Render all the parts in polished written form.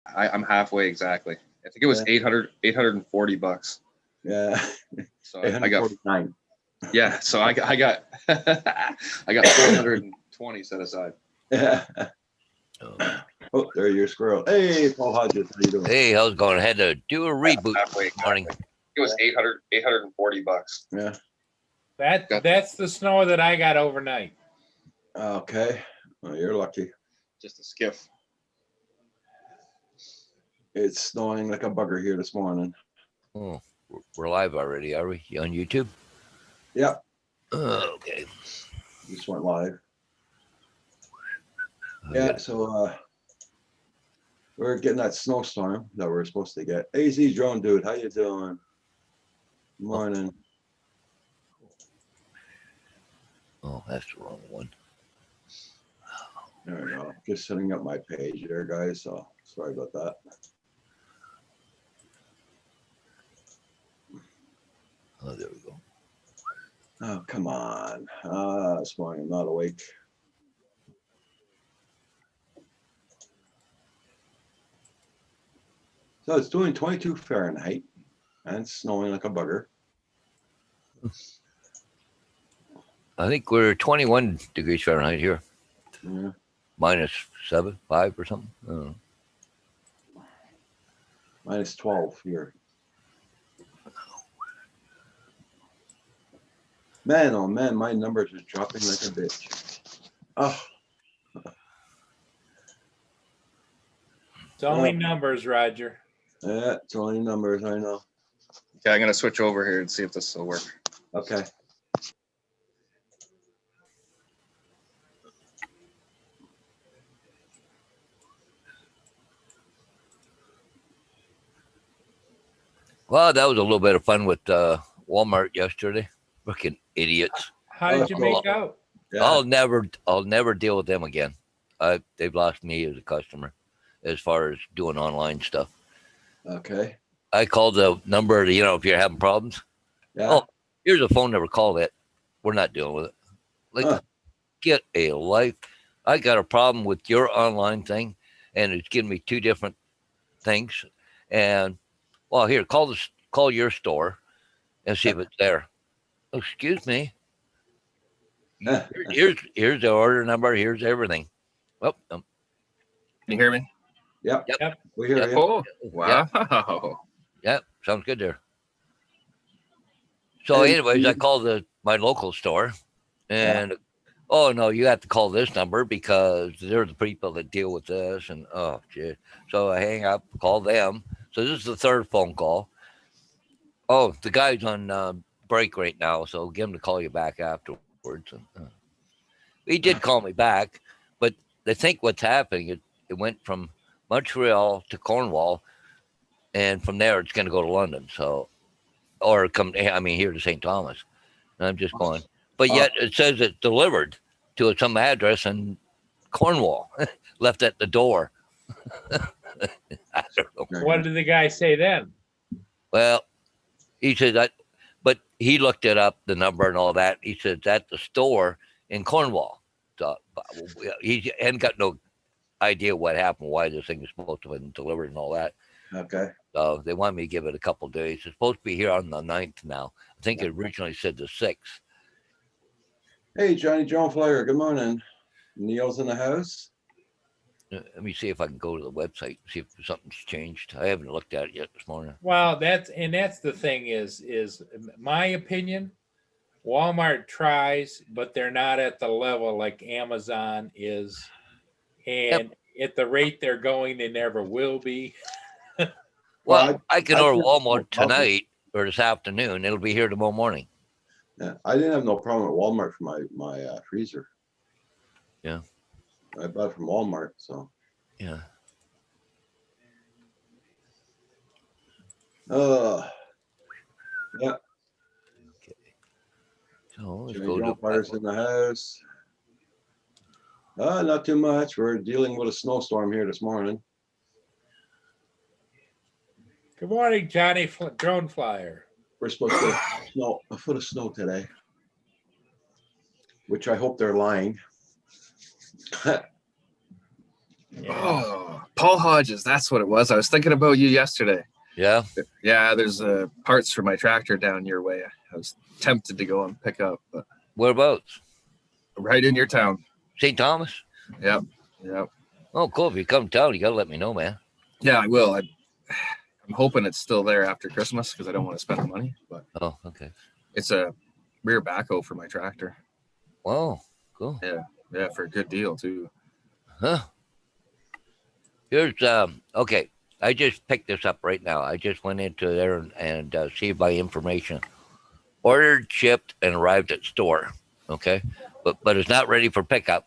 I'm halfway exactly. I think it was Yeah. 840 bucks. Yeah. So I got 849. yeah. So I got I got 420 set aside. Yeah. Oh. Oh, there your squirrel. Hey, Paul Hodges, how you doing? Hey, how's it going? I had to do a reboot Halfway this morning. exactly. It was 840 bucks. Yeah. That's the snow that I got overnight. Okay. Well, you're lucky. Just a skiff. It's snowing like a bugger here this morning. Oh, we're live already, are we? You on YouTube? Yep. Okay. Just went live. I Yeah. got- So we're getting that snowstorm that we're supposed to get. AZ drone dude, how you doing? Morning. Oh, that's the wrong one. There we go. Just setting up my page there, guys. So sorry about that. Oh, there we go. Oh, come on. This morning I'm not awake. So it's doing 22 Fahrenheit and snowing like a bugger. I think we're 21 degrees Fahrenheit here, Yeah. minus 7, 5 or something. I don't know. Minus 12 here. Man, oh man, my numbers are dropping like a bitch. Oh, It's only numbers, Roger. yeah, it's only numbers, I know. Okay, I'm gonna switch over here and see if this will work. Okay. Well, that was a little bit of fun with Walmart yesterday. Freaking idiots. How did you make out? Yeah. I'll never deal with them again. They've lost me as a customer as far as doing online stuff. Okay. I called the number, if you're having problems. Yeah. Oh, here's a phone number. Call it. We're not dealing with it. Like, Huh. get a life. I got a problem with your online thing, and it's giving me two different things. And well, here, call your store and see if it's there. Oh, excuse me. Here's the order number. Here's everything. Well, Can you hear me? Yep. Yep. We hear Yep. you. Oh, wow. yeah, sounds good there. So, Hey, anyways, I Steve. called my local store, and oh no, you have to call this number because they're the people that deal with this. And oh shit. So I hang up, call them. So this is the third phone call. Oh, the guy's on break right now, so get him to call you back afterwards. And, he did call me back, but I think what's happening, it went from Montreal to Cornwall, and from there it's going to go to London. So, or here to St. Thomas. And I'm just going, but yet it says it's delivered to some address in Cornwall, left at the door. I don't know. What did the guy say then? Well, he said that, but he looked it up, the number and all that. He said it's at the store in Cornwall. So he hadn't got no idea what happened, why this thing is supposed to have been delivered and all that. Okay. So they want me to give it a couple of days. It's supposed to be here on the 9th now. I think it originally said the 6th. Hey, Johnny John Flyer. Good morning. Neil's in the house. Let me see if I can go to the website, see if something's changed. I haven't looked at it yet this morning. Well, that's the thing is my opinion. Walmart tries, but they're not at the level like Amazon is, and at the rate they're going, they never will be. Well, I can order didn't have no Walmart problem. tonight or this afternoon. It'll be here tomorrow morning. Yeah, I didn't have no problem at Walmart for my freezer. Yeah. I bought it from Walmart, so. Yeah. Yeah. Okay. So let's Johnny go John to Flyer's in the house. Not too much. We're dealing with a snowstorm here this morning. Good morning, Johnny Drone Flyer. We're supposed to get a foot of snow today, which I hope they're lying. Yeah. Oh, Paul Hodges, that's what it was. I was thinking about you yesterday. Yeah. Yeah, there's parts for my tractor down your way. I was tempted to go and pick up, but Whereabouts? right in your town. St. Thomas? Yep. Oh, cool. If you come to town, you got to let me know, man. Yeah, I will. I'm hoping it's still there after Christmas because I don't want to spend the money, but Oh, okay. it's a rear backhoe for my tractor. Wow. Cool. Yeah, for a good deal too. Huh. Here's okay. I just picked this up right now. I just went into there and received my information. Ordered, shipped, and arrived at store. Okay, but it's not ready for pickup.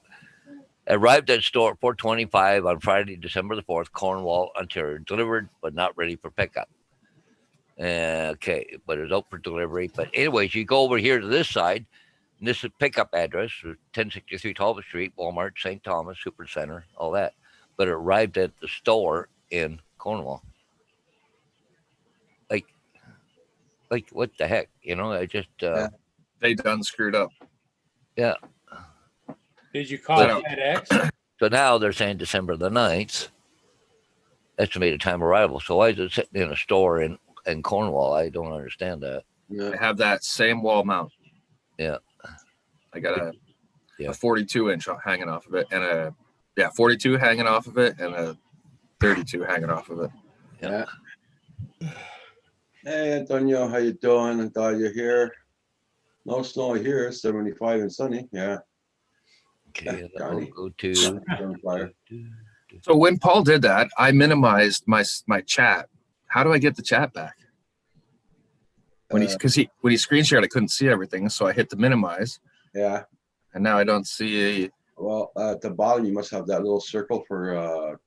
Arrived at store at 4:25 on Friday, December the 4th, Cornwall, Ontario. Delivered, but not ready for pickup. Okay, but it's out for delivery. But anyways, you go over here to this side. And this is pickup address, 1063 Talbot Street, Walmart, St. Thomas, Super Center, all that. But it arrived at the store in Cornwall. Like what the heck? You know, I just They done screwed up. yeah. Did you call So- FedEx? So now they're saying December the 9th, estimated time arrival. So why is it sitting in a store in Cornwall? I don't understand that. Yeah. I have that same wall mount. Yeah. I got a Yeah. 42-inch hanging off of it, and 42 hanging off of it, and a 32 hanging off of it. Yeah. Hey, Antonio, how you doing? I'm glad you're here. No snow here, 75 and sunny. Yeah. Okay, Yeah, I'll Johnny. go to. Fire. So when Paul did that, I minimized my chat. How do I get the chat back? When when he screen shared, I couldn't see everything, so I hit the minimize, Yeah. and now I don't see Well, at the bottom, you must have that little circle for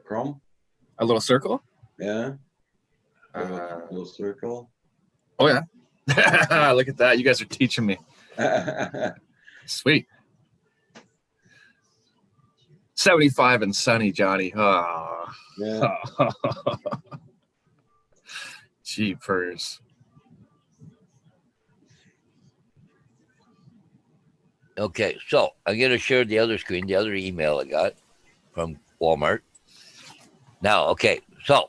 Chrome. a little circle. Yeah. Uh, Little circle. oh yeah, look at that! You guys are teaching me. Sweet. 75 and sunny, Johnny. Oh. Yeah. Jeepers. Okay, so I'm going to share the other screen, the other email I got from Walmart. Now, okay, so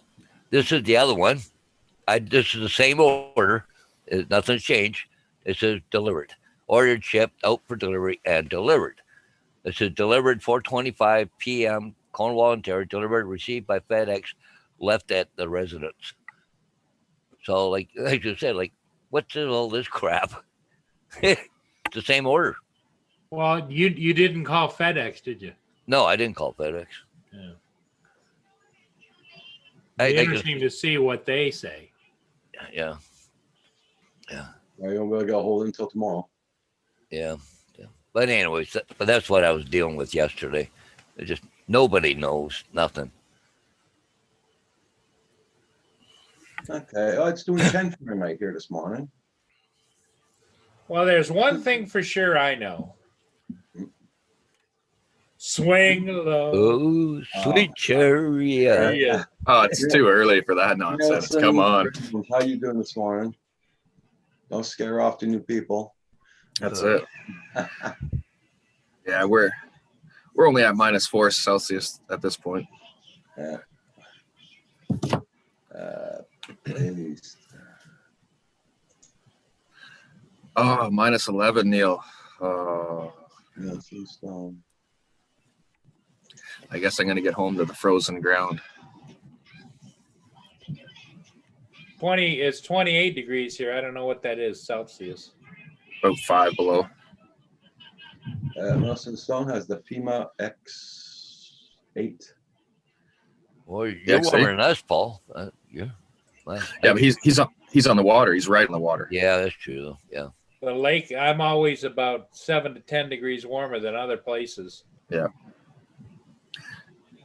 this is the other one. This is the same order. Nothing's changed. It says delivered. Ordered, shipped, out for delivery, and delivered. It says delivered 4:25 p.m. Cornwall, Ontario. Delivered, received by FedEx, left at the residence. So, like I just said, like, what's all this crap? It's the same order. Well, you didn't call FedEx, did you? No, I didn't call FedEx. Yeah. I just- Interesting to see what they say. yeah, Well, you won't be able to get a hold of it until tomorrow. yeah. But anyways, but that's what I was dealing with yesterday. It just nobody knows nothing. Okay. Oh, it's doing 10 Fahrenheit here this morning. Well, there's one thing for sure I know. Swing low. Oh, sweet chariot. Yeah. Oh, it's too early for that nonsense. Nelson, Come on. How you doing this morning? Don't scare off the new people. That's it. Yeah, we're only at -4 Celsius at this point. Yeah. Ladies. Oh, -11, Neil. Oh, Yeah, Stone. I guess I'm gonna get home to the frozen ground. It's 28 degrees here. I don't know what that is Celsius. About 5 below. Nelson Stone has the FEMA X8. Well, you're Yeah, see? warmer than us, Paul. Yeah. Well, Yeah, but he's on the water. He's right on the water. yeah, that's true. Yeah. The lake, I'm always about 7 to 10 degrees warmer than other places.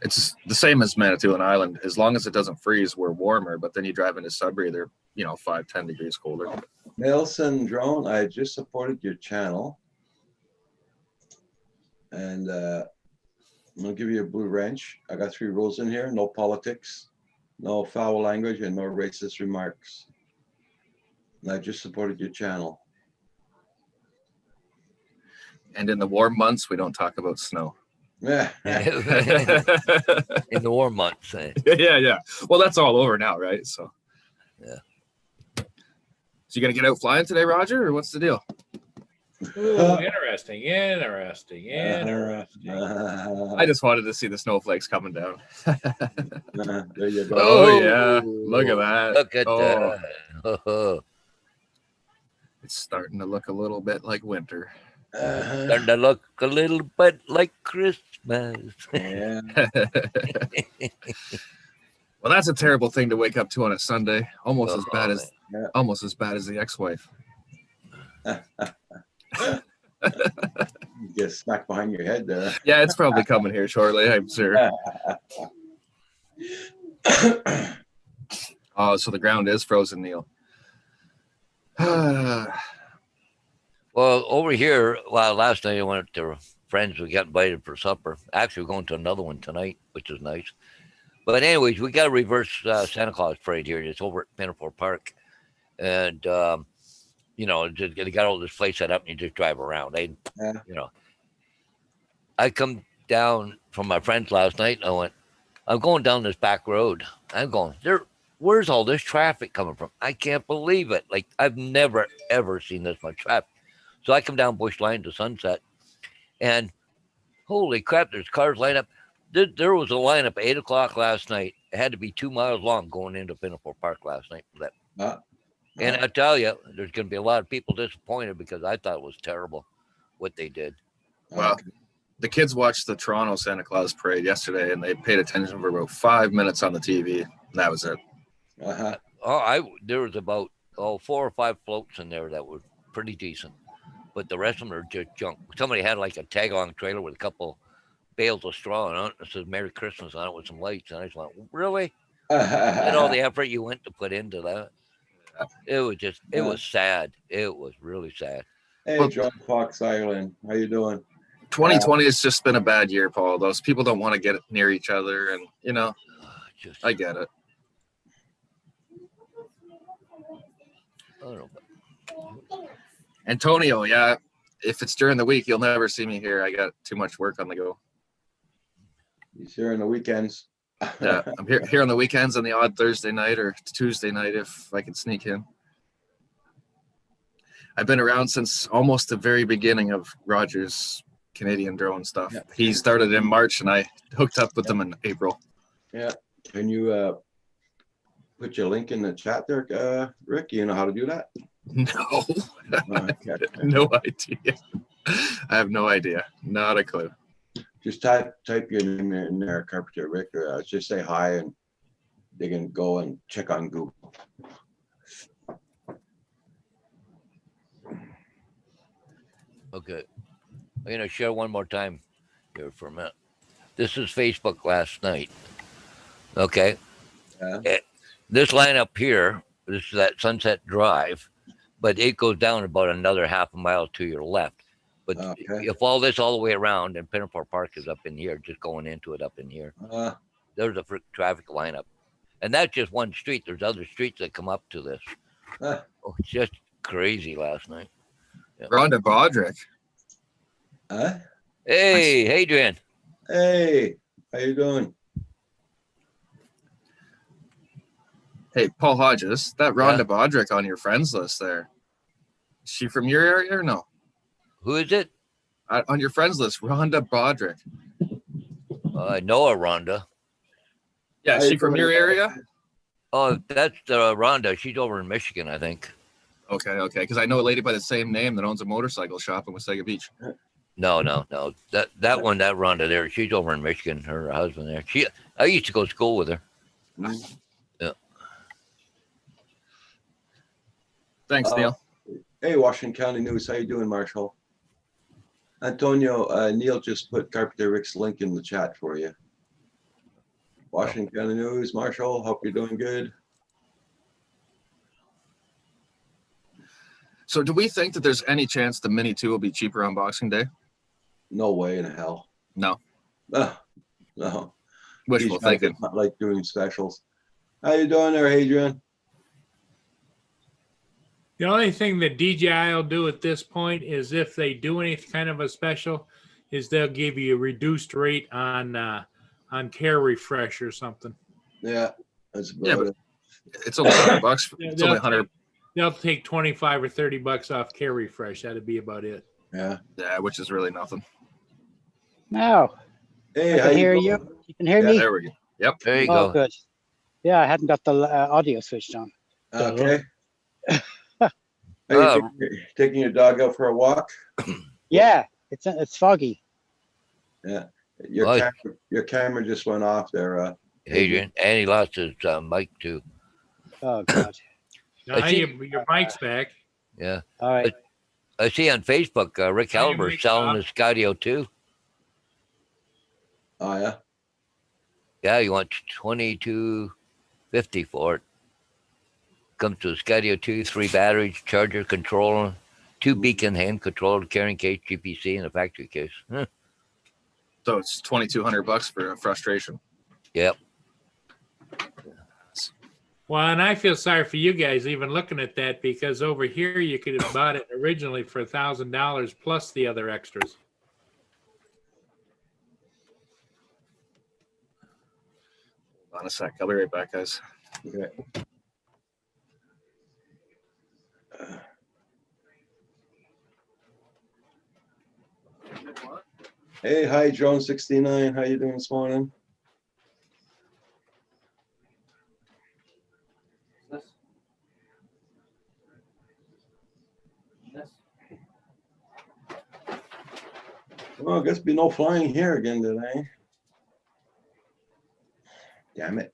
It's the same as Manitoulin Island. As long as it doesn't freeze, we're warmer. But then you drive into Sudbury, they're 5-10 degrees colder. Nelson Drone, I just supported your channel. And I'm gonna give you a blue wrench. I got 3 rules in here: no politics, no foul language, and no racist remarks. And I just supported your channel. And in the warm months, we don't talk about snow. Yeah. in the warm months. Yeah. Well, that's all over now, right? So. Yeah. So you gonna get out flying today, Roger, or what's the deal? Ooh, interesting. I I just wanted to see the snowflakes coming down. There you go. Oh, yeah. Look at that. Look at Oh. that. It's starting to look a little bit like winter. Starting to look a little bit like Christmas. Yeah. Well, that's a terrible thing to wake up to on a Sunday. Almost as bad as Yeah. the ex-wife. You get smacked behind your head there. Yeah, it's probably coming here shortly, I'm sure. Oh, so the ground is frozen, Neil. Well, over here, last night I went to friends. We got invited for supper. Actually, we're going to another one tonight, which is nice. But anyways, we got a reverse Santa Claus parade here. It's over at Pinafore Park. And, you know, they got all this place set up and you just drive around. You know, I come down from my friends last night and I went, I'm going down this back road. I'm going, where's all this traffic coming from? I can't believe it. Like, I've never, ever seen this much traffic. So I come down Bush Line to Sunset and holy crap, there's cars lined up. There was a lineup at 8 o'clock last night. It had to be 2 miles long going into Pinafore Park last night for that. And I tell you, there's going to be a lot of people disappointed because I thought it was terrible what they did. Well, the kids watched the Toronto Santa Claus parade yesterday and they paid attention for about 5 minutes on the TV. And that was it. There was about 4 or 5 floats in there that were pretty decent, but the rest of them are just junk. Somebody had like a tag-along trailer with a couple bales of straw on it. It says Merry Christmas on it with some lights. And I just went, really? And all the effort you went to put into that. It was just, it was sad. It was really sad. Hey, John Fox Island. How you doing? 2020 has just been a bad year, Paul. Those people don't want to get near each other. And, you know, I get it. I don't know. Antonio, yeah. If it's during the week, you'll never see me here. I got too much work on the go. He's here on the weekends. Yeah, I'm here on the weekends on the odd Thursday night or Tuesday night if I can sneak in. I've been around since almost the very beginning of Roger's Canadian drone stuff. Yeah. He started in March and I hooked up with him in April. Yeah. Can you put your link in the chat there, Rick? You know how to do that? No. No idea. I have no idea. Not a clue. Just type your name in there, Carpenter Rick, or just say hi and they can go and check on Google. Okay. I'm going to share one more time here for a minute. This is Facebook last night. Okay. This lineup here, this is that Sunset Drive, but it goes down about another half a mile to your left. But you follow this all the way around, and Pinafore Park is up in here, just going into it up in here. There's a traffic lineup. And that's just one street. There's other streets that come up to this. It's just crazy last night. Yeah. Rhonda Bodrick. Hey, Adrian. Hey, how you doing? Hey, Paul Hodges, that Rhonda Bodrick on your friends list there. Is she from your area or no? Who is it? On your friends list, Rhonda Bodrick. I know a Rhonda. Yeah, is she from your area? Oh, that's Rhonda. She's over in Michigan, I think. Okay. Because I know a lady by the same name that owns a motorcycle shop in Wasaga Beach. No. That one, that Rhonda there, she's over in Michigan. Her husband there. I used to go to school with her. Yeah. Thanks, Neil. Hey, Washington County News. How you doing, Marshall? Antonio, Neil just put Carpenter Rick's link in the chat for you. Washington County News, Marshall, hope you're doing good. So do we think that there's any chance the Mini 2 will be cheaper on Boxing Day? No way in hell. No. No. Wishful thinking. Not like doing specials. How you doing there, Adrian? The only thing that DJI will do at this point is if they do any kind of a special, is they'll give you a reduced rate on Care Refresh or something. Yeah, that's Yeah, about but it. it's only $100. Yeah, It's only 100. They'll take 25 or 30 bucks off Care Refresh. That'd be about it. Yeah. Yeah, which is really nothing. Now, Hey, I how can you hear doing? you. You can hear Yeah, me? There we go. Yep. There you Oh, go. good. Yeah, I hadn't got the audio switched on. Okay. Are you taking your dog out for a walk? Yeah, it's foggy. Your Right. your camera just went off there. Adrian, and he lost his mic too. Oh God. Now I see- your mic's back. Yeah. All right. I see on Facebook, Rick Hi, Halber's Rick, selling Bob. his Skydio too. Oh yeah. Yeah, he wants $22.50 for it. Comes to a Skydio 2, 3 batteries, charger, controller, 2 beacon hand controller, carrying case, GPC, and a factory case. Huh. So it's $2,200 for a frustration. Yep. Well, and I feel sorry for you guys even looking at that because over here you could have bought it originally for $1,000 plus the other extras. On a sec. I'll be right back, guys. Okay. Hey, hi, Drone 69. How you doing this morning? Well, I guess be no flying here again today. Damn it.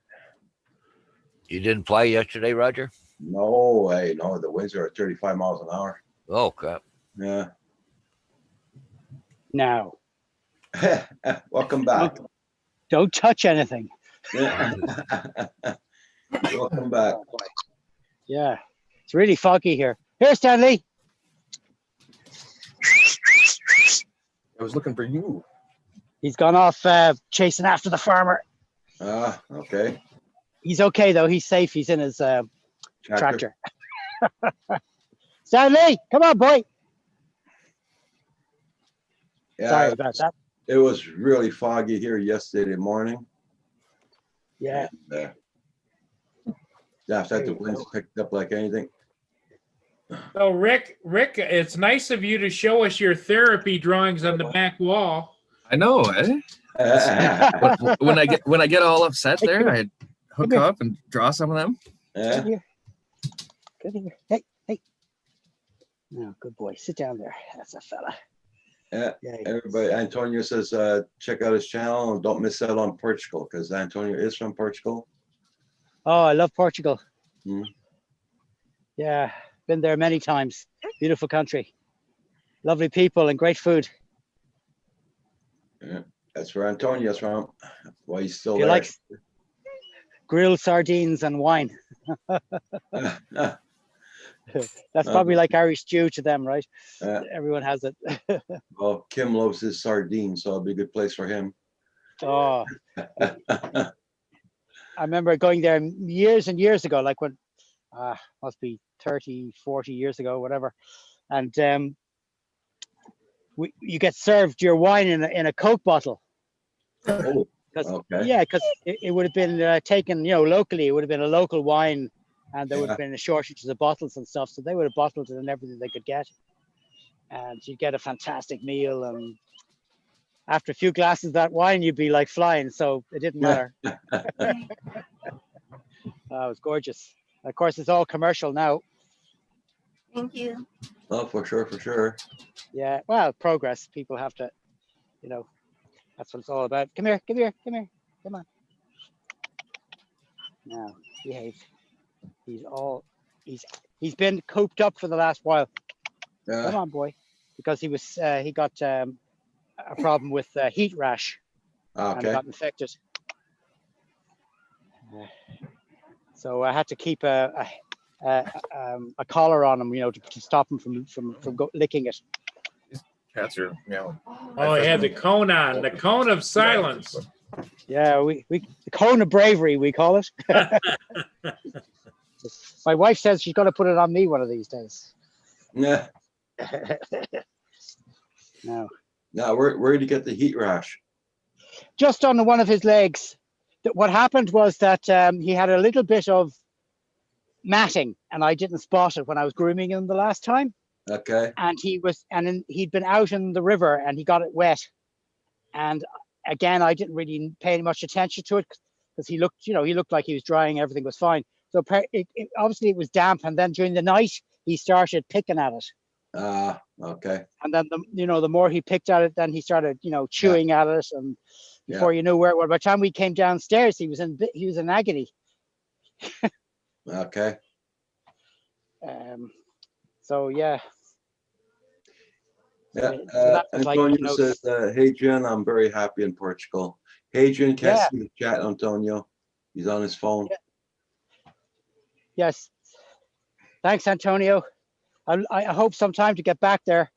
You didn't fly yesterday, Roger? No way. No, the winds are at 35 miles an hour. Oh, crap. Yeah. Now, Welcome back. don't touch anything. Yeah. Welcome back. Oh, boy. Yeah, it's really foggy here. Here, Stanley. I was looking for you. He's gone off chasing after the farmer. Ah, okay. He's okay though. He's safe. He's in his tractor. Stanley, come on, boy. Yeah, Sorry about that. it was really foggy here yesterday morning. Yeah. And, yeah, after that, the winds picked up like anything. So Rick, it's nice of you to show us your therapy drawings on the back wall. I know, eh? When I get all upset there, I hook Come here. up and draw some of them. Yeah. Come here. Come here. Hey, hey. No, good boy. Sit down there. That's a fella. Yeah. Yeah. Everybody, Antonio says, check out his channel and don't miss out on Portugal because Antonio is from Portugal. Oh, I love Portugal. Mm. Yeah, been there many times. Beautiful country. Lovely people and great food. That's where Antonio's from. Why he's still He there. likes grilled sardines and wine. That's probably like Irish stew to them, right? Everyone has it. Well, Kim loves his sardines, so it'll be a good place for him. Oh, I remember going there years and years ago, like when, must be 30, 40 years ago, whatever. And you get served your wine in a Coke bottle. Oh, 'Cause- okay. Yeah, because it would have been taken, locally. It would have been a local wine, and there would have been a shortage of bottles and stuff. So they would have bottled it and everything they could get, and you'd get a fantastic meal. And after a few glasses of that wine, you'd be like flying. So it didn't matter. It was gorgeous. Of course, it's all commercial now. Thank you. Oh, for sure, for sure. Yeah, well, progress. People have to, that's what it's all about. Come here, come here, come here, come on. Now, behave. He's been cooped up for the last while. Come Yeah. on, boy, because he got a problem with heat rash and Okay. got infected. So I had to keep a collar on him, to stop him from licking it. Cats are, Oh, he had the cone on, the cone of silence. Yeah, we the cone of bravery, we call it. My wife says she's going to put it on me one of these days. Yeah. No. Now, where did you get the heat rash? Just on one of his legs. What happened was that he had a little bit of matting, and I didn't spot it when I was grooming him the last time. Okay. And he'd been out in the river and he got it wet. And again, I didn't really pay much attention to it because he looked like he was drying. Everything was fine. So obviously it was damp. And then during the night, he started picking at it. Okay. And then the more he picked at it, then he started, chewing at it. And before you knew where, by the time we came downstairs, he was in agony. Okay. So yeah. Yeah. So that was like, Antonio says, Hadrian, I'm very happy in Portugal. Hadrian can't see the chat, Antonio. He's on his phone. Yes. Thanks, Antonio. I hope sometime to get back there.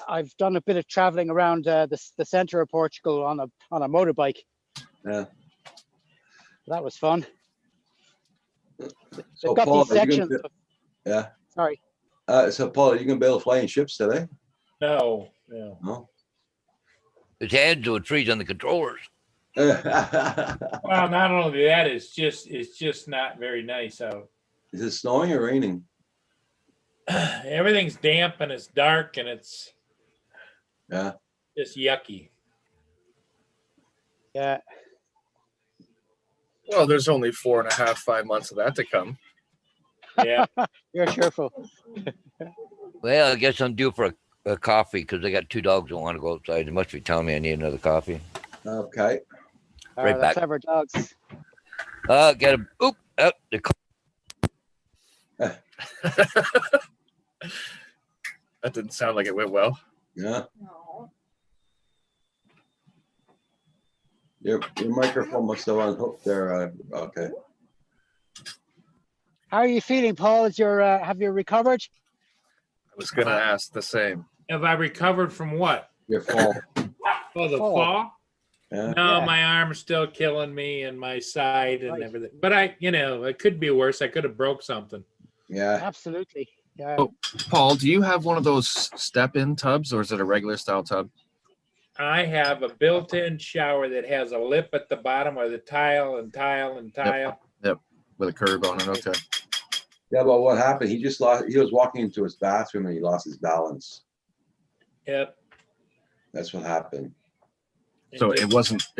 I've done a bit of traveling around the center of Portugal on a motorbike. Yeah. That was fun. So They've got Paul, these sections. yeah. Sorry. So Paul, are you gonna be able to fly in ships today? No. No. His hands would freeze on the controllers. Well, not only that, it's just not very nice out. Is it snowing or raining? Everything's damp and it's dark and it's just yucky. Yeah. Well, there's only 4.5, 5 months of that to come. Yeah. You're cheerful. Well, I guess I'm due for a coffee because I got 2 dogs that want to go outside. They must be telling me I need another coffee. Okay. Right The back. clever dogs. Get him. Oop. Oh, That didn't sound like it went well. Yeah. Your microphone must have unhooked there. Okay. How are you feeling, Paul? Have you recovered? I was gonna ask the same. Have I recovered from what? Your fall. Oh, the Fall. fall? Yeah. No, Yeah. my arm's still killing me and my side and Right. everything. But it could be worse. I could have broke something. Yeah. Absolutely. Yeah. Oh. Paul, do you have one of those step-in tubs, or is it a regular style tub? I have a built-in shower that has a lip at the bottom with a tile and tile and tile. With a curb on it? Okay. Yeah, but what happened? He was walking into his bathroom and he lost his balance. Yep. That's what happened. So And it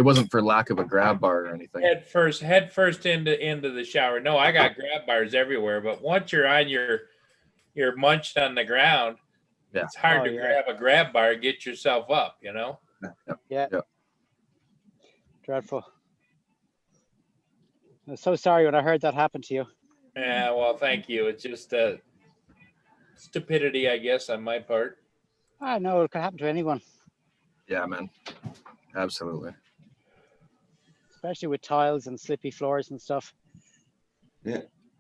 wasn't for lack of a grab bar or anything. head first into the shower. No, I got grab bars everywhere, but once you're on you're munched on the ground, Yeah. it's hard Oh, to yeah. grab a grab bar, get yourself up, Dreadful. I'm so sorry when I heard that happen to you. Yeah, well, thank you. It's just stupidity, I guess, on my part. I know it could happen to anyone, Yeah, man. Absolutely. especially with tiles and slippy floors and stuff.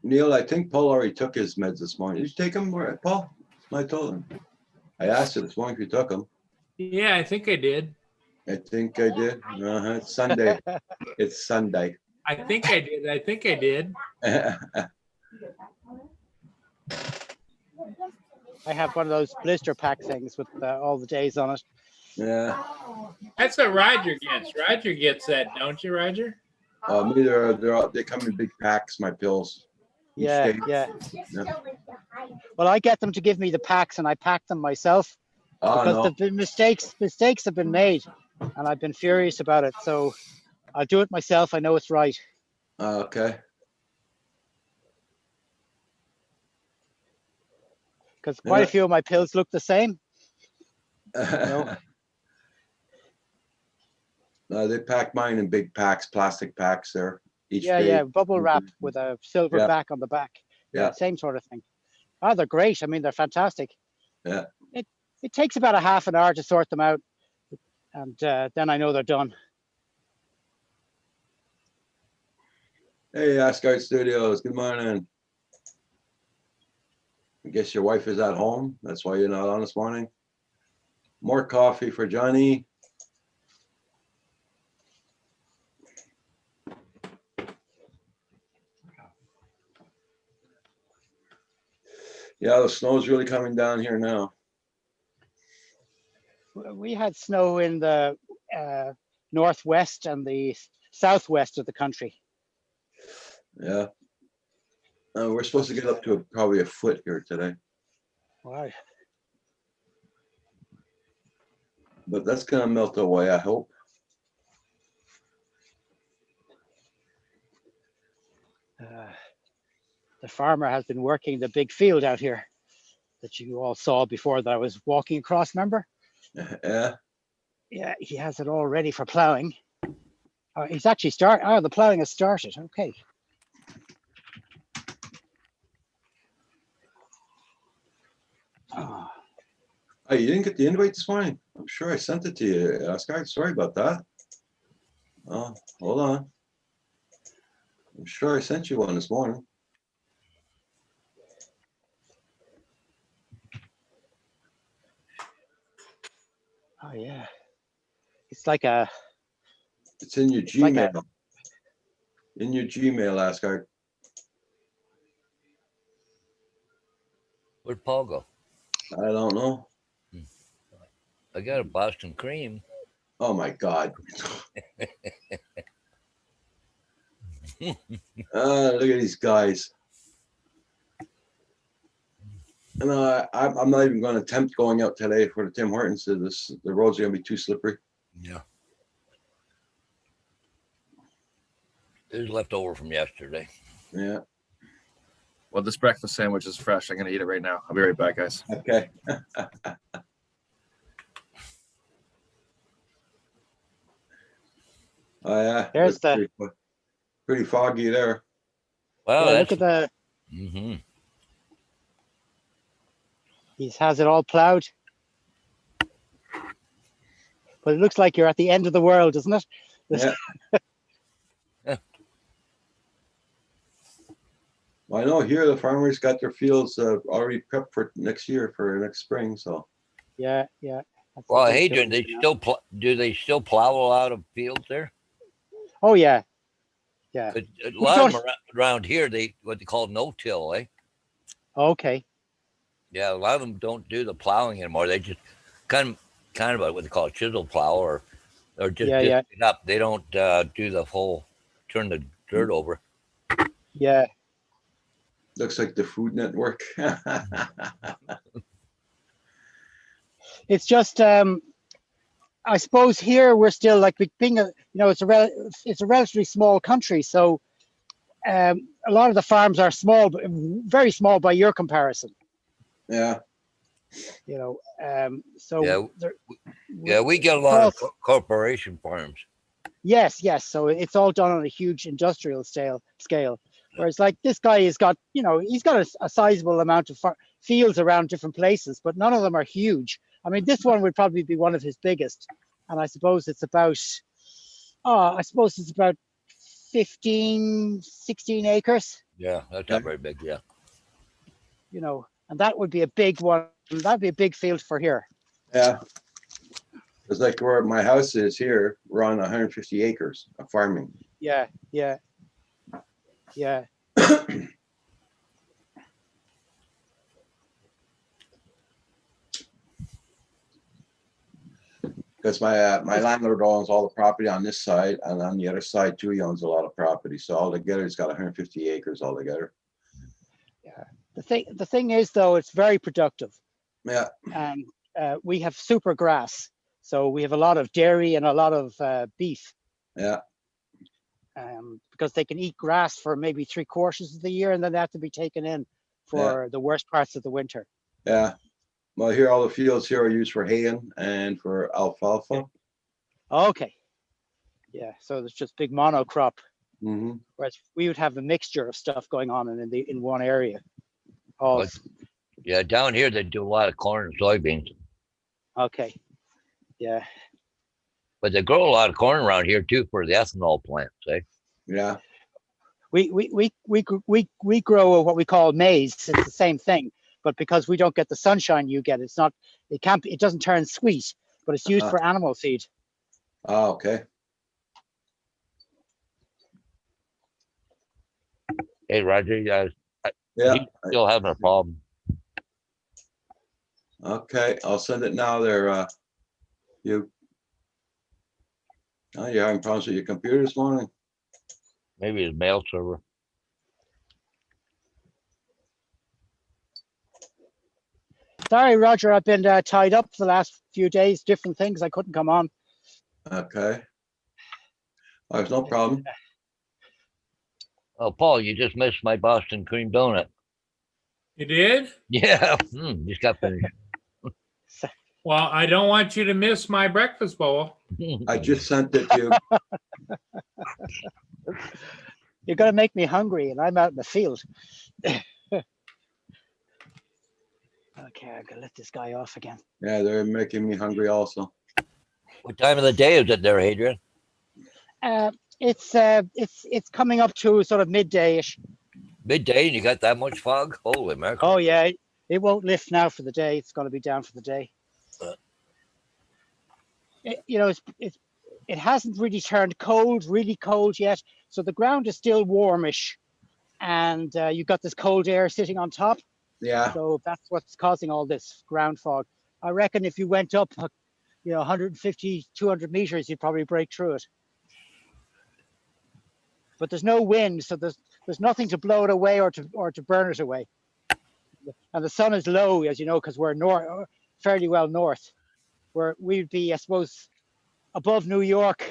Neil, I think Paul already took his meds this morning. Did you take them, Paul? I told him. I asked you this morning if you took them. Yeah, I think I did. I think I did. It's Sunday. It's Sunday. I think I did. I think I did. I have one of those blister pack things with all the days on it. Yeah. That's what Roger gets. Roger gets that, don't you, Roger? Me, they come in big packs, my pills. Each Yeah, day. yeah. Yeah. Well, I get them to give me the packs, and I pack them myself Oh, because no. the mistakes have been made, and I've been furious about it. So I'll do it myself. I know it's right. Okay. Because quite Yeah. a few of my pills look the same. No. No, they pack mine in big packs, plastic packs there. Each Yeah, day. yeah, bubble wrap with a silver Yeah. back on the back. Yeah. Same sort of thing. Oh, they're great. I mean, they're fantastic. Yeah. It takes about a half an hour to sort them out, and then I know they're done. Hey, Asgard Studios, good morning. I guess your wife is at home. That's why you're not on this morning. More coffee for Johnny. Yeah, the snow's really coming down here now. We had snow in the northwest and the southwest of the country. Yeah. We're supposed to get up to probably a foot here today, Wow. but that's gonna melt away, I hope. The farmer has been working the big field out here that you all saw before that I was walking across, remember? Yeah, Yeah, he has it all ready for plowing. He's actually the plowing has started. Okay. Oh, oh, you didn't get the invite this morning? I'm sure I sent it to you, Oscar. Sorry about that. Oh, hold on. I'm sure I sent you one this morning. oh yeah. It's like a, It's in your like a- Gmail. In your Gmail, Oscar. Where'd Paul go? I don't know. I got a Boston cream. Oh my God. Look at these guys. And I'm not even going to attempt going out today for the Tim Hortons. The roads are going to be too slippery. Yeah. There's leftover from yesterday. Yeah. Well, this breakfast sandwich is fresh. I'm gonna eat it right now. I'll be right back, guys. Okay. Oh yeah. There's That's pretty foggy there. Well, yeah, that's look at the, mm-hmm. he has it all plowed. But it looks like you're at the end of the world, doesn't it? Yeah. Well, I know here the farmers got their fields already prepped for next year, for next spring. So Yeah, yeah. That's Well, what they're Hadrian, doing they now. still do they still plow a lot of fields there? Oh yeah, yeah. 'Cause a We lot of don't- them around here, they what they call no-till, eh? Okay. Yeah, a lot of them don't do the plowing anymore. They just kind of what they call a chisel plow, or just Yeah, disc yeah. it up. They don't do the whole turn the dirt over. Yeah. looks like the Food Network. It's just I suppose here we're still like being it's a relatively small country, so a lot of the farms are small, but very small by your comparison. Yeah. So Yeah, there- Yeah, we get a lot of Well- corporation farms. yes. So it's all done on a huge industrial scale. Whereas like this guy has got, he's got a sizable amount of fields around different places, but none of them are huge. I mean, this one would probably be one of his biggest. And I suppose it's about 15, 16 acres, Yeah, that's not very big. Yeah. and that would be a big one. That'd be a big field for here. Yeah. It's like where my house is here, we're on 150 acres of farming. Yeah. Because my landlord owns all the property on this side, and on the other side too, he owns a lot of property. So altogether, he's got 150 acres altogether. The thing is, though, it's very productive. Yeah. And we have super grass. So we have a lot of dairy and a lot of beef. Yeah. Because they can eat grass for maybe 3/4 of the year, and then they have to be taken in for the worst parts of the winter. Yeah. Well, here, all the fields here are used for haying and for alfalfa. Okay. Yeah. So there's just big monocrop, Hmm. whereas we would have a mixture of stuff going on in one area. Oh, But- Yeah, down here they do a lot of corn and soybeans, okay. Yeah. but they grow a lot of corn around here too for the ethanol plants. Eh? Yeah. We grow what we call maize. It's the same thing, but because we don't get the sunshine you get, it doesn't turn sweet, but it's used for animal feed. Oh, okay. Hey, Roger, you guys Yeah. still having a problem. Okay, I'll send it now there, you. Oh, you're having problems with your computer this morning? Maybe his mail server. Sorry, Roger, I've been tied up for the last few days, different things. I couldn't come on. Okay. There's no problem. Oh, Paul, you just missed my Boston cream donut. You did? Yeah, just got finished. Well, I don't want you to miss my breakfast bowl. I just sent it to you. You're going to make me hungry, and I'm out in the field. Okay, I'm going to let this guy off again. Yeah, they're making me hungry also. What time of the day is it there, Adrian? It's coming up to sort of midday-ish. Midday and you got that much fog? Holy mackerel. Oh yeah, it won't lift now for the day. It's going to be down for the day. It hasn't really turned cold, really cold yet. So the ground is still warmish, and you've got this cold air sitting on top. Yeah, So that's what's causing all this ground fog. I reckon if you went up, 150, 200 meters, you'd probably break through it. But there's no wind, so there's nothing to blow it away or to burn it away. And the sun is low, as you know, because we're fairly well north, where we'd be, I suppose, above New York.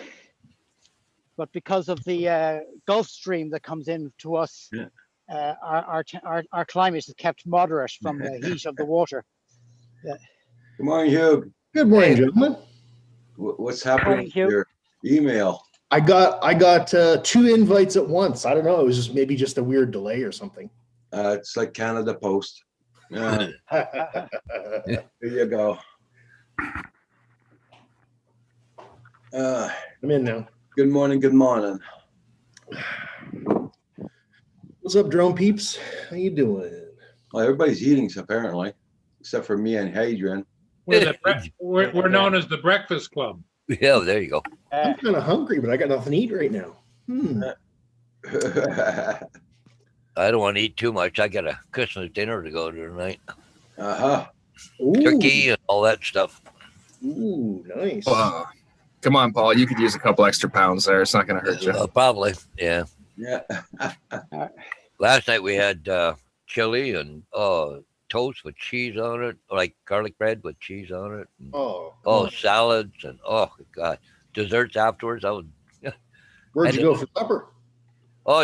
But because of the Gulf Stream that comes in to us, Yeah. Our climate is kept moderate from the heat of the water. good morning, Hugh. Good morning, gentlemen. What's happening Morning, with Hugh. your email? I got 2 invites at once. I don't know. It was just maybe just a weird delay or something. It's like Canada Post. Yeah, here you go. I'm in now. Good morning, good morning. What's up, drone peeps? How you doing? Well, everybody's eating apparently, except for me and Hadrian. We're known as the Breakfast Club. Yeah, there you go. I'm kind of hungry, but I got nothing to eat right now. I don't want to eat too much. I got a Christmas dinner to go to tonight. Uh-huh. Ooh, Turkey and all that stuff. Ooh, nice. Come on, Paul. You could use a couple extra pounds there. It's not going to hurt you. Probably, yeah. Yeah. Last night we had chili and toast with cheese on it, like garlic bread with cheese on it. And, Oh, salads and God, desserts afterwards. where'd you go for supper?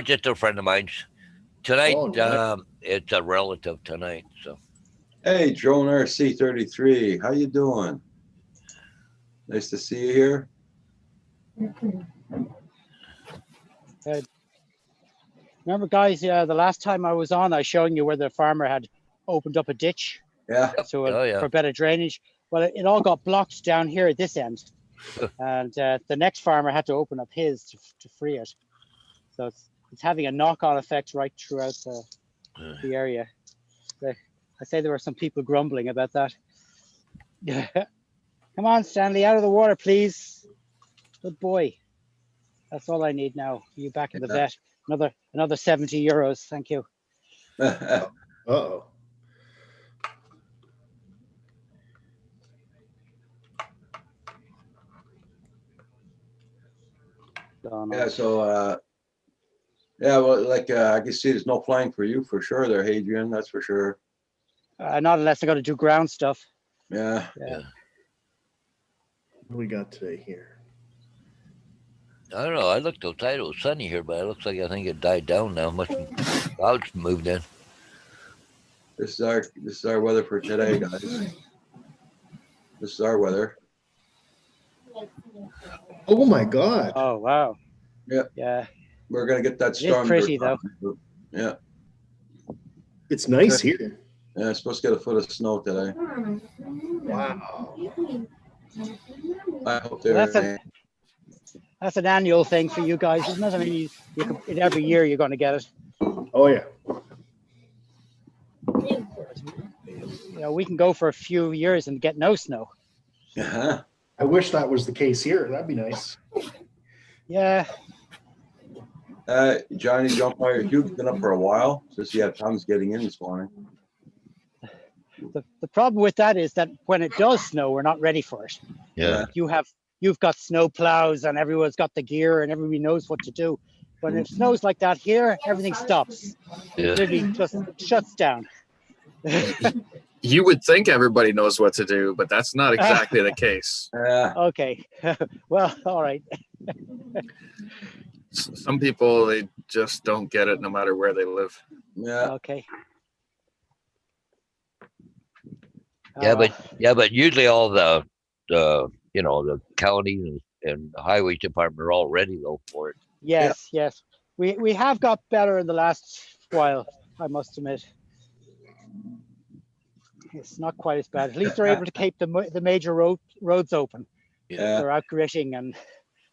Just a friend of mine's. Tonight, Oh, nice. it's a relative tonight. So Hey, Drone RC33, how you doing? Nice to see you here. Remember, guys, the last time I was on, I was showing you where the farmer had opened up a ditch Yeah. for better drainage. Well, it all got blocked down here at this end, and the next farmer had to open up his to free it. So it's having a knock-on effect right throughout the area. I say there were some people grumbling about that. Come on, Stanley, out of the water, please. Good boy. That's all I need now. You back in the vet. Another 70 euros. Thank you. Uh-oh. Yeah, so yeah, well, like I can see there's no flying for you for sure there, Hadrian, that's for sure. Not unless I got to do ground stuff. Yeah. What do we got today here? I don't know. I looked outside; it was sunny here, but it looks like I think it died down now. Must be clouds moved in. This is our weather for today, guys. This is our weather. Oh my God. Oh wow. Yeah. Yeah. We're gonna get that It is storm. pretty, though. Yeah. It's nice here. Yeah, it's supposed to get a foot of snow today. Wow. I hope Well, they're. that's an annual thing for you guys, isn't it? I mean, every year you're going to get it. Oh yeah. We can go for a few years and get no snow. Uh-huh. I wish that was the case here. That'd be nice. Yeah. Johnny Jumpfire, Hugh's been up for a while, so he had problems getting in this morning. The problem with that is that when it does snow, we're not ready for it. Yeah. You've got snow plows and everyone's got the gear and everybody knows what to do. When it snows like that here, everything stops. Yeah. Literally just shuts down. You would think everybody knows what to do, but that's not exactly the case. Yeah, Okay. Well, all right. Some people, they just don't get it no matter where they live. yeah. Okay. Yeah, Oh, but usually all the the counties and the highway department are all ready though for it. yes, yes. We have got better in the last while, I must admit. It's not quite as bad. At least they're able to keep the major roads open. Yeah. They're out gritting and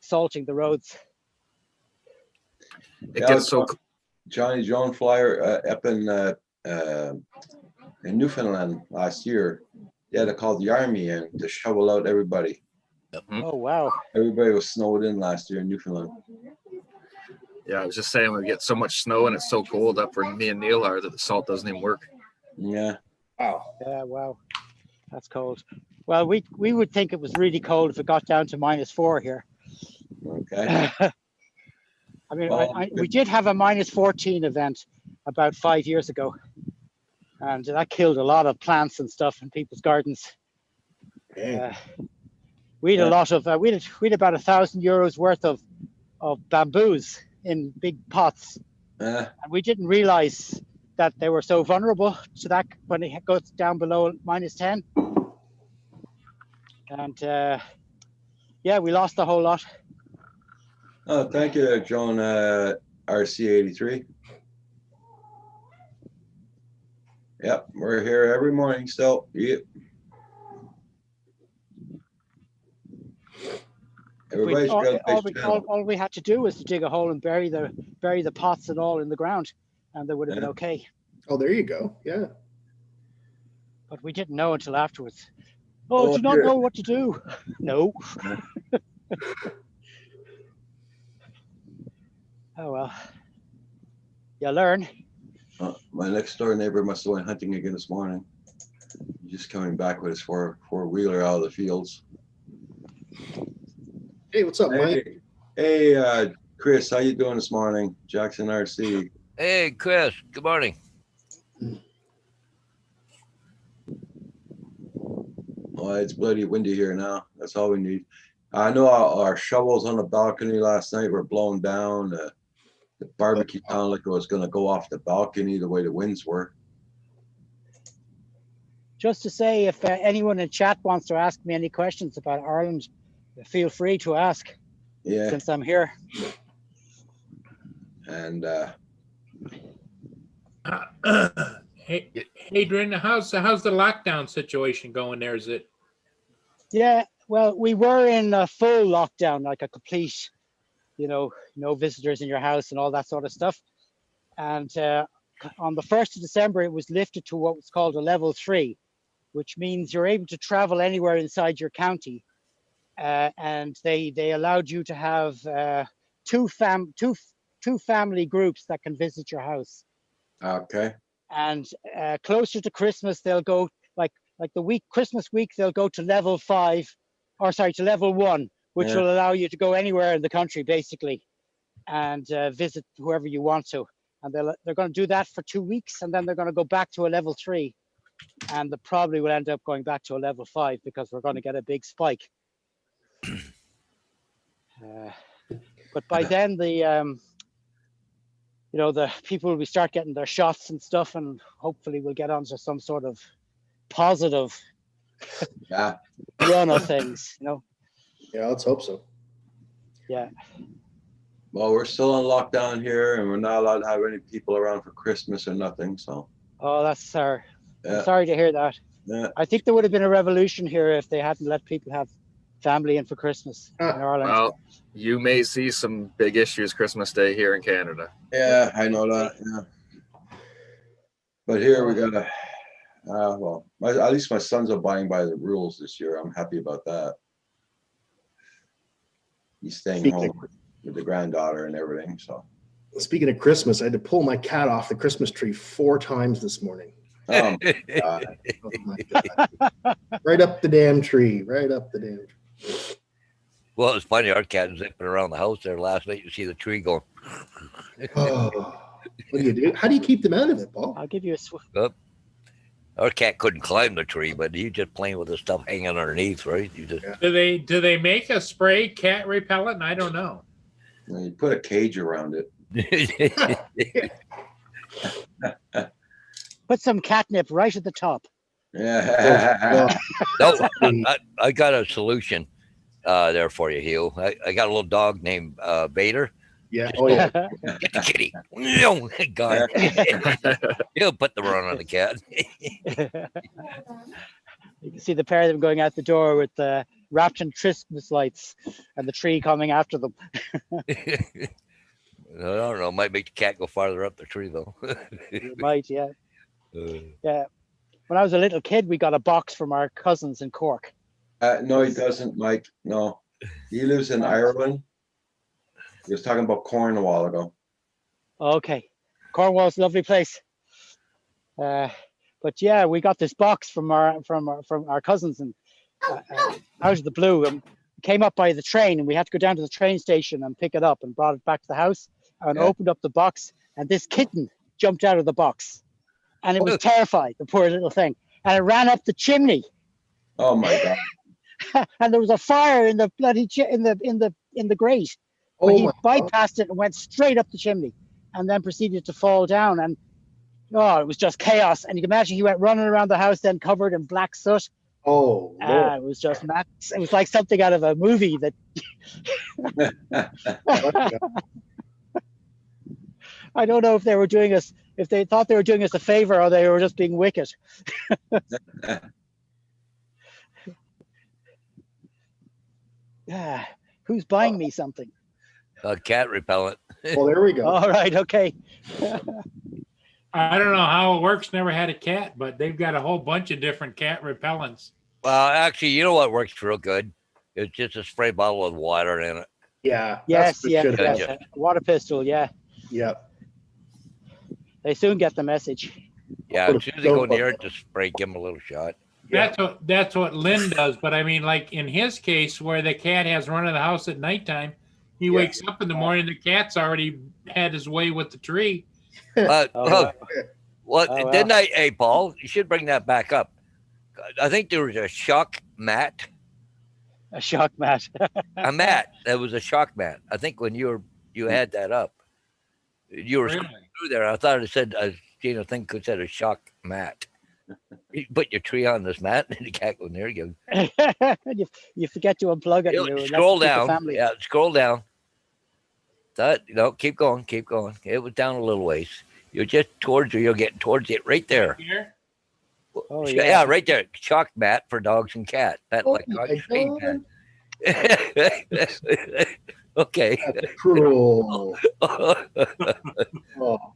salting the roads. It gets so Johnny Joan Flyer up in Newfoundland last year. They had to call the army in to shovel out everybody. Oh, wow. Everybody was snowed in last year in Newfoundland. Yeah, I was just saying we get so much snow and it's so cold up where me and Neil are that the salt doesn't even work. Yeah. Wow. Yeah, wow. That's cold. Well, we would think it was really cold if it got down to -4 here. Okay. I mean, Well, we did have a -14 event about 5 years ago. And that killed a lot of plants and stuff in people's gardens. Dang. We had a Yeah. lot of, we had about €1,000 worth of bamboos in big pots. Uh, And we didn't realize that they were so vulnerable to that when it goes down below -10. And yeah, we lost a whole lot. oh, thank you, Joan RC83. Yep, we're here every morning still. Yep. Everybody's got a big channel. All we had to do was to dig a hole and bury the pots and all in the ground, and they would have been Yeah. okay. Oh, there you go. Yeah. But we didn't know until afterwards. Oh, Oh, do you not dear. know what to do? No. Oh well. You learn. My next door neighbor must have went hunting again this morning. He's just coming back with his four-wheeler out of the fields. Hey, what's up, Mike? Hey, Chris, how you doing this morning? Jackson RC. Hey, Chris. Good morning. Oh, it's bloody windy here now. That's all we need. I know our shovels on the balcony last night were blown down. The barbecue sounded like it was going to go off the balcony the way the winds were. Just to say, if anyone in chat wants to ask me any questions about Ireland, feel free to ask Yeah, since I'm here. and Hey, Adrian, how's the lockdown situation going there? Is it? Yeah, well, we were in a full lockdown, like a complete, no visitors in your house and all that sort of stuff. And on the 1st of December, it was lifted to what was called a level 3, which means you're able to travel anywhere inside your county. And they allowed you to have two family groups that can visit your house. okay. And closer to Christmas, they'll go like the Christmas week, they'll go to level 5, or sorry, to level 1, which Yeah. will allow you to go anywhere in the country basically, and visit whoever you want to. And they're going to do that for 2 weeks, and then they're going to go back to a level 3, and they probably will end up going back to a level 5 because we're going to get a big spike. But by then the people will start getting their shots and stuff, and hopefully we'll get onto some sort of positive Yeah. run of things, Yeah, let's hope so. Yeah. Well, we're still on lockdown here, and we're not allowed to have any people around for Christmas or nothing. So, Oh, that's sorry. Yeah. I'm sorry to hear that. yeah. I think there would have been a revolution here if they hadn't let people have family in for Christmas in Ireland. Well, you may see some big issues Christmas Day here in Canada. Yeah, I know that. Yeah. But here we gotta. Well, at least my son's abiding by the rules this year. I'm happy about that. He's staying Speaking home with the granddaughter and everything. So, Speaking of Christmas, I had to pull my cat off the Christmas tree 4 times this morning. Oh, God. Oh my God. Right up the damn tree. Right up the damn tree. Well, it's funny. Our cat was zipping around the house there last night. You see the tree going. Oh, what do you do? How do you keep them out of it, Paul? I'll give you a Up. Our cat couldn't climb the tree, but he just playing with the stuff hanging underneath, right? You just Do they make a spray cat repellent? I don't know. You put a cage around it. put some catnip right at the top. Yeah. No, I got a solution there for you, Hugh. I got a little dog named Vader. Yeah. Just Oh, yeah. Get the kitty. No, God. He'll put the run on the cat. You can see the pair of them going out the door with the wrapped in Christmas lights and the tree coming after them. I don't know. Might make the cat go farther up the tree, though. You might, yeah. Uh, Yeah. When I was a little kid, we got a box from our cousins in Cork. No, he doesn't, Mike. No. He lives in Ireland. He was talking about corn a while ago. Okay. Cornwall's a lovely place. But yeah, we got this box from our cousins, and out of the blue, and came up by the train, and we had to go down to the train station and pick it up and brought it back to the house and Yeah. opened up the box, and this kitten jumped out of the box, and it was terrified, the poor little thing, and it ran up the chimney, Oh my God. and there was a fire in the bloody in the grate. But Oh, he my God. bypassed it and went straight up the chimney, and then proceeded to fall down. And it was just chaos. And you can imagine he went running around the house, then covered in black soot. Oh, Lord. It was just mad. It was like something out of a movie that. I don't know if they were doing us, if they thought they were doing us a favor or they were just being wicked. Yeah. Who's buying me something? cat repellent. Well, there we go. All right. Okay. I don't know how it works. Never had a cat, but they've got a whole bunch of different cat repellents. Well, actually, you know what works real good? It's just a spray bottle with water in it. Yeah. Yes. that's what Yeah. should have yeah. happened. Water pistol. Yeah. Yeah. They soon get the message. Yeah, Put a as soon as they go soap near up it, just spray, give him a little shot. Yeah. That's what Lynn does. But I mean, like in his case, where the cat has run in the house at nighttime, he Yeah. wakes up in the morning, the cat's already had his way with the tree. Oh, wow. Well, Oh, wow. didn't I? Hey, Paul, you should bring that back up. I think there was a shock mat. A shock mat. A mat. That was a shock mat. I think when you had that up, you were Really? through there. I thought it said, I think it said a shock mat. You put your tree on this mat, and the cat go near you. you forget to unplug it. and you Scroll let the down. family- Yeah, scroll down. That keep going, keep going. It was down a little ways. You're just towards you. You're getting towards it right there. Here? Oh, yeah. yeah. Right there. Shock mat for dogs and cats. That Oh, electronic my screen God. pad. Okay. That's cruel. Oh,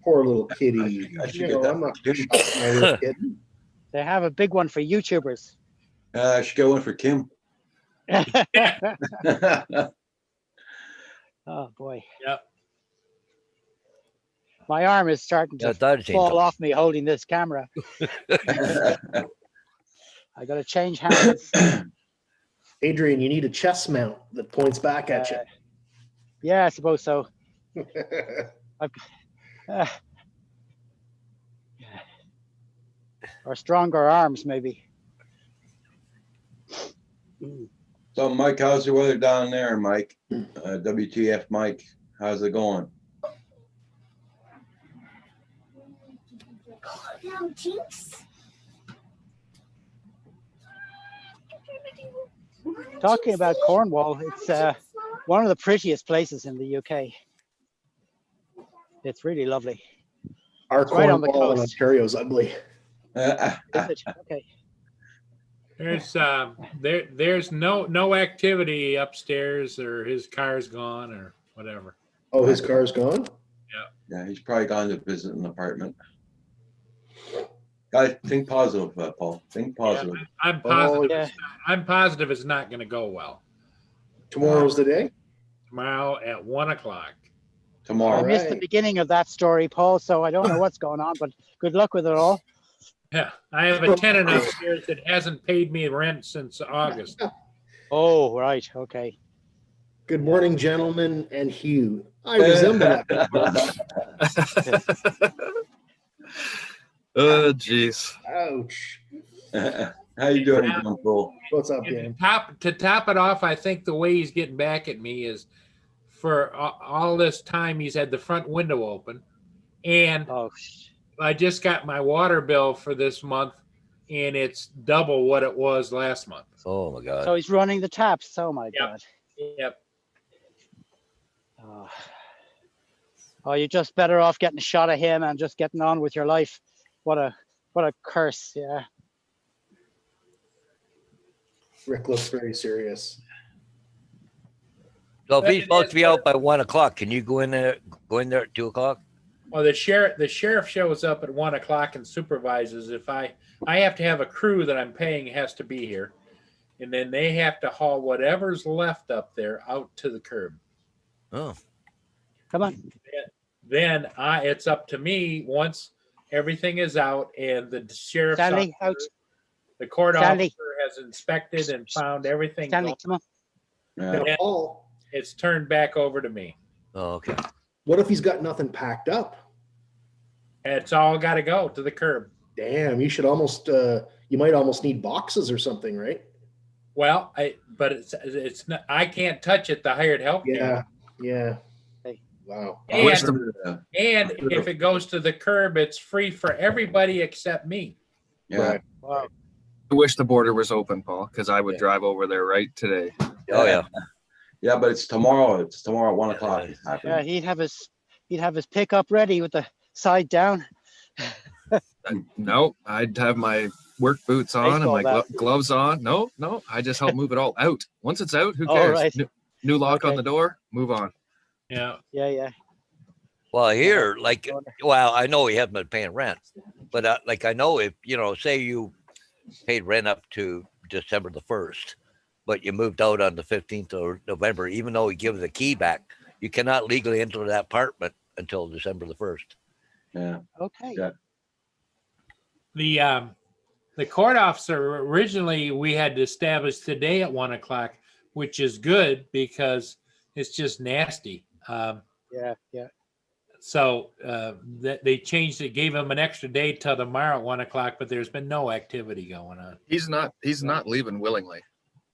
poor little kitty. I should You get know, that I'm not for gonna Kim. shock my little kitten. They have a big one for YouTubers. I should go in for Kim. Oh boy. Yep. My arm is starting Yeah, I to thought it fall off me holding this camera. I got to change hands. Adrian, you need a chest mount that points back at you. Yeah, I suppose so. Uh, or stronger arms, maybe. So, Mike, how's the weather down there, Mike? WTF, Mike? How's it going? Now, Jinx. Talking about Cornwall, it's one of the prettiest places in the UK. It's really lovely. Our It's right on the Cornwall in coast. Ontario's ugly. Is it? Okay. There's no activity upstairs, or his car's gone, or whatever. Oh, his car's gone? Yeah, he's probably gone to visit an apartment. Guys, think positive, Paul. Think positive. I'm positive. yeah. I'm positive it's not going to go well Tomorrow's the day? tomorrow at 1:00. I Tomorrow. missed the right. beginning of that story, Paul, so I don't know what's going on, but good luck with it all. Yeah, I have a tenant upstairs that hasn't paid me rent since August. Oh, right. Okay. Good morning, gentlemen, and Hugh. I resemble that. Oh, jeez. Ouch. How you doing, John Paul? What's up, And Dan? to top it off, I think the way he's getting back at me is for all this time he's had the front window open, and Oh, I just got my water bill for this month, and it's double what it was last month. Oh my God. so he's running the taps. Oh my Yep. God. Yep. Oh, you're just better off getting a shot of him and just getting on with your life. What a curse. Yeah. Rick looks very serious. So if But he's it supposed is to be out by 1 o'clock, can you go in there at 2 o'clock? Well, the sheriff shows up at 1 o'clock and supervises. If I have to have a crew that I'm paying has to be here, and then they have to haul whatever's left up there out to the curb. Oh, Come on. Then it's up to me once everything is out and the sheriff's Stanley, out. officer, the court Stanley. officer has inspected and found everything. Stanley, come on. Yeah. Then Paul, it's turned back over to me. okay. what if he's got nothing packed up? It's all got to go to the curb. Damn, you should almost, you might almost need boxes or something, right? Well, but it's not, I can't touch it. The hired help can. Yeah, yeah. Hey. Wow. I wish And, the, and if it goes to the curb, it's free for everybody except me. Yeah. Right. Wow. I wish the border was open, Paul, because I would Yeah. drive over there right today. Oh yeah. Yeah, but it's tomorrow. It's tomorrow at 1 o'clock. It's Yeah, happening. he'd have his pickup ready with the side down. No, I'd have my work boots on and my Baseball bat. gloves on. No, I just help move it all out. Once it's out, who All cares? right. New lock on Okay. the door, move on. Yeah. Yeah. Well, here, like, well, I know he hasn't been paying rent, but like, I know if, say you paid rent up to December the 1st, but you moved out on the 15th of November, even though he gives the key back, you cannot legally enter that apartment until December the 1st. Yeah. Okay. Yeah. The court officer originally we had to establish today at 1 o'clock, which is good because it's just nasty. Yeah. So that they changed it, gave him an extra day till tomorrow at 1 o'clock, but there's been no activity going on. He's not leaving willingly.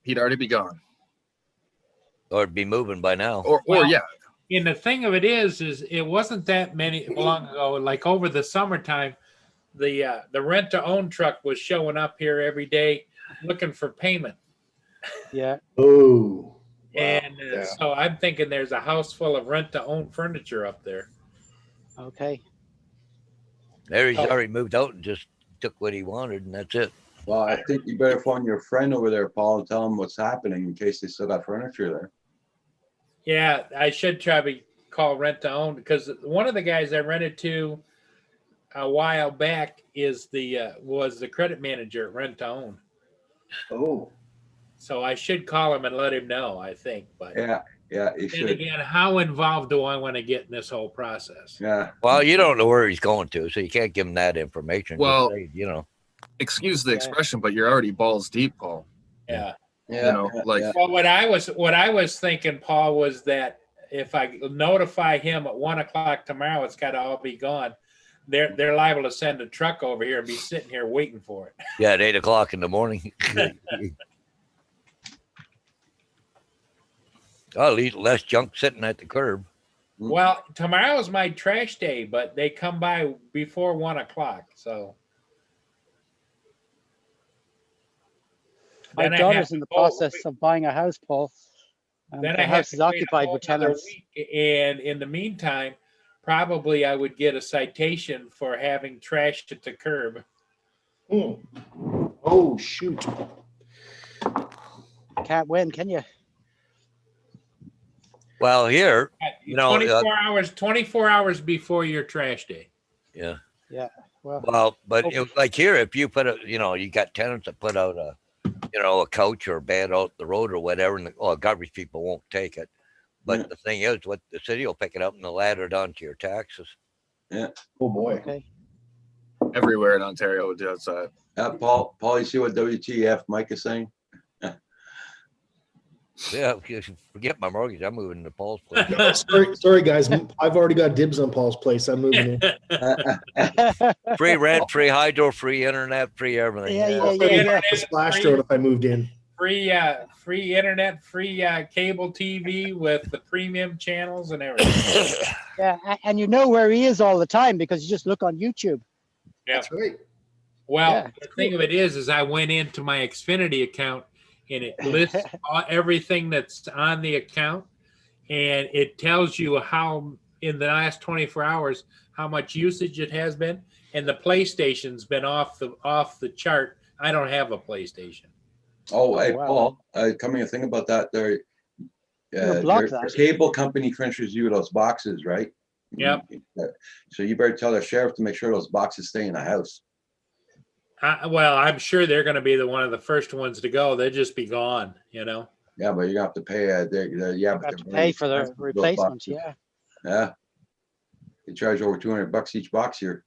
He'd already be gone. Or it'd be moving by now. Or Well, yeah. And the thing of it is it wasn't that many long ago. Like over the summertime, the rent to own truck was showing up here every day looking for payment. Yeah. Oh. Wow. And Yeah. so I'm thinking there's a house full of rent to own furniture up there. Okay. There he's Oh. already moved out and just took what he wanted, and that's it. Well, I think you better phone your friend over there, Paul, and tell him what's happening in case they still got furniture there. Yeah, I should try to call rent to own because one of the guys I rented to a while back was the credit manager at rent to own. Oh. So I should call him and let him know, I think. But Yeah, you then should. again, how involved do I want to get in this whole process? Yeah. Well, you don't know where he's going to, so you can't give him that information. Just Well- say, Excuse the Yeah. expression, but you're already balls deep, Paul. Yeah. Yeah. like- yeah. Well, what I was thinking, Paul, was that if I notify him at 1 o'clock tomorrow, it's got to all be gone. They're liable to send a truck over here and be sitting here waiting for it. yeah, at 8 o'clock in the morning. I'll leave less junk sitting at the curb. Well, tomorrow's my trash day, but they come by before 1 o'clock. So My Then I have daughter's to in the go- process of buying a house, Paul. And then the I have house to is wait a occupied whole with nother tenants. week, and in the meantime, probably I would get a citation for having trashed at the curb. Hmm. Oh, shoot. Can't win, can you? Well, here, 24 hours before your trash day. yeah. Well, Well, but like here, if you put you got tenants that put out a couch or a bed out the road or whatever, and garbage people won't take it. But Yeah. the thing is, what the city will pick it up and they'll add it onto your taxes. Oh, boy. okay. Everywhere in Ontario does that. Paul, you see what WTF Mike is saying? Yeah, forget my mortgage. I'm moving to Paul's place. No, sorry, guys. I've already got dibs on Paul's place. I'm moving in. Free rent, free hydro, free internet, free everything. Yeah, I'll yeah, pay yeah. the splash road if I moved in. Free internet, free cable TV with the premium channels and everything. Yeah, and you know where he is all the time because you just look on YouTube. Yeah. That's right. Well, Yeah, the thing of it is I went into my Xfinity account and it lists everything that's on the account, and it tells you how in the last 24 hours how much usage it has been, and the PlayStation's been off the chart. I don't have a PlayStation. Oh, hey, wow. Paul, coming to think about that, there, You'll block your that. cable company furnishes you those boxes, right? Yep. So you better tell the sheriff to make sure those boxes stay in the house. Well, I'm sure they're going to be one of the first ones to go. They'll just be gone, you know. Yeah, but you're gonna have to pay, yeah, but You have they're to very pay for the expensive, those replacement. boxes. Yeah. Yeah. They charge over $200 each box here.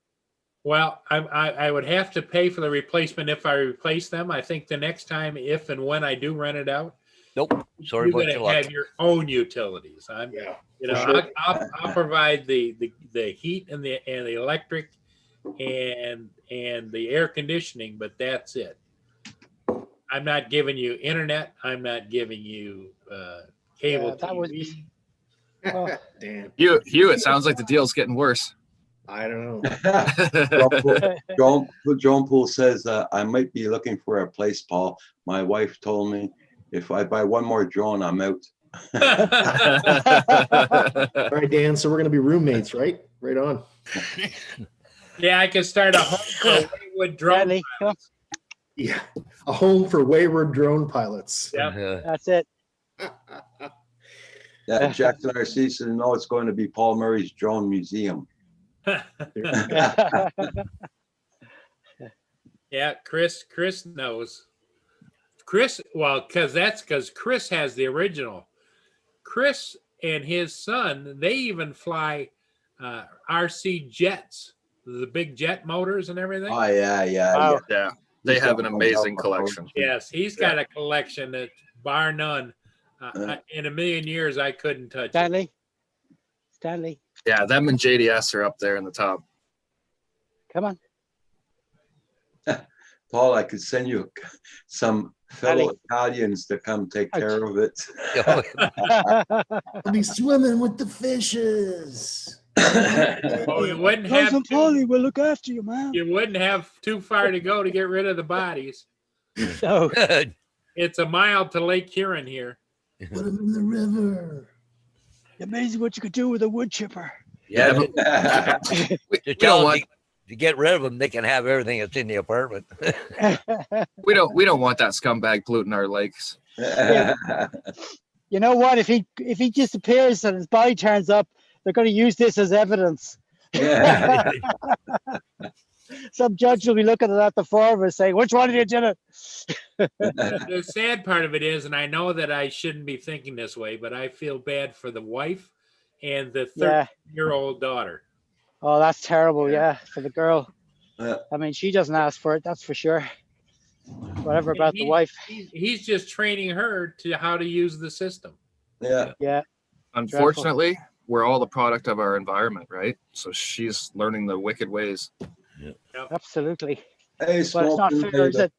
Well, I would have to pay for the replacement if I replace them. I think the next time, if and when I do rent it out, Nope. Sorry you're about going your to luck. have your own utilities. Yeah. You know, For sure. I'll provide the heat and the electric and the air conditioning, but that's it. I'm not giving you internet. I'm not giving you cable Yeah, that TV. would be- Oh. Damn. Hugh, it sounds like the deal's getting worse. I don't know. Joan Poole says, I might be looking for a place, Paul. My wife told me if I buy one more drone, I'm out. All right, Dan. So we're gonna be roommates, right? Right on. Yeah, I could start a home for Waywood drone. Stanley, pilots. Yeah. A home for wayward drone pilots. Yeah. that's it. Yeah, Jackson RC says, no, it's going to be Paul Murray's drone museum. Yeah, Chris knows. Chris, well, because Chris has the original. Chris and his son, they even fly RC jets, the big jet motors and everything. Oh, yeah. Wow. Yeah, they have an amazing collection. Yes, he's got a collection that, bar none, in a million years I couldn't touch it. Stanley, Yeah, them and JDS are up there in the top. come on. Paul, I could send you some fellow Italians to come take care of it. I'll be swimming with the fishes. Oh, you wouldn't have Cousin Paulie will look after you, man. you wouldn't have too far to go to get rid of the bodies. No. It's a mile to Lake Huron here. Put them in the river. Amazing what you could do with a wood chipper. Yeah, We to don't tell want them to get rid of them, they can have everything that's in the apartment. we don't want that scumbag polluting our lakes. You know what? If he disappears and his body turns up, they're going to use this as evidence. Some judge will be looking at the forum and saying, "Which one of you did it?" The sad part of it is, and I know that I shouldn't be thinking this way, but I feel bad for the wife and the Yeah. 13-year-old daughter. Oh, that's terrible. Yeah, for the girl. Yeah. I mean, she doesn't ask for it. That's for sure. Whatever about the wife. He's just training her to how to use the system. Yeah. Yeah. Unfortunately, we're all the product of our environment, right? So she's learning the wicked ways. Absolutely. Hey, But it's not Smoking. fair, is it?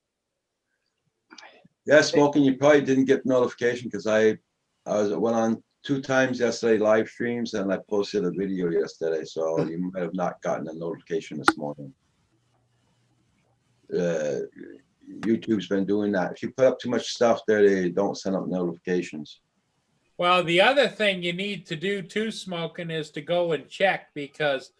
Yeah, Smoking, you probably didn't get notification because I went on 2 times yesterday live streams and I posted a video yesterday, so you might have not gotten a notification this morning. YouTube's been doing that. If you put up too much stuff there, they don't send up notifications. Well, the other thing you need to do too, Smoking, is to go and check because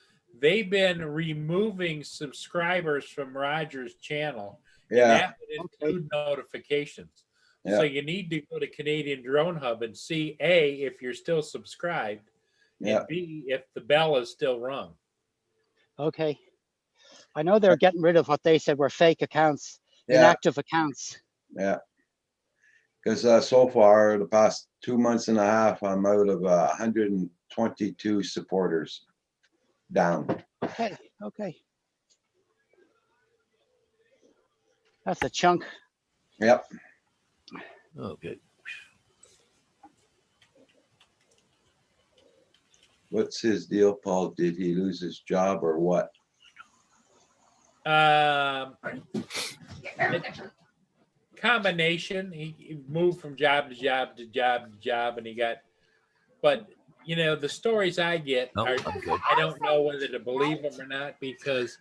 they've been removing subscribers from Roger's channel. And Yeah, that would include notifications. Yeah. So you need to go to Canadian Drone Hub and see A, if you're still subscribed, yeah. and B, if the bell is still rung. Okay. I know they're getting rid of what they said were fake accounts, Yeah, inactive accounts. yeah. Because so far, the past 2 months and a half, I'm out of 122 supporters down. Okay. Okay. That's a chunk. Yep. Okay. What's his deal, Paul? Did he lose his job or what? Combination. He moved from job to job to job to job, and he got. But you know, the stories I get No, are, I'm good. I don't know whether to believe them or not, because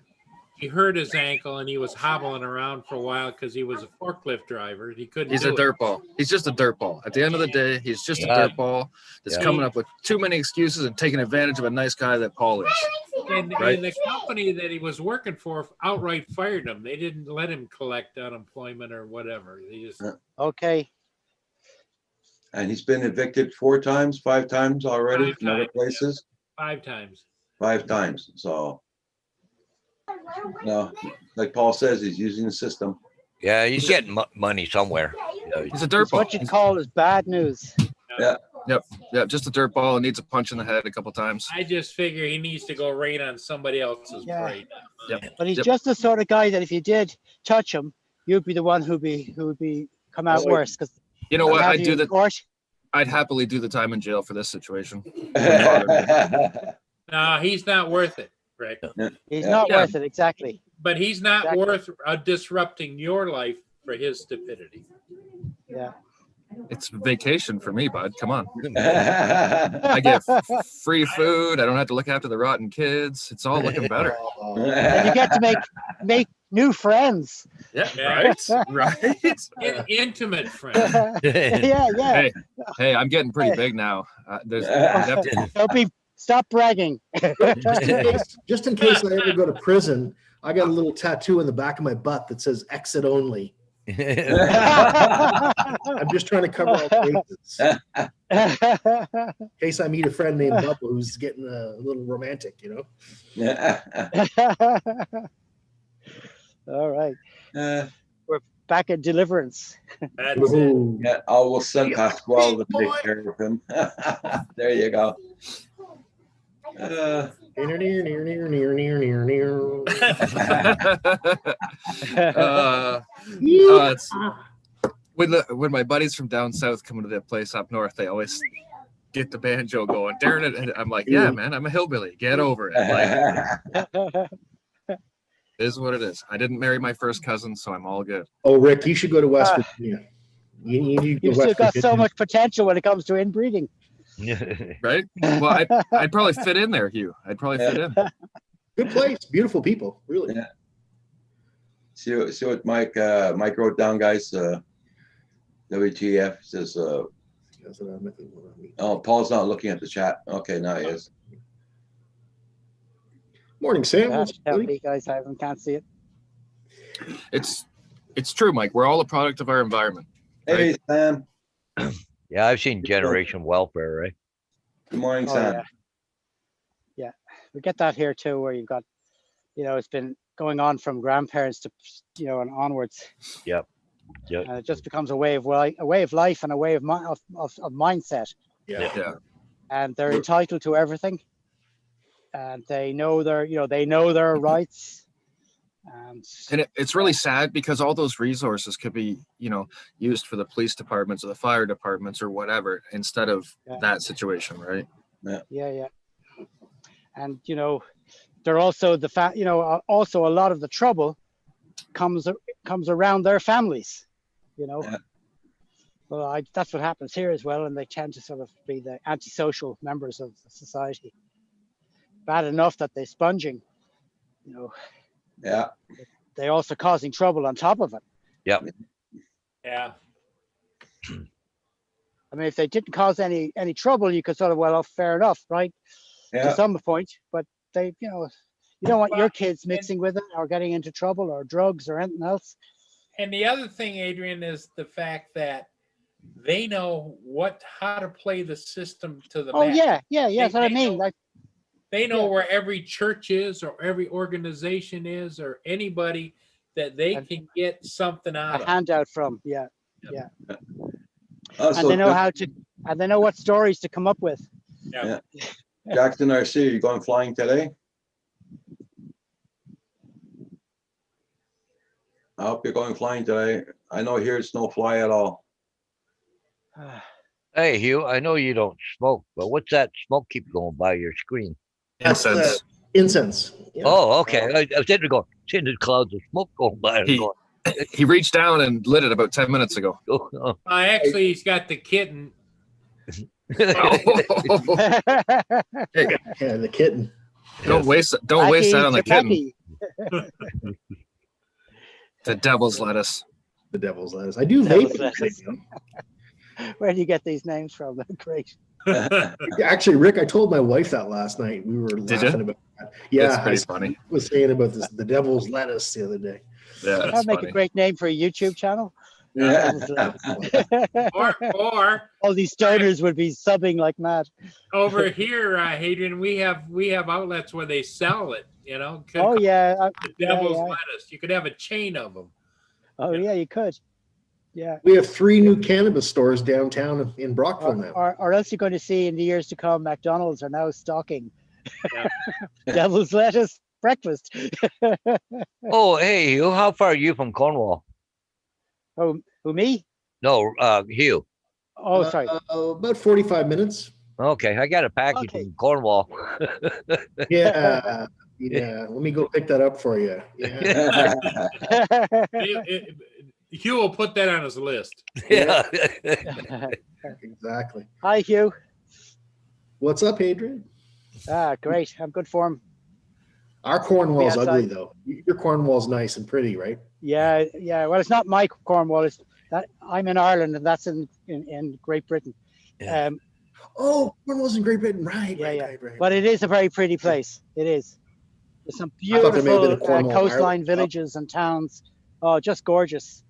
he hurt his ankle and he was hobbling around for a while because he was a forklift driver. He couldn't. He's do a it. dirt ball. He's just a dirt ball. At the end of the day, he's just a Yeah. dirt ball that's Yeah. coming up with too many excuses and taking advantage of a nice guy that Paul is. And, Right. and the company that he was working for outright fired him. They didn't let him collect unemployment or whatever. They just Okay. And he's been evicted 4 times, 5 times already 5 from other times, yeah. places, 5 times. 5 times. So, no, like Paul says, he's using the system. Yeah, he's getting money somewhere. Yeah, He's a dirt It's ball. what you call is bad news. Yeah, just a dirt ball and needs a punch in the head a couple times. I just figure he needs to go rain on somebody else's Yeah. parade. Yep. But he's Yep. just the sort of guy that if you did touch him, you'd be the one who'd be come out Oh, worse. Because You know what? Court. I'd happily do the time in jail for this situation. No, he's not worth it, Rick. He's Yeah. not Yeah. worth it exactly. But he's not Exactly. worth disrupting your life for his stupidity. Yeah. It's vacation for me, bud. Come on. I get free food. I don't have to look after the rotten kids. It's all looking better. And you get to make new friends. Yeah, Yeah. right. Intimate friend. Yeah, yeah. Hey, hey, I'm getting pretty big now. Stop bragging. Just in case I ever go to prison, I got a little tattoo in the back of my butt that says exit only. I'm just trying to cover all bases. In case I meet a friend named Bubba who's getting a little romantic, you know? All right. Uh, Back at Deliverance. That's it. Ooh. Yeah, I will send Pasquale to take care of him. There you go. Near, near, near, near, near, near, near. It's, when my buddies from down south come to the place up north, they always get the banjo going. Darren, and I'm like, yeah, man, I'm a hillbilly. Get over it. Like, it is what it is. I didn't marry my first cousin, so I'm all good. Oh, Rick, you should go to West Virginia. You go You've to still West got so Virginia. much potential when it comes to inbreeding. Right? Well, I'd probably fit in there, Hugh. I'd probably fit in. Good place, beautiful people, really. Yeah. See what Mike wrote down, guys. WTF says, That's what I meant. oh, Paul's not looking at the chat. Okay, now he is. Morning, Sam. Yeah, What's up, tell buddy? me, guys, I can't see it. It's true, Mike. We're all a product of our environment. Hey, Sam. Yeah, I've seen generation welfare, right? Good morning, Oh, Sam. yeah. Yeah, we get that here too, where you've got, it's been going on from grandparents to, and onwards. Yep. And it just becomes a way of life and a way of mindset. Yeah. And they're entitled to everything. And they know their rights. And it's really sad because all those resources could be, used for the police departments or the fire departments or whatever, instead of that situation, right? Yeah. And, they're also also a lot of the trouble comes around their families, Yeah. Well, that's what happens here as well. And they tend to sort of be the antisocial members of the society. Bad enough that they're sponging, Yeah. they're also causing trouble on top of it. Yep. Yeah. I mean, if they didn't cause any trouble, you could sort of, fair enough, right? To Yeah. some point, but they, you don't want your kids mixing with it or getting into trouble or drugs or anything else. And the other thing, Adrian, is the fact that they know how to play the system to the Oh max. yeah, that's what I they mean. know- Like, They know Yeah. where every church is or every organization is or anybody that they And- can get something out a of. handout from, yeah. Also, And they know and they know what stories to come up with. Yeah. Jackson RC, you going flying today? I hope you're going flying today. I know here it's no fly at all. Hey, Hugh, I know you don't smoke, but what's that smoke keep going by your screen? That's Incense. incense. Yeah. Oh, okay. I was sitting there going, seeing the clouds of smoke going by. And He- going, He reached down and lit it about 10 minutes ago. oh, Actually, he's got the kitten. Oh, Yeah, the kitten. don't waste that on the kitten. The devil's lettuce. The devil's lettuce. I do Devil's vape. lettuce. Where do you get these names from? Great. Actually, Rick, I told my wife that last night. We were Did laughing you? about that. Yeah, It's pretty I funny. was saying about this, the devil's lettuce the other day. Yeah, That'd that's make funny. a great name for a YouTube channel. Yeah. or All these stoners would be subbing like mad. over here, Hadrian, we have outlets where they sell it. You know, Oh yeah. the devil's yeah. lettuce. You could have a chain of them. Oh yeah, you could. Yeah. We have 3 new cannabis stores downtown in Brockville now. Or else you're going to see in the years to come, McDonald's are now stocking Yeah. devil's lettuce breakfast. oh, hey, Hugh, how far are you from Cornwall? Oh, who me? No, Hugh. Oh, sorry. About 45 minutes. Okay, I got a package Okay. from Cornwall. Yeah. Yeah. Let me go pick that up for you. Yeah. Hugh will put that on his list. yeah. Exactly. Hi, Hugh. What's up, Adrian? Great. I'm good form. Our Cornwall's Yeah, ugly, though. Your Cornwall's nice and pretty, right? Yeah, yeah. Well, it's not my Cornwall. It's that I'm in Ireland, and that's in Great Britain. Yeah. Oh, Cornwall's in Great Britain. Right, Yeah, right, yeah. right, right. But it is a very pretty place. It is. There's some I thought there may have been a beautiful Cornwall, coastline Ireland. villages and towns. Oh, just gorgeous.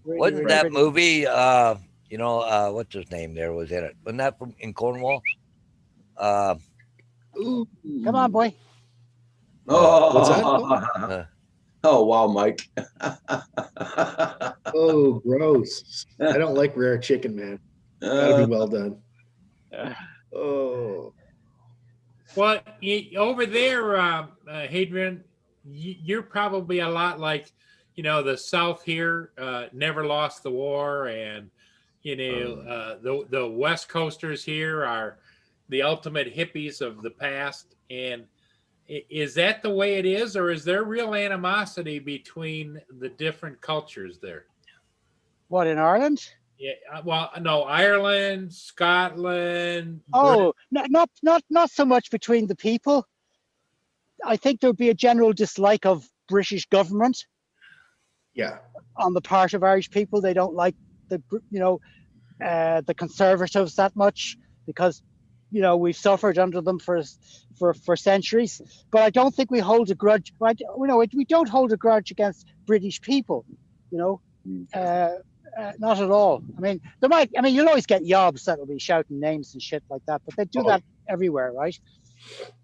Really, Wasn't really that pretty. movie? What's his name? There was in it. Wasn't that from in Cornwall? Ooh. Come on, boy. Oh, What's that? Oh, wow, Mike. Oh, gross. I don't like rare chicken, man. Gotta be well done. Oh. Well, over there, Hadrian, you're probably a lot like, the South here never lost the war, and the West Coasters here are the ultimate hippies of the past. And is that the way it is, or is there real animosity between the different cultures there? What, in Ireland? Yeah, well, no, Ireland, Scotland. Oh, not so much between the people. I think there'd be a general dislike of British government Yeah. on the part of Irish people. They don't like the Conservatives that much because we've suffered under them for centuries. But I don't think we hold a grudge. We don't hold a grudge against British people. Not at all. I mean, you'll always get yobs that will be shouting names and shit like that, but they do that everywhere, right?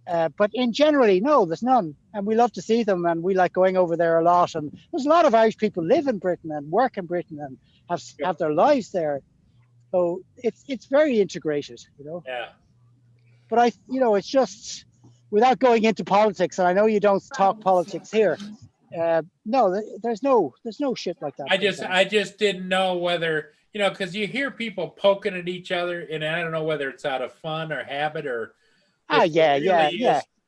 But in generally, no, there's none. And we love to see them, and we like going over there a lot. And there's a lot of Irish people live in Britain and work in Britain and have their lives there. So it's very integrated, Yeah. But it's just, without going into politics, and I know you don't talk politics here. No, there's no shit like that. I just didn't know whether, because you hear people poking at each other, and I don't know whether it's out of fun or habit or. if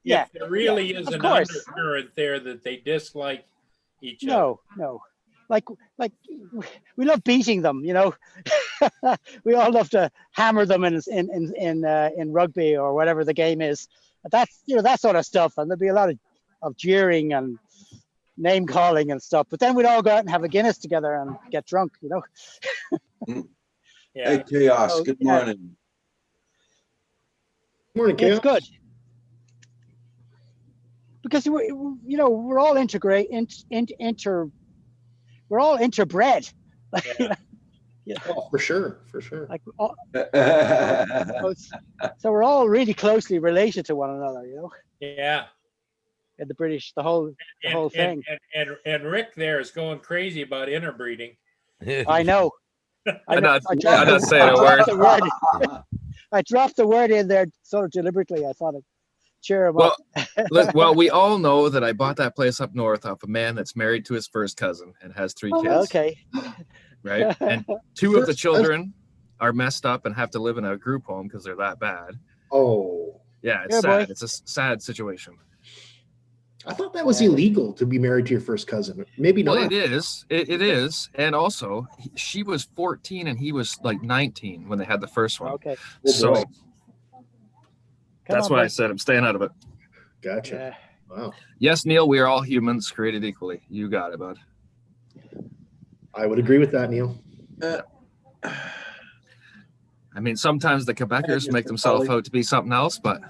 Yeah. If there really is of an course. undercurrent there that they dislike each other. No. Like we love beating them, we all love to hammer them in rugby or whatever the game is. That's that sort of stuff, and there'd be a lot of jeering and name calling and stuff. But then we'd all go out and have a Guinness together and get drunk, Yeah. Hey, Chaos, Oh, good yeah. morning. Morning, It's Chaos. good because we're all we're all interbred. Oh, for sure. Like, so we're all really closely related to one another, Yeah. in the British, the whole thing. And Rick there is going crazy about interbreeding. I know. I'm know. not- I I'm not saying a dropped word. the word. I dropped the word in there sort of deliberately. I thought Cheer him Well, up. well, we all know that I bought that place up north off a man that's married to his first cousin and has 3 kids. Okay. Right. And 2 of the First children are messed up and have to live in a group home because they're that bad. Oh, Yeah, it's Yeah, sad. boy. It's a sad situation. I thought that was illegal to be married to your first cousin. Maybe Well, not. it is. It is. And also, she was 14 and he was like 19 when they had the first one. Okay. Oh, So boy. Come that's on, why I boy. said I'm staying out of it. Gotcha. Yeah. Wow. Yes, Neil, we are all humans created equally. You got it, bud. I would agree with that, Neil. I mean, sometimes the Quebecers make Mr. themselves Polly. out to be something else, but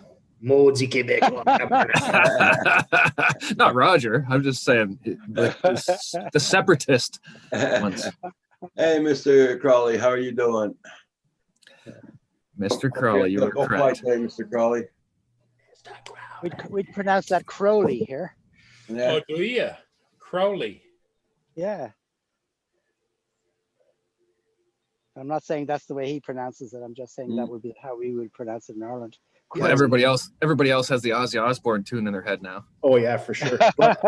Maudit Québec. not Roger. I'm just saying the separatist ones. Hey, Mr. Crawley, how are you doing? Mr. Crawley, you are Go fight correct. today, Mr. Crawley. We'd pronounce that Crowley here. Yeah. Oh, do you? Crowley. Yeah. I'm not saying that's the way he pronounces it. I'm just saying that would be how we would pronounce it in Ireland. Well, everybody else has the Ozzy Osbourne tune in their head now. Oh yeah, for sure. But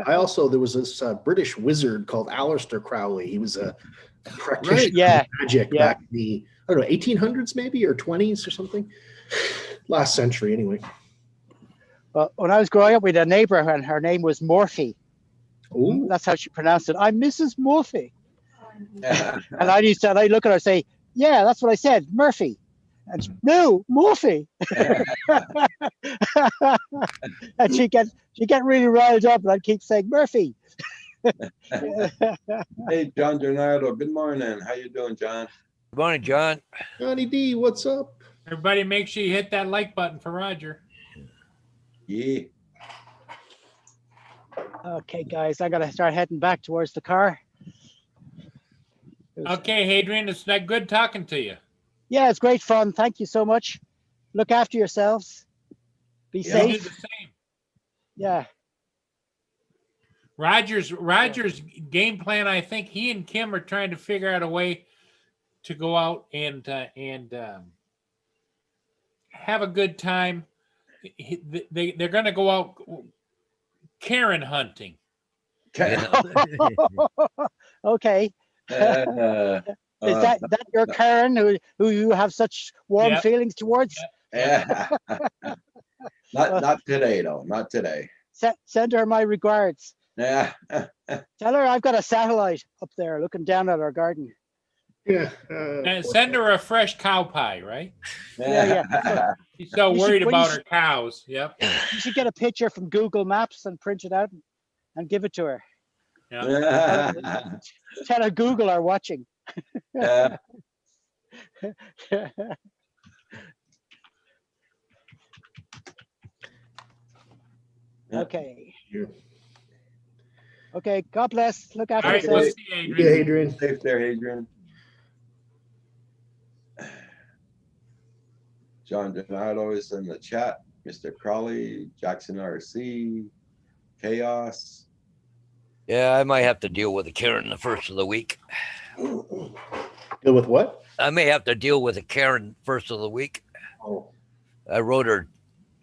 I also there was this British wizard called Aleister Crowley. He was a practitioner Right. of Yeah. magic Yeah. back in the 1800s maybe or 20s or something. Last century anyway. Well, when I was growing up, we had a neighbor and her name was Morphy. Oh, That's how she pronounced it. I'm Mrs. Morphy. Yeah. And I used to, and I look at her and say, yeah, that's what I said, Murphy. And she, no, Morphy. And she get really riled up, and I'd keep saying Murphy. Hey, John Gennaro, good morning. How you doing, John? Good morning, John. Johnny D, what's up? Everybody make sure you hit that like button for Roger. Yeah. Okay, guys, I gotta start heading back towards the car. It was- Okay, Hadrian, it's not good talking to you. Yeah, it's great fun. Thank you so much. Look after yourselves. Be You do safe. the same. Yeah. Roger's game plan. I think he and Kim are trying to figure out a way to go out and have a good time. They're going to go out Karen hunting. Okay. Is that your Karen who you have such warm Yep. feelings towards? yeah. Not today though. Not today. Send her my regards. Yeah. Tell her I've got a satellite up there looking down at our garden. Yeah. And send her a fresh cow pie, right? Yeah. She's so You should- worried when you about should- her cows. Yep. You should get a picture from Google Maps and print it out and give it to her. Tell her Google are watching. Yeah. Okay. Yeah. Okay. God bless. Look after All right, we'll yourself. see you, Yeah, Adrian. Adrian. Safe there, Adrian. John Donato is in the chat. Mr. Crawley, Jackson RC, Chaos. Yeah, I might have to deal with a Karen the first of the week. Deal with what? I may have to deal with a Karen first of the week. Oh, I wrote her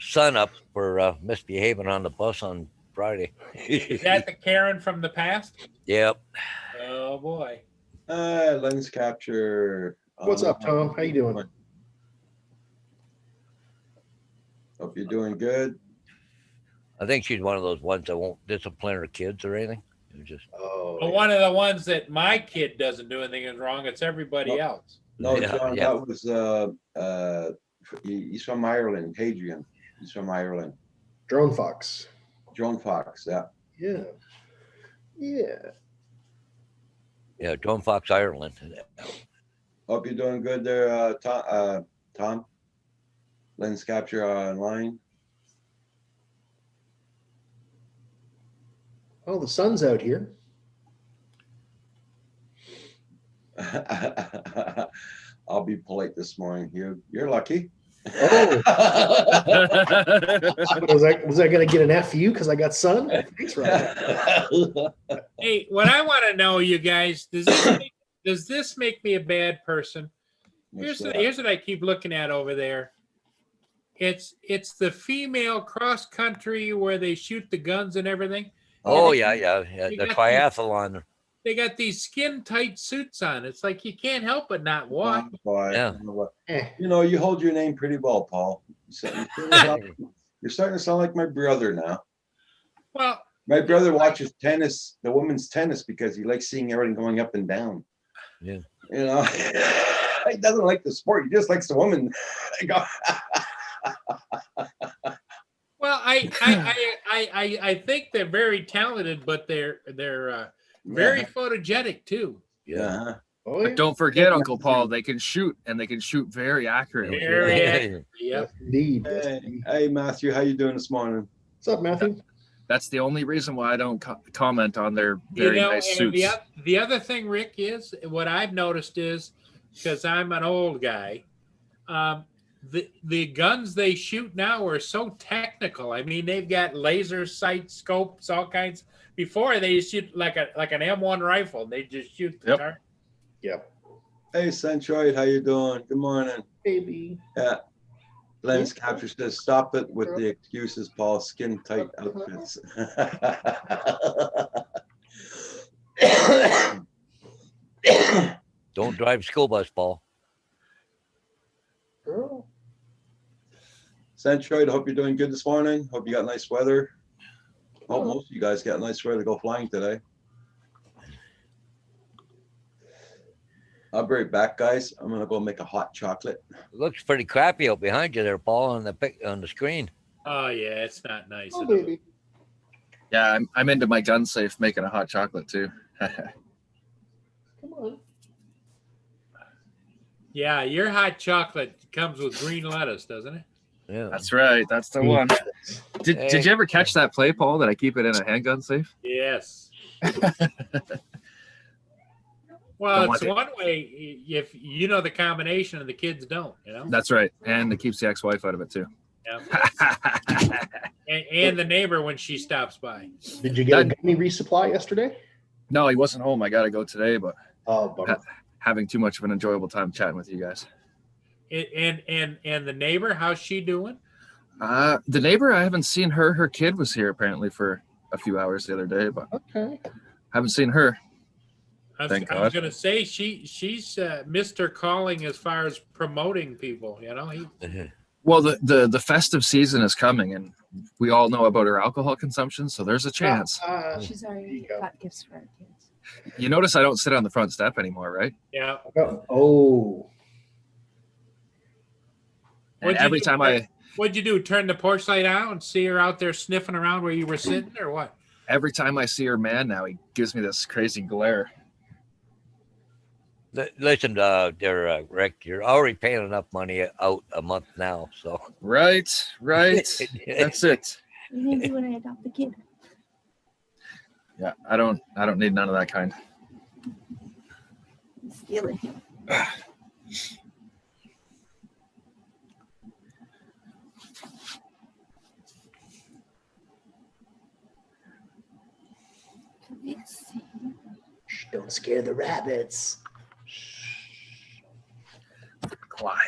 son up for misbehaving on the bus on Friday. Is that the Karen from the past? Yep. Oh boy. Lens capture. what's up, Tom? How you doing? Hope you're doing good. I think she's one of those ones that won't discipline her kids or anything. It's just Oh, Well, one of the ones that my kid doesn't do anything wrong. It's everybody else. No, Yeah, John, yeah. that was he's from Ireland, Hadrian. He's from Ireland. Drone Fox. John Fox, yeah. Yeah. Yeah. yeah, John Fox, Ireland. Hope you're doing good there, Tom. Lens capture online. Oh, the sun's out here. I'll be polite this morning. You're lucky. Oh, was I going to get an FU because I got sun? Thanks, Roger. Hey, what I want to know, you guys, does this make me a bad person? Here's what I keep looking at over there. It's the female cross country where they shoot the guns and everything. Oh they- yeah. you The got triathlon. They got these skin tight suits on. It's like you can't help but not watch. Boy, Yeah. Eh, you know, you hold your name pretty well, Paul. You're starting to sound like my brother now. Well, My brother watches tennis, the women's tennis, because he likes seeing everything going up and down. Yeah. You know, he doesn't like the sport. He just likes the woman. well, I think they're very talented, but they're very photogenic too. Yeah. oh, But yeah. don't forget, Uncle Paul, they can shoot and they can shoot very accurately. Very accurate. Yep. Indeed. Yes, Hey, indeed. hey, Matthew, how you doing this morning? What's up, Matthew? That's the only reason why I don't comment on their very nice and suits. the other thing, Rick, is what I've noticed is because I'm an old guy, the guns they shoot now are so technical. I mean, they've got laser sight scopes, all kinds. Before they shoot like an M1 rifle, they just shoot the Yep. target. Yep. Hey, Centroid, how you doing? Good morning. Baby. Yeah. Lens Capture says, stop it with the excuses, Paul. Skin tight outfits. Don't drive school bus, Paul. Girl. Centroid, hope you're doing good this morning. Hope you got nice weather. Hope most of you guys got nice weather to go flying today. I'll be right back, guys. I'm gonna go make a hot chocolate. It looks pretty crappy out behind you there, Paul, on the screen. Oh yeah, it's not nice. Oh, at all. baby. Yeah, I'm into my gun safe making a hot chocolate too. Come on. Yeah, your hot chocolate comes with green lettuce, doesn't it? Yeah. That's right. That's the one. Did you ever catch that play, Paul, that I keep it in a handgun safe? Yes. Well, Don't it's like one way if you know the combination and the kids don't, you know, That's right. And it keeps the ex-wife out of it too. yeah. and the neighbor when she stops by. Did you get a gummy resupply yesterday? No, he wasn't home. I got to go today, but Oh, bummer. having too much of an enjoyable time chatting with you guys. And the neighbor, how's she doing? The neighbor, I haven't seen her. Her kid was here apparently for a few hours the other day, but Okay. haven't seen her. Thank I was God. gonna say she's missed her calling as far as promoting people. You know, Well, the festive season is coming, and we all know about her alcohol consumption, so there's a chance. She's already go. got gifts for our kids. You notice I don't sit on the front step anymore, right? yeah. Oh. And What'd you every do, time Rick? What'd you do? Turn the porch light out and see her out there sniffing around where you were sitting, or what? every time I see her man now, he gives me this crazy glare. Listen, there, Rick, you're already paying enough money out a month now, so. Right. That's it. What are you gonna do when I adopt the kid? Yeah, I don't need none of that kind. Steal it. Let's see. Shh, don't scare the rabbits. Quiet.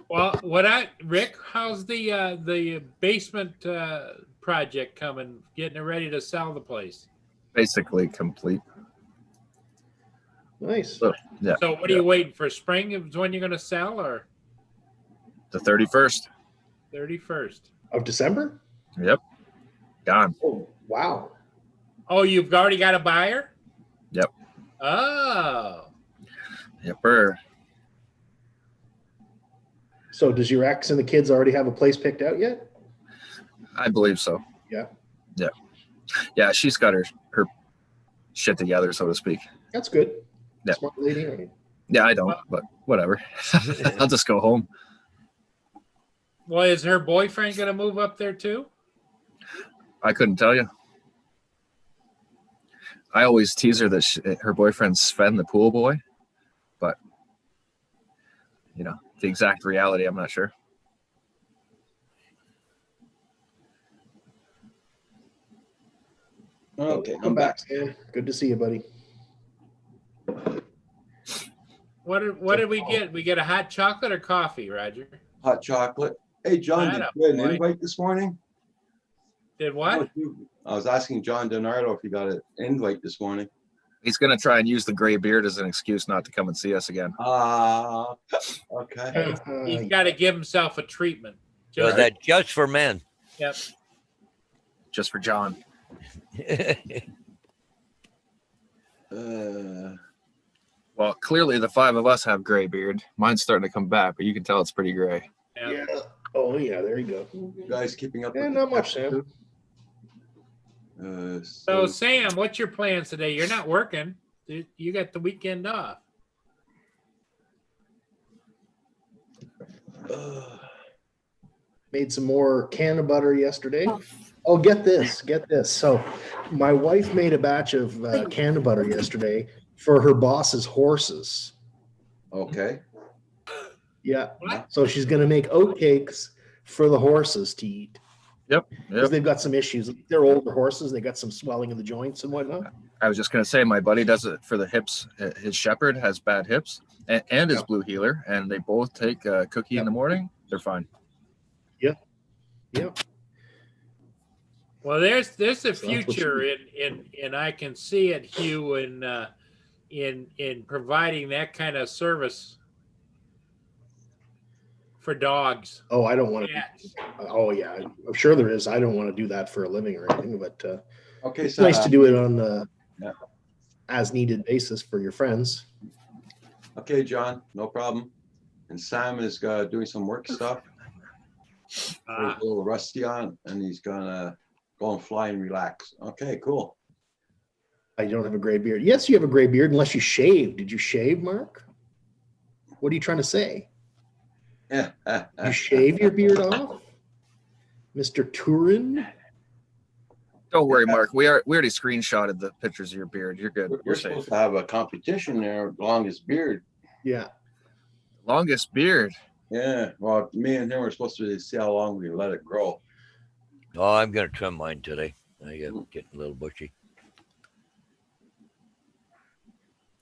Well, Rick, how's the basement project coming? Getting it ready to sell the place. Basically complete. Nice. So, yeah. So what are you waiting for? Spring is when you're going to sell, or The 31st. 31st? Of December? Yep. Gone. Oh, wow. Oh, you've already got a buyer? Yep. Oh, Yepper. So does your ex and the kids already have a place picked out yet? I believe so. Yeah. Yeah. Yeah, she's got her shit together, so to speak. That's good. Yeah. Smart lady. I mean, Yeah, I don't, but whatever. I'll just go home. well, is her boyfriend going to move up there too? I couldn't tell you. I always tease her that her boyfriend's Sven, the pool boy, but you know, the exact reality, I'm not sure. Okay, come I'm back. Stan. Good to see you, buddy. What did we get? We get a hot chocolate or coffee, Roger? Hot chocolate. Hey, John, did you get an Attaboy. invite this morning? Did what? I was asking John DiNardo if he got an invite this morning. He's gonna try and use the gray beard as an excuse not to come and see us again. Ah, okay. He's got to give himself a treatment. So Just, that just for men. yep. Just for John. Well, clearly the five of us have gray beard. Mine's starting to come back, but you can tell it's pretty gray. Yep. Yeah. Oh yeah, there you go. You guys keeping up? Yeah, with not the much, Sam. So Sam, what's your plans today? You're not working. You got the weekend off. Made some more can of butter yesterday. Oh, get this, get this. So my wife made a batch of can of butter yesterday for her boss's horses. Okay. Yeah. What? So she's gonna make oat cakes for the horses to eat. Yep. Because they've got some issues. They're older horses. They got some swelling in the joints and whatnot. I was just gonna say my buddy does it for the hips. His shepherd has bad hips and his blue healer, and they both take a cookie in the morning. They're fine. Yep. Well, there's a So that's what future in I can see it, Hugh, in providing that kind of service for dogs. Oh, I don't want to. Cats. Oh yeah, I'm sure there is. I don't want to do that for a living or anything, but Okay, it's so nice to do it on a Yeah. as needed basis for your friends. okay, John, no problem. And Sam is doing some work stuff. He's a little rusty on, and he's gonna go and fly and relax. Okay, cool. I don't have a gray beard. Yes, you have a gray beard unless you shave. Did you shave, Mark? What are you trying to say? Yeah. You shave your beard off, Mr. Turin? Don't worry, Mark. We already screenshotted the pictures of your beard. You're good. We're You're supposed safe. to have a competition there, longest beard. Yeah. Longest beard. Yeah, well, me and him were supposed to see how long we let it grow. Oh, I'm gonna trim mine today. I get getting a little bushy.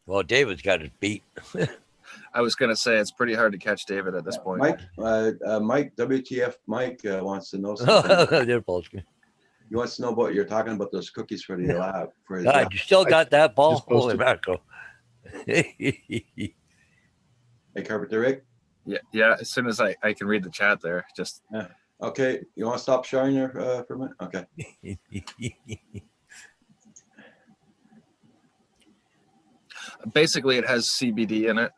Well, David's got it beat. I was gonna say it's pretty hard to catch David at this point. Mike, Mike, WTF, Mike wants to know something. They're both good. He wants to know what you're talking about those cookies for the lab. For his God, lab. you still got that ball? Just posted. Holy mackerel. Hey, Carpenter Rick. Yeah. As soon as I can read the chat there, just Okay, you want to stop sharing there for a minute? Okay. basically it has CBD in it,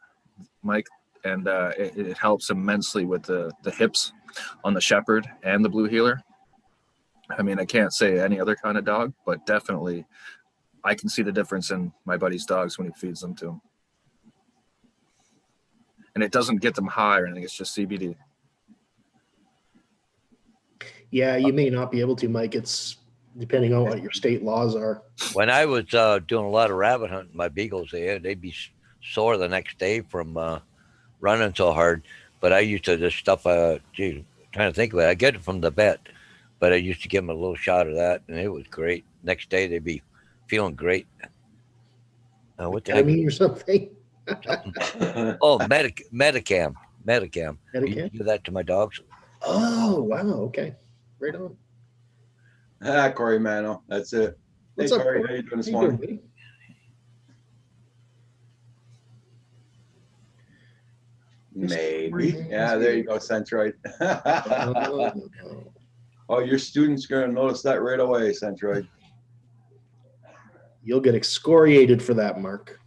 Mike, and it helps immensely with the hips on the shepherd and the blue healer. I mean, I can't say any other kind of dog, but definitely I can see the difference in my buddy's dogs when he feeds them to him. And it doesn't get them high or anything. It's just CBD. Yeah, you may not be able to, Mike. It's depending on what your state laws are. When I was doing a lot of rabbit hunting, my beagles, they'd be sore the next day from running so hard. But I used to just stuff, trying to think of it. I get it from the vet, but I used to give them a little shot of that, and it was great. Next day, they'd be feeling great. What the I heck? mean, or something. Oh, Medicam. You Medicam? do that to my dogs. Oh, wow. Okay. Right on. Corey Mano, that's it. What's hey, up, Corey, Corey? how you doing this How you morning? doing, buddy? Maybe. Yeah, there you go, Centroid. Oh, Oh, your students are gonna notice that right away, Centroid. you'll get excoriated for that, Mark.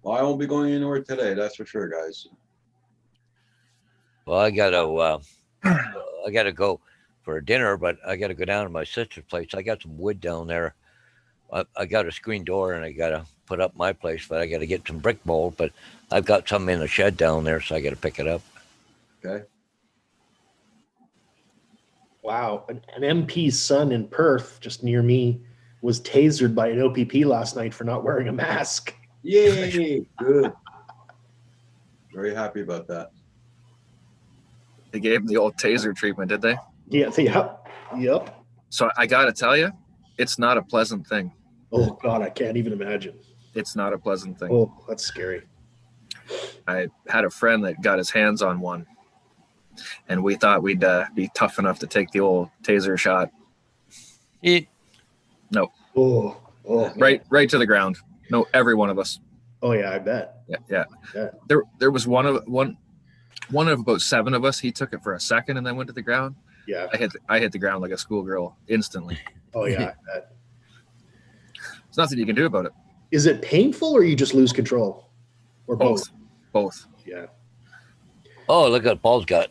Well, I won't be going anywhere today, that's for sure, guys. Well, I gotta go for dinner, but I gotta go down to my sister's place. I got some wood down there. I got a screen door, and I gotta put up my place, but I gotta get some brick mold. But I've got some in the shed down there, so I gotta pick it up. Okay. Wow. An MP's son in Perth, just near me, was tasered by an OPP last night for not wearing a mask. Yay! Good. Very happy about that. They gave him the old taser treatment, did they? Yeah, yep. So I got to tell you, it's not a pleasant thing. Oh God, I can't even imagine. It's not a pleasant thing. Oh, that's scary. I had a friend that got his hands on one, and we thought we'd be tough enough to take the old taser shot. Oh, man. Right to the ground. No, every one of us. Oh yeah, I bet. Yeah. Yeah. There was one of about 7 of us. He took it for a second and then went to the ground. Yeah. I hit the ground like a schoolgirl instantly. Oh yeah, I bet. There's nothing you can do about it. Is it painful or you just lose control? Or both? Both. Yeah. Oh, look at Paul's got.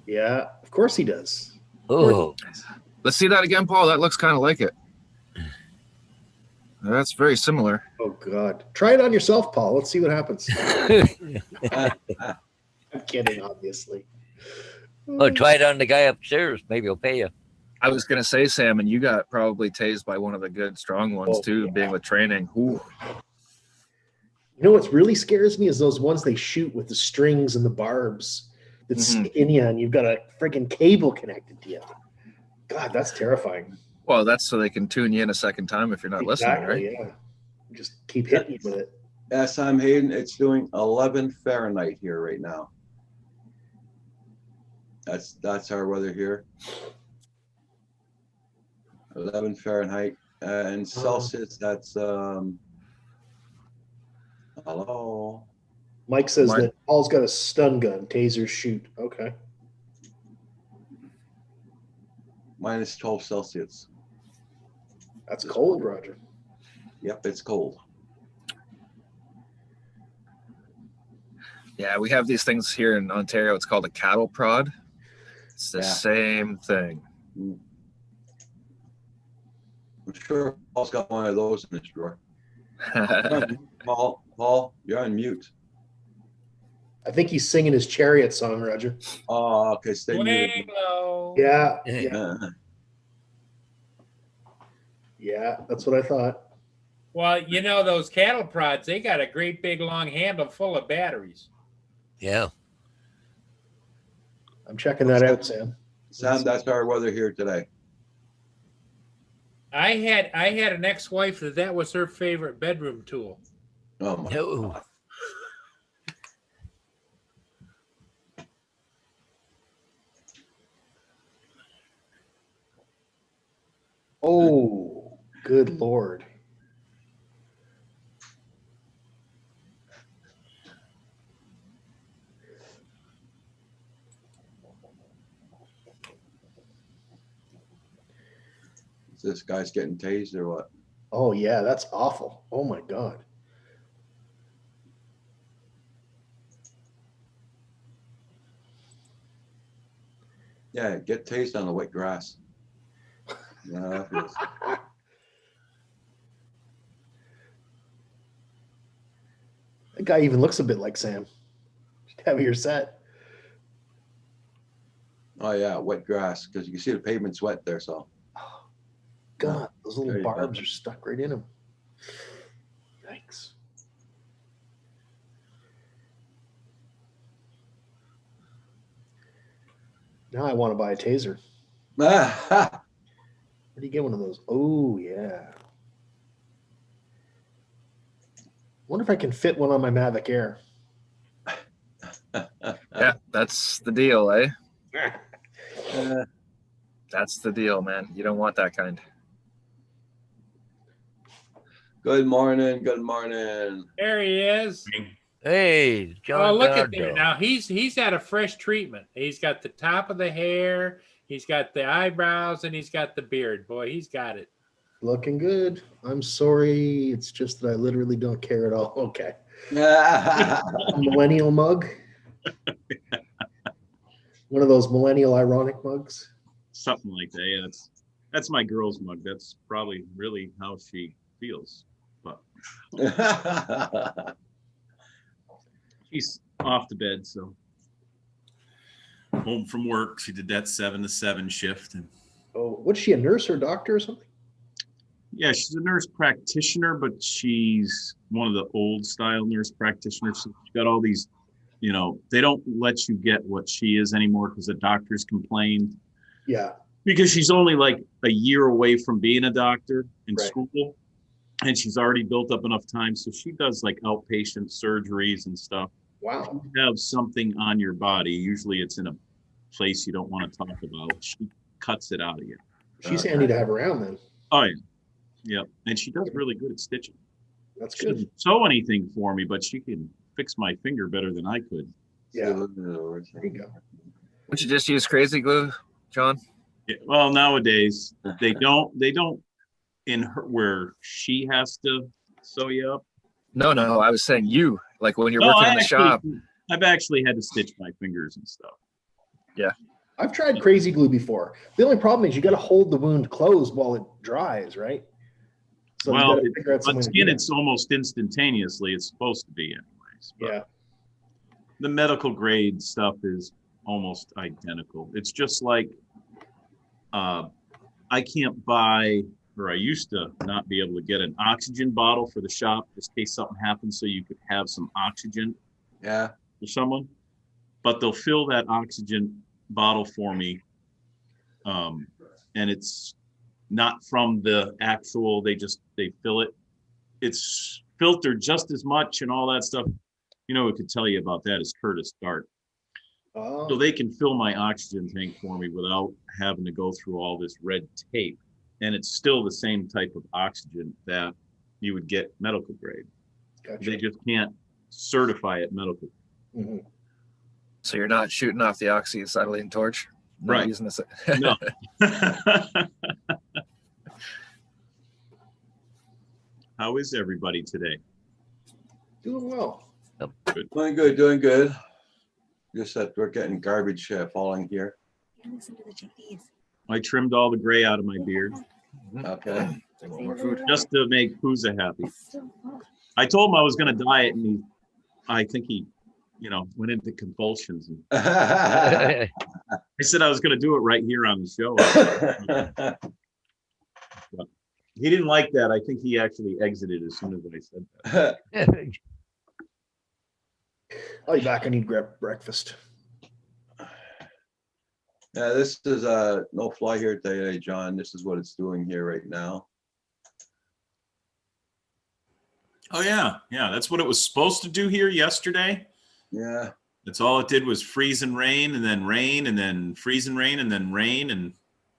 Yeah. Of course he does. Oh, Let's see that again, Paul. That looks kind of like it. That's very similar. Oh God. Try it on yourself, Paul. Let's see what happens. I'm kidding, obviously. oh, try it on the guy upstairs. Maybe he'll pay you. I was gonna say, Sam, and you got probably tased by one of the good strong ones too, being with training. Ooh. You know what really scares me is those ones they shoot with the strings and the barbs that stick in you, and you've got a friggin' cable connected to you. God, that's terrifying. Well, that's so they can tune you in a second time if you're not listening, right? Yeah. Just keep hitting you with it. Yes, I'm Hayden. It's doing 11 Fahrenheit here right now. That's our weather here. 11 Fahrenheit and Celsius. That's hello. Mike says Mike. that Paul's got a stun gun, taser shoot. Okay. Minus 12 Celsius. That's cold, Roger. Yep, it's cold. Yeah, we have these things here in Ontario. It's called a cattle prod. It's the Yeah. same thing. I'm sure Paul's got one of those in his drawer. Paul, you're on mute. I think he's singing his Chariot song, Roger. Oh, okay, stay Way muted. low. Yeah. Yeah. Yeah, that's what I thought. Well, you know, those cattle prods, they got a great big long handle full of batteries. Yeah. I'm checking that out, Sam. Sam, that's our weather here today. I had an ex-wife that was her favorite bedroom tool. Oh my No. God. Oh, good Lord. This guy's getting tased or what? Oh, yeah, that's awful. Oh, my God. Yeah, get tased on the wet grass. Yeah, that feels- That guy even looks a bit like Sam. Heavier set. Oh yeah, wet grass, because you can see the pavement's wet there, so. God, those There little you go. barbs are stuck right in him. Yikes. Now I want to buy a taser. Where do you get one of those? Oh, yeah. Wonder if I can fit one on my Mavic Air. Yeah, that's the deal, eh? That's the deal, man. You don't want that kind. Good morning, good morning. There he is. Hey, John. Oh, look at there. Dardo. Now he's had a fresh treatment. He's got the top of the hair, he's got the eyebrows, and he's got the beard. Boy, he's got it. Looking good. I'm sorry. It's just that I literally don't care at all. Okay. Yeah. A millennial mug. One of those millennial ironic mugs. Something like that. Yeah, that's my girl's mug. That's probably really how she feels. But she's off the bed, so home from work. She did that 7 to 7 shift, and Oh, what's she, a nurse or a doctor or something? yeah, she's a nurse practitioner, but she's one of the old style nurse practitioners. So she's got all these you know, they don't let you get what she is anymore because the doctors complained. Yeah. Because she's only like a year away from being a doctor in Right. school, and she's already built up enough time. So she does like outpatient surgeries and stuff. Wow. You have something on your body, usually it's in a place you don't want to talk about. She cuts it out of you. She's handy to have around then. Oh yeah, yeah, and she does really good at stitching. That's She good. doesn't sew anything for me, but she can fix my finger better than I could. Yeah. There There you go. Would you just use crazy glue, John? Yeah, well, nowadays they don't in her where she has to sew you up. No, no. I was saying you, like when you're No, working in the shop. I've actually had to stitch my fingers and stuff. I've tried crazy glue before. The only problem is you got to hold the wound closed while it dries, right? So Well, you got to figure out some on way to do skin, that. it's almost instantaneously. It's supposed to be, anyways. But Yeah. the medical grade stuff is almost identical. It's just like I can't buy, or I used to not be able to get an oxygen bottle for the shop just in case something happens, so you could have some oxygen Yeah. for someone. But they'll fill that oxygen bottle for me, and it's not from the actual. They fill it. It's filtered just as much and all that stuff. You know, who could tell you about that is Curtis Dart. Oh, So they can fill my oxygen tank for me without having to go through all this red tape. And it's still the same type of oxygen that you would get medical grade. gotcha. They just can't certify it medical. Mhm. So you're not shooting off the oxyacetylene torch? Not Right. Using this. No. How is everybody today? Doing well. Doing good, doing good. Just that we're getting garbage falling here. Listen to the chickpeas. I trimmed all the gray out of my beard Okay. They want more food. just to make Pooza happy. So fun. I told him I was going to diet, and I think he, went into convulsions. And I said I was going to do it right here on the show. He didn't like that. I think he actually exited as soon as I said that. I'll be back. I need grab breakfast. Yeah, this is no fly here today, John. This is what it's doing here right now. Oh yeah, that's what it was supposed to do here yesterday. Yeah. That's all it did was freeze and rain, and then freeze and rain, and then rain. And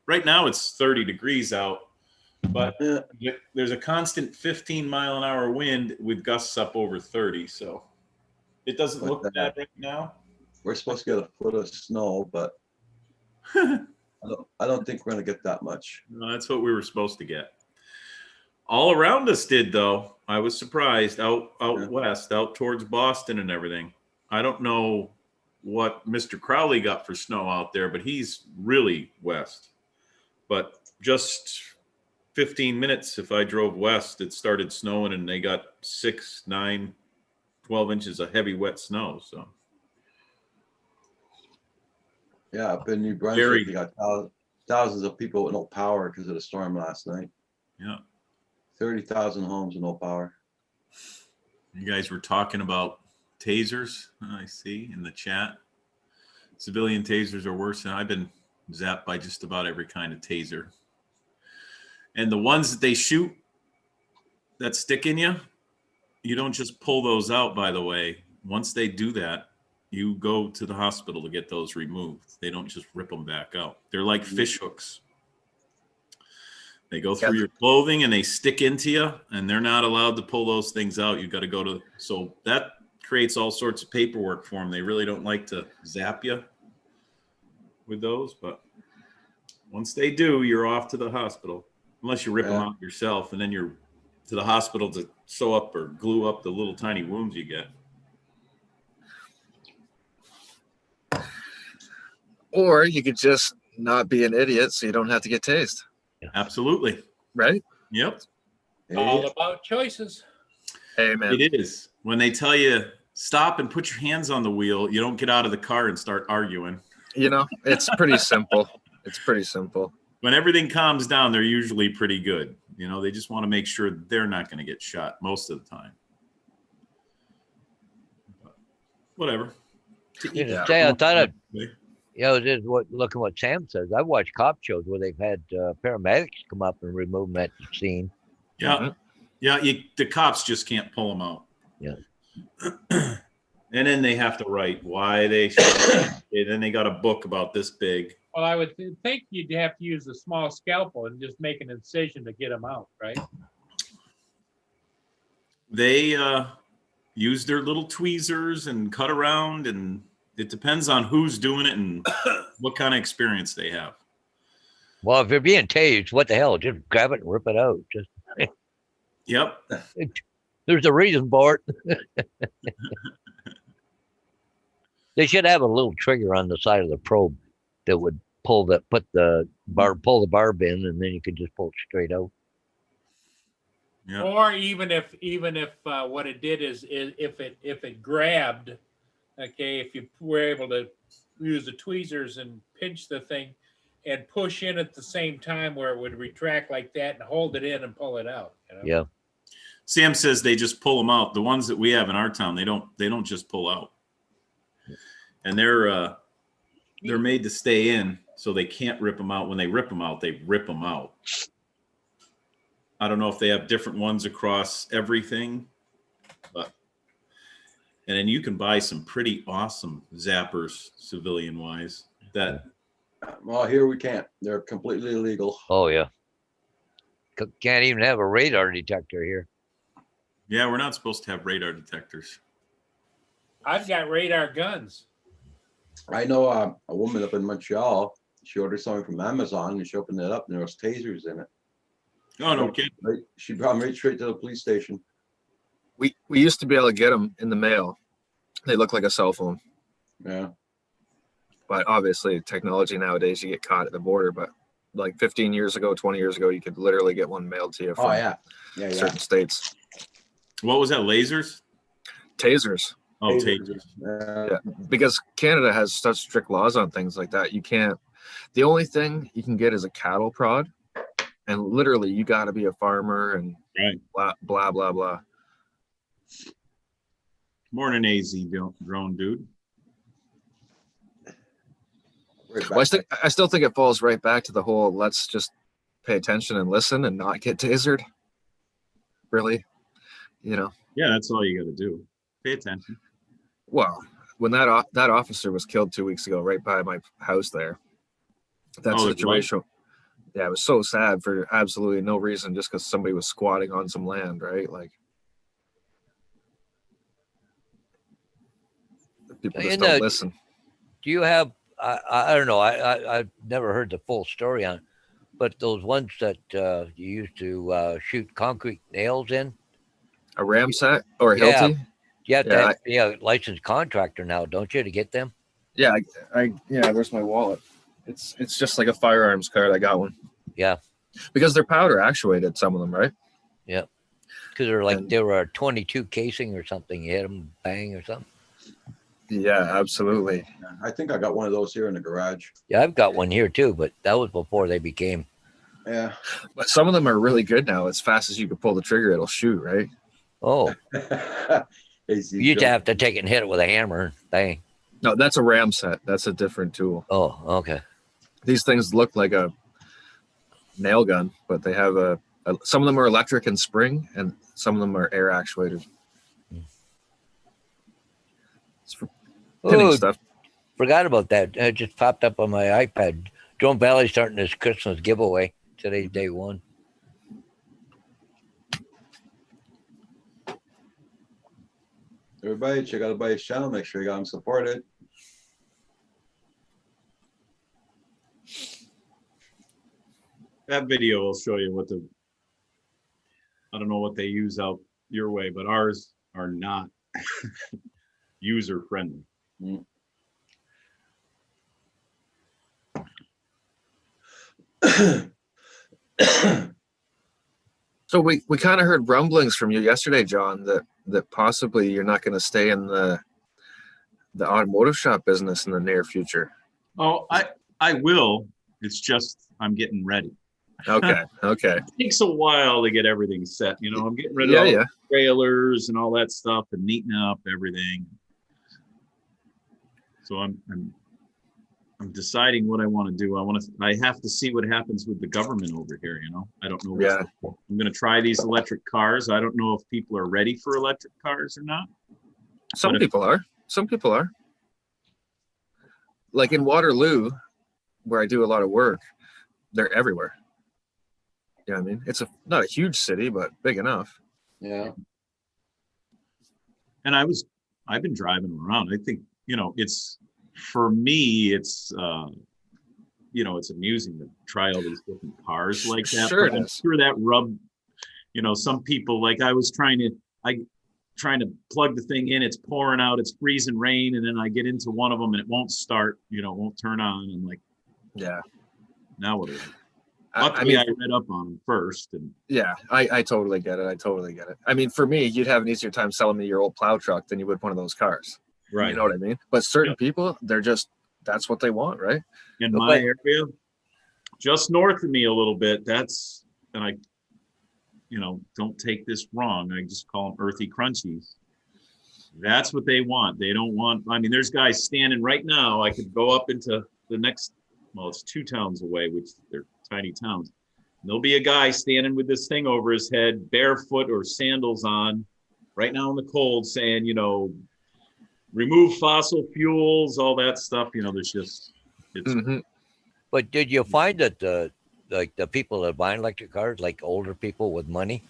right now it's 30 degrees out, but Yeah. there's a constant 15-mile-an-hour wind with gusts up over 30. So it doesn't But, look bad right now. We're supposed to get a foot of snow, but I don't think we're gonna get that much. No, that's what we were supposed to get. All around us did, though. I was surprised out Yeah. west, out towards Boston and everything. I don't know what Mr. Crowley got for snow out there, but he's really west. But just 15 minutes, if I drove west, it started snowing, and they got 6, 9, 12 inches of heavy, wet snow. So Yeah, up in New Brunswick, Very- you got thousands of people with no power because of the storm last night. yeah, 30,000 homes with no power. you guys were talking about tasers. I see in the chat. Civilian tasers are worse, and I've been zapped by just about every kind of taser. And the ones that they shoot that stick in you, you don't just pull those out, by the way. Once they do that, you go to the hospital to get those removed. They don't just rip them back out. They're like fish hooks. They go through your clothing and they stick into you, and they're not allowed to pull those things out. You got to go to, so that creates all sorts of paperwork for them. They really don't like to zap you with those, but once they do, you're off to the hospital, unless you rip them Yeah. out yourself, and then you're to the hospital to sew up or glue up the little tiny wounds you get. Or you could just not be an idiot so you don't have to get tased, Absolutely. right? Yep. All about choices. Hey, man. It is. When they tell you stop and put your hands on the wheel, you don't get out of the car and start arguing. It's pretty simple. It's pretty simple. When everything calms down, they're usually pretty good. They just want to make sure they're not going to get shot most of the time. But whatever. to You eat know, that. say, I thought it, Okay. you know, just looking what Sam says. I've watched cop shows where they've had paramedics come up and remove them at the scene. Yeah, yeah. The cops just can't pull them out. Yeah. And then they have to write why they. And then they got a book about this big. Well, I would think you'd have to use a small scalpel and just make an incision to get them out, right? They use their little tweezers and cut around, and it depends on who's doing it and what kind of experience they have. Well, if you're being tased, what the hell? Just grab it and rip it out. Just Yep. there's a reason for it. They should have a little trigger on the side of the probe that would pull the barb in, and then you could just pull it straight out. Yeah. Or even if what it did is if it grabbed, okay, if you were able to use the tweezers and pinch the thing and push in at the same time where it would retract like that and hold it in and pull it out. You know? Yeah. Sam says they just pull them out. The ones that we have in our town, they don't just pull out. And they're made to stay in, so they can't rip them out. When they rip them out, they rip them out. I don't know if they have different ones across everything, but and then you can buy some pretty awesome zappers, civilian wise. That Well, here we can't. They're completely illegal. Oh yeah. Can't even have a radar detector here. yeah, we're not supposed to have radar detectors. I've got radar guns. I know a woman up in Montreal. She ordered something from Amazon and she opened it up and there was tasers in it. Oh no kidding. Right, she brought me right straight to the police station. We used to be able to get them in the mail. They look like a cell phone, Yeah. but obviously technology nowadays, you get caught at the border. But like 15 years ago, 20 years ago, you could literally get one mailed to you from Oh yeah. Yeah. Yeah. certain states. What was that? Lasers? Tasers. Oh, tasers. Yeah, because Canada has such strict laws on things like that. You can't. The only thing you can get is a cattle prod, and literally you got to be a farmer and Right. blah blah blah blah. Morning, AZ drone dude. Right Well, back. I still think it falls right back to the whole let's just pay attention and listen and not get tasered. Really, you know. Yeah, that's all you got to do. Pay attention. Well, when that officer was killed 2 weeks ago, right by my house there, that Oh, it was? situation. Yeah, it was so sad for absolutely no reason, just because somebody was squatting on some land, right? Like people just And, don't listen. Do you have? I don't know. I've never heard the full story on it, but those ones that you used to shoot concrete nails in. A Ramsat or a Yeah. Hilti? You have to Yeah, have, be a licensed contractor now, don't you, to get them? Yeah, yeah. Where's my wallet? It's just like a firearms card. I got one. Yeah. Because they're powder actuated, some of them, right? Yeah. Because they're like And- they were a 22 casing or something. You hit them, bang or something. Yeah, absolutely. I think I got one of those here in the garage. Yeah, I've got one here too, but that was before they became. Yeah. But some of them are really good now. As fast as you can pull the trigger, it'll shoot, right? Oh, AC you used to Joe. have to take it and hit it with a hammer. Bang. No, that's a Ramsat. That's a different tool. Oh, okay. These things look like a nail gun, but they have some of them are electric and spring, and some of them are air actuated. It's for pinning Oh, stuff. forgot about that. It just popped up on my iPad. Drone Valley starting this Christmas giveaway. Today's day one. Everybody, check out Buddy's channel. Make sure you got him supported. That video will show you what I don't know what they use out your way, but ours are not user friendly. So we kind of heard rumblings from you yesterday, John, that possibly you're not going to stay in the automotive shop business in the near future. Oh, I will. It's just I'm getting ready. Okay. It takes a while to get everything set. You know, I'm getting rid of Yeah, all yeah. the trailers and all that stuff and neatening up everything. So I'm deciding what I want to do. I have to see what happens with the government over here, you know? I don't know. Yeah. I'm going to try these electric cars. I don't know if people are ready for electric cars or not. Some But if- people are. Some people are. Like in Waterloo, where I do a lot of work, they're everywhere. You know what I mean? It's not a huge city, but big enough. Yeah. And I've been driving around. I think, you know, for me, it's amusing to try all these different cars like that. Sure But it I'm is. sure that some people, like I was trying to plug the thing in, it's pouring out, it's freezing rain, and then I get into one of them and it won't start, it won't turn on. I'm like, Yeah. now what is it? I Luckily, mean, I read up on them first, and yeah, I totally get it. I totally get it. I mean, for me, you'd have an easier time selling me your old plow truck than you would one of those cars. right. You know what I mean? But certain people, that's what they want, right? In But- my area, just north of me a little bit, and I, don't take this wrong. I just call them earthy crunchies. That's what they want. They don't want, I mean, there's guys standing right now. I could go up into the next, well, it's 2 towns away, which they're tiny towns. And there'll be a guy standing with this thing over his head, barefoot or sandals on, right now in the cold, saying, remove fossil fuels, all that stuff. There's just, it's Mhm. But did you find that the people that buy electric cars, like older people with money?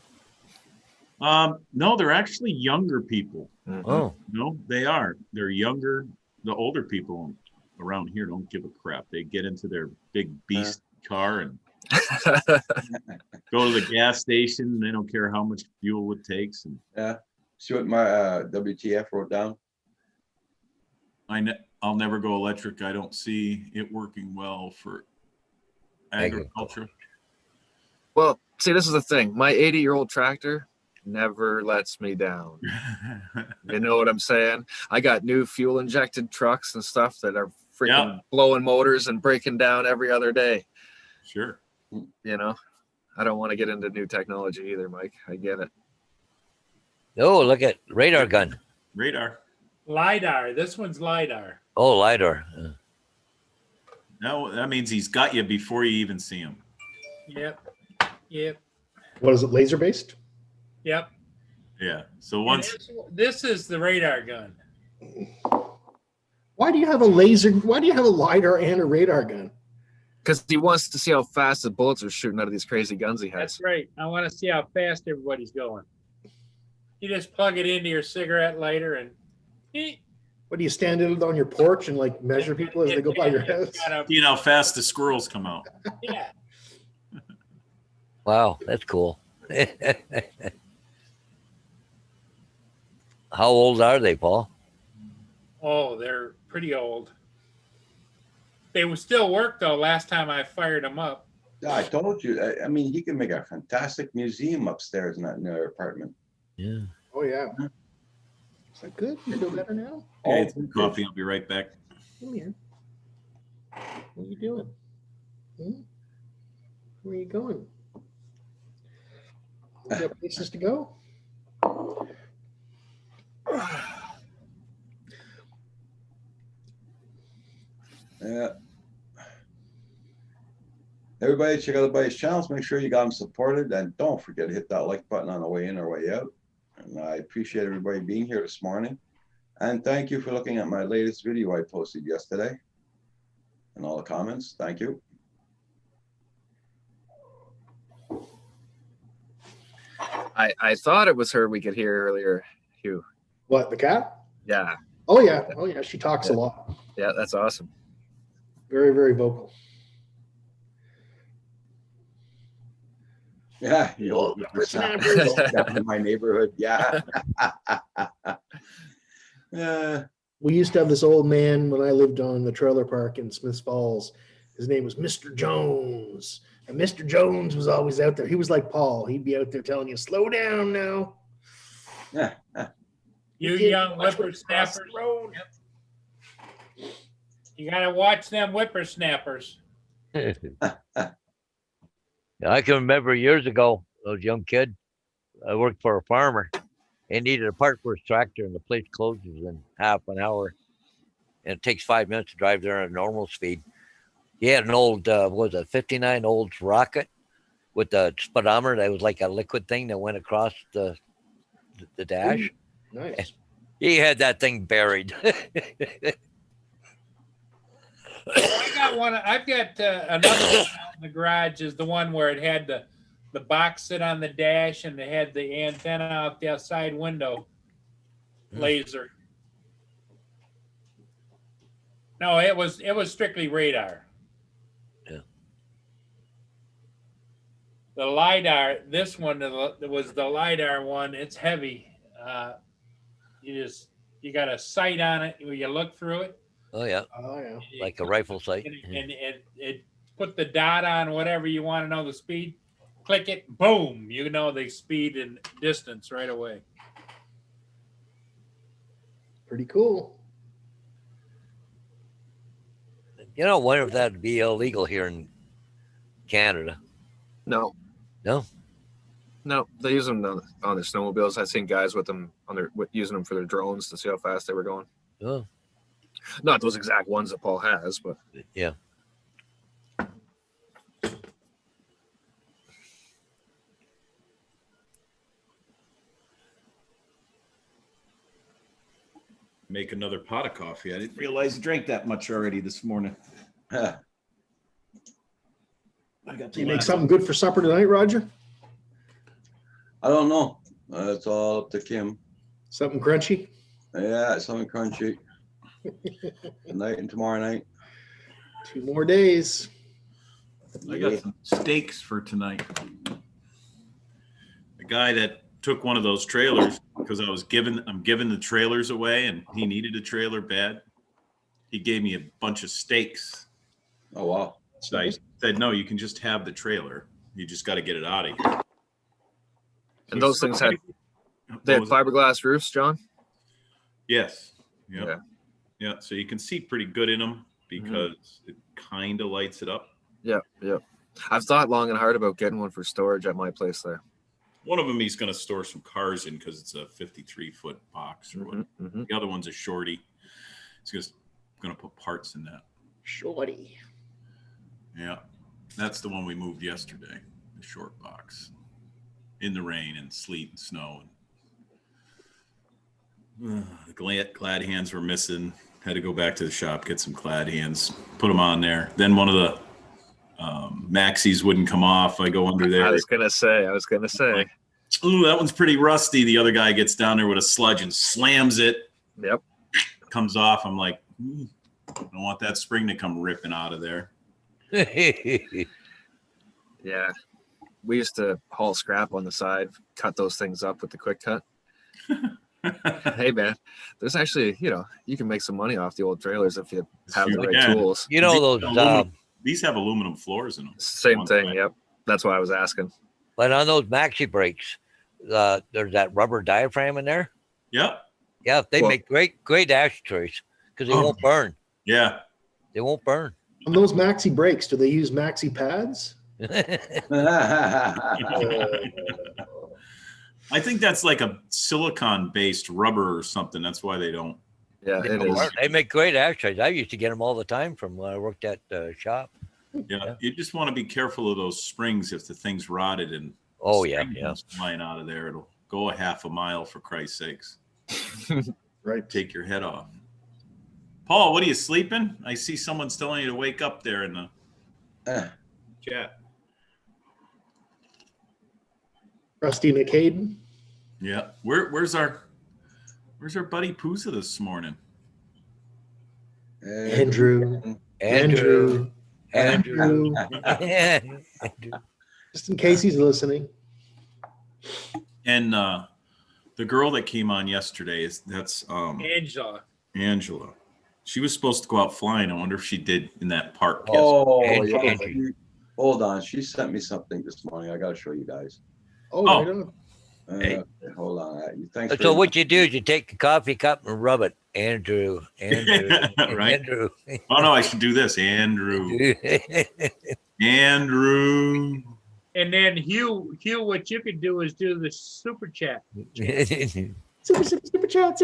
no, they're actually younger people. Mhm. Oh, No, they are. They're younger. The older people around here don't give a crap. They get into their big beast car and go to the gas station. They don't care how much fuel it takes. And Yeah. See what my WTF wrote down? I'll never go electric. I don't see it working well for agriculture. Well, see, this is the thing. My 80-year-old tractor never lets me down. You know what I'm saying? I got new fuel injected trucks and stuff that are freaking blowing motors and breaking down every other day. Sure. I don't want to get into new technology either, Mike. I get it. oh, look at radar gun. Radar. LiDAR. This one's LiDAR. Oh, LiDAR. No, that means he's got you before you even see him. Yep. Yep. What is it? Laser based? Yep. Yeah. So And once this is the radar gun. Why do you have a laser? Why do you have a lidar and a radar gun? Because he wants to see how fast the bullets are shooting out of these crazy guns he has. That's right. I want to see how fast everybody's going. You just plug it into your cigarette lighter and What do you stand on your porch and like measure people as they go by your house? seeing how fast the squirrels come out. Yeah. Wow, that's cool. How old are they, Paul? Oh, they're pretty old. They would still work though. Last time I fired them up. Yeah, I told you. I mean, he can make a fantastic museum upstairs in their apartment. Yeah. Oh yeah. Is that good? You feel better now? Okay, it's coffee. I'll be right back. Come here. What are you doing? Where are you going? You got places to go? Yeah. Everybody, check out everybody's channels. Make sure you got them supported, and don't forget to hit that like button on the way in or way out. And I appreciate everybody being here this morning. And thank you for looking at my latest video I posted yesterday and all the comments. Thank you. I thought it was her we could hear earlier, Hugh. What, the cat? Yeah. Oh yeah. Oh yeah. She talks a lot. Yeah, that's awesome. Very, very vocal. Yeah, you old whippersnappers down in my neighborhood. Yeah. Yeah. We used to have this old man when I lived on the trailer park in Smiths Falls. His name was Mr. Jones. And Mr. Jones was always out there. He was like Paul. He'd be out there telling you, slow down now. Yeah. You Kid, young watch where you cross whippersnappers. the road. You gotta watch them whippersnappers. I can remember years ago, I was a young kid. I worked for a farmer and needed a part for his tractor, and the place closes in half an hour. and it takes 5 minutes to drive there at a normal speed. He had an old, what was it, 59 Olds Rocket with the speedometer that was like a liquid thing that went across the dash. Nice. He had that thing buried. I got one. I've got another one out in the garage. Is the one where it had the box sit on the dash and it had the antenna out the outside window. Laser. No, it was strictly radar. Yeah. The LiDAR, this one was the LiDAR one. It's heavy. You got a sight on it where you look through it. Oh yeah, Oh yeah. like a rifle sight. And it put the dot on whatever you want to know the speed. Click it, boom, you know the speed and distance right away. Pretty cool. You know, wonder if that'd be illegal here in Canada. No, No, no, they use them on their snowmobiles. I've seen guys with them using them for their drones to see how fast they were going. oh Not those exact ones that Paul has, but yeah. Make another pot of coffee. I didn't realize you drank that much already this morning. I got Do you make something good for supper tonight, Roger? don't know. It's all up to Kim. Something crunchy? Yeah, something crunchy. Tonight and tomorrow night. 2 more days. I got some steaks for tonight. The guy that took one of those trailers because I'm giving the trailers away and he needed a trailer bad. He gave me a bunch of steaks. Oh wow. So I said, no, you can just have the trailer. You just got to get it out of here. and those things had they had fiberglass roofs, John. Yes. Yep. Yeah. Yeah. So you can see pretty good in them because it kind of lights it up. Yeah, yeah. I've thought long and hard about getting one for storage at my place there. One of them he's going to store some cars in because it's a 53-foot box or whatever. Mm-hmm. The other one's a shorty. He's just going to put parts in that. Shorty. Yeah. That's the one we moved yesterday, the short box. In the rain and sleet and snow. The glad hands were missing. Had to go back to the shop, get some glad hands, put them on there. Then one of the maxis wouldn't come off. I go under there. I was gonna say. Ooh, that one's pretty rusty. The other guy gets down there with a sludge and slams it. Yep. Comes off. I'm like, I don't want that spring to come ripping out of there. Yeah. We used to haul scrap on the side, cut those things up with the quick cut. Hey man, there's actually, you can make some money off the old trailers if you have the right tools. You know those. These have aluminum floors in them. Same thing. Yep. That's why I was asking. But on those maxi brakes, there's that rubber diaphragm in there. Yep. Yeah, they make great ashtrays because they won't burn. Yeah. They won't burn. On those maxi brakes, do they use maxi pads? I think that's like a silicon-based rubber or something. That's why they don't. Yeah, it is. They make great ashtrays. I used to get them all the time from when I worked at the shop. Yeah, you just want to be careful of those springs if the thing's rotted and flying out of there. It'll go a half a mile for Christ's sakes. Right. Take your head off. Paul, what are you sleeping? I see someone's telling you to wake up there in the chat. Rusty McCaden. Yeah. Where's our buddy Pooza this morning? Andrew. Just in case he's listening. And the girl that came on yesterday that's Angela. She was supposed to go out flying. I wonder if she did in that park. Oh, yeah. Hold on. She sent me something this morning. I got to show you guys. Right on. Okay, hold on. Thanks. So what you do is you take a coffee cup and rub it, Andrew. Right. Andrew. Oh no, I should do this, Andrew. Andrew. And then Hugh, what you could do is do the super chat. Super chat.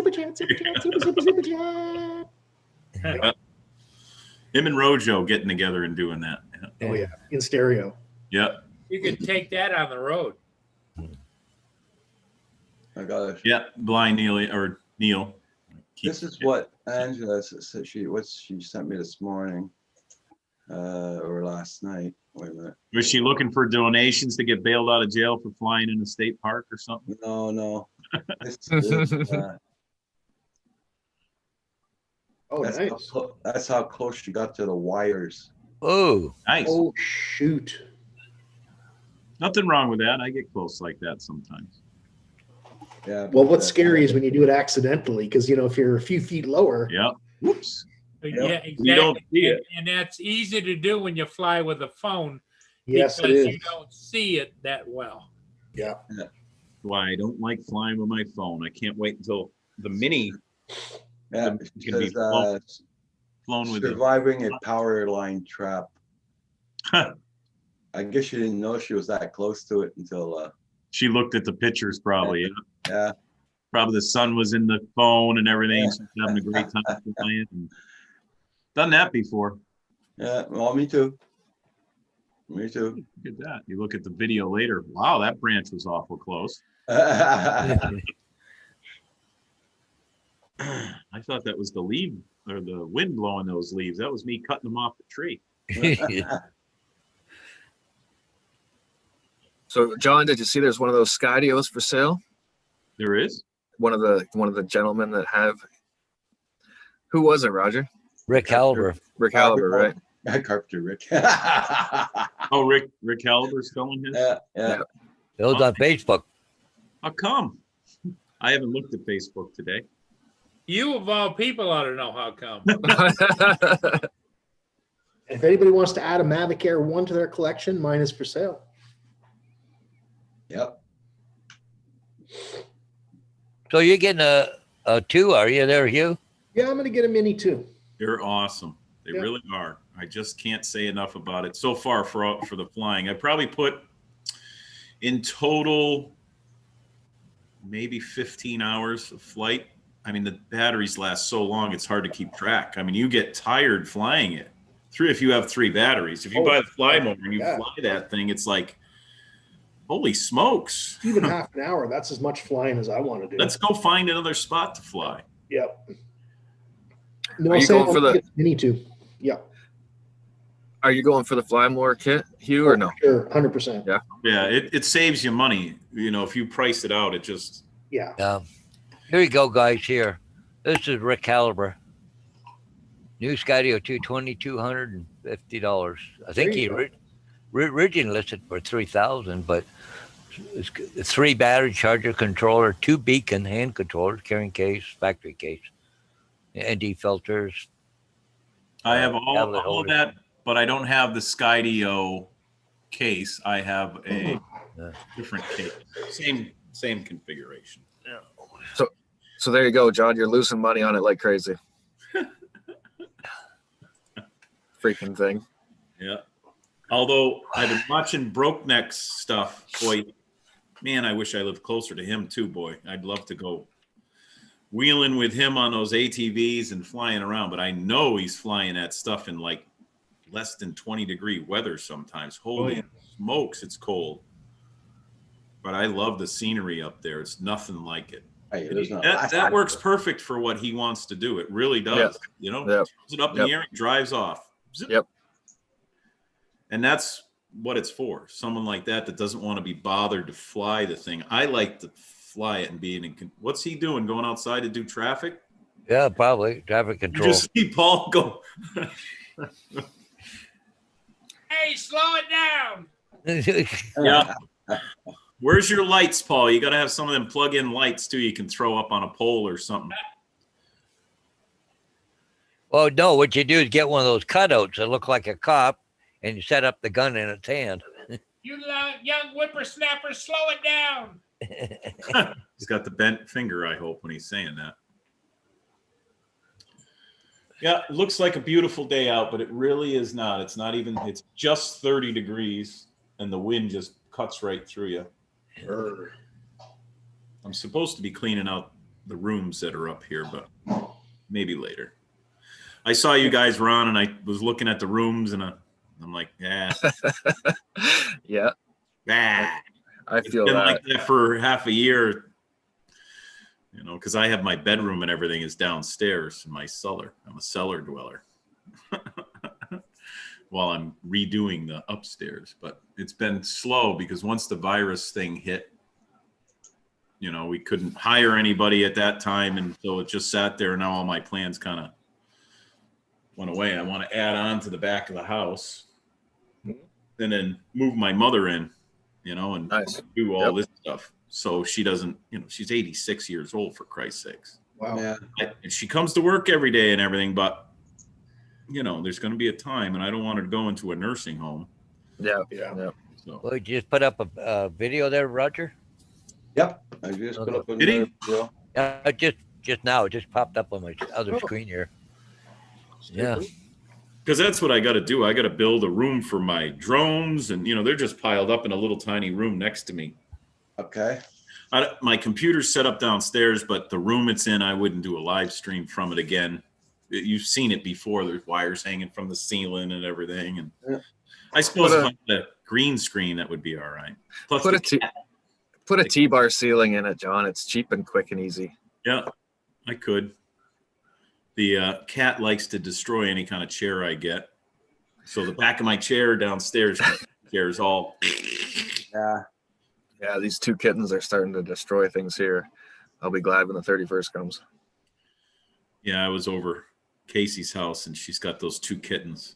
Him and Rojo getting together and doing that. Oh yeah, in stereo. Yep. You could take that on the road. I got it. Yeah. Blind Neil. This is what Angela said. What she sent me this morning, or last night. Wait a minute. Was she looking for donations to get bailed out of jail for flying in a state park or something? No. This is, Oh, that's, nice. that's how close she got to the wires. Oh, Nice. Oh shoot. Nothing wrong with that. I get close like that sometimes. Yeah. Well, but, what's scary is when you do it accidentally, because if you're a few feet lower. Yeah. Whoops. Yeah, exactly. You don't see it. And that's easy to do when you fly with a phone Yes, it because is. you don't see it that well. Yeah. Why I don't like flying with my phone. I can't wait until the mini Yeah, It's she gonna be says, flown with it. surviving a power line trap. I guess she didn't know she was that close to it until She looked at the pictures probably. yeah. Probably the sun was in the phone and everything. Yeah. She's having a great time flying. And done that before. Yeah, well, me too. Me too. Look at that. You look at the video later. Wow, that branch was awful close. I thought that was the leaf or the wind blowing those leaves. That was me cutting them off the tree. So, John, did you see there's one of those Skydios for sale? There is. One of the gentlemen that have. Who was it, Roger? Rick Halber. Rick Halber, right? Carpenter Rick. Oh, Rick Caliber's selling his? Yeah. It was on Facebook. How come? I haven't looked at Facebook today. You of all people ought to know how come. If anybody wants to add a Mavic Air 1 to their collection, mine is for sale. Yep. So you're getting a 2, are you there, Hugh? Yeah, I'm going to get a Mini too. They're awesome. They Yeah. really are. I just can't say enough about it so far for the flying. I probably put in total maybe 15 hours of flight. I mean, the batteries last so long, it's hard to keep track. I mean, you get tired flying it. If you have 3 batteries. If you buy the fly motor and you yeah. fly that thing, it's like, holy smokes. Even half an hour, that's as much flying as I want to do. Let's go find another spot to fly. Yep. No, Are you Sam, going for I'll the- get Mini too. Yep. Are you going for the Fly More kit, Hugh, or no? Sure, 100%. Yeah. Yeah, it saves you money. If you price it out, it just Yeah. Here you go, guys. Here. This is Rick Halber. New Skydio 2, $2,250. I think There you he go. originally listed for $3,000, but it's 3 battery charger controller, 2 beacon hand controllers, carrying case, factory case, ND filters. I have tablet all of holder. that, but I don't have the Skydio case. I have a Yeah. different case. Same configuration. So there you go, John. You're losing money on it like crazy. Freaking thing. Yeah. Although I've been watching Broke Neck's stuff, boy, man, I wish I lived closer to him too, boy. I'd love to go wheeling with him on those ATVs and flying around, but I know he's flying that stuff in like less than 20-degree weather sometimes. Holy smokes, it's cold. But I love the scenery up there. It's nothing like it. Hey, there's no- That works perfect for what he wants to do. It really does. Yep. Throws it up in the air and drives off. Zip. Yep. And that's what it's for. Someone like that doesn't want to be bothered to fly the thing. I like to fly it and be in. What's he doing? Going outside to do traffic? Yeah, probably. Traffic You control. just see Paul go. Hey, slow it down. Yeah. Where's your lights, Paul? You got to have some of them plug-in lights too. You can throw up on a pole or something. Well, no, what you do is get one of those cutouts that look like a cop, and you set up the gun in its hand. You young whippersnapper, slow it down. He's got the bent finger, I hope, when he's saying that. Yeah, it looks like a beautiful day out, but it really is not. It's not even, it's just 30 degrees, and the wind just cuts right through you. I'm supposed to be cleaning out the rooms that are up here, but maybe later. I saw you guys were on, and I was looking at the rooms, and I'm like, yeah, Yeah, ah. I It's feel been that. like that for half a year, you know, because I have my bedroom and everything is downstairs in my cellar. I'm a cellar dweller. While I'm redoing the upstairs, but it's been slow because once the virus thing hit, you know, we couldn't hire anybody at that time, and so it just sat there. Now all my plans kind of went away. I want to add on to the back of the house, and then move my mother in, you know, and Nice. do all Yep. this stuff. So she doesn't, you know, she's 86 years old, for Christ's sakes. Wow. Yeah. And she comes to work every day and everything, but you know, there's going to be a time, and I don't want her to go into a nursing home. Yeah, Yeah. yeah. So Well, you just put up a video there, Roger. Yep. I just put up Did he? another video. Just now, it just popped up on my other Oh. screen here. Yeah. because that's what I got to do. I got to build a room for my drones, and you know, they're just piled up in a little tiny room next to me. Okay. My computer's set up downstairs, but the room it's in, I wouldn't do a live stream from it again. You've seen it before. There's wires hanging from the ceiling and everything. And Yeah. I suppose Put if I had a green screen, that would be all right. Plus, Put the a T- cat- Put a T-bar ceiling in it, John. It's cheap and quick and easy. yeah, I could. The cat likes to destroy any kind of chair I get. So the back of my chair downstairs is all. Yeah. Yeah, these two kittens are starting to destroy things here. I'll be glad when the 31st comes. Yeah, I was over Casey's house, and she's got those two kittens.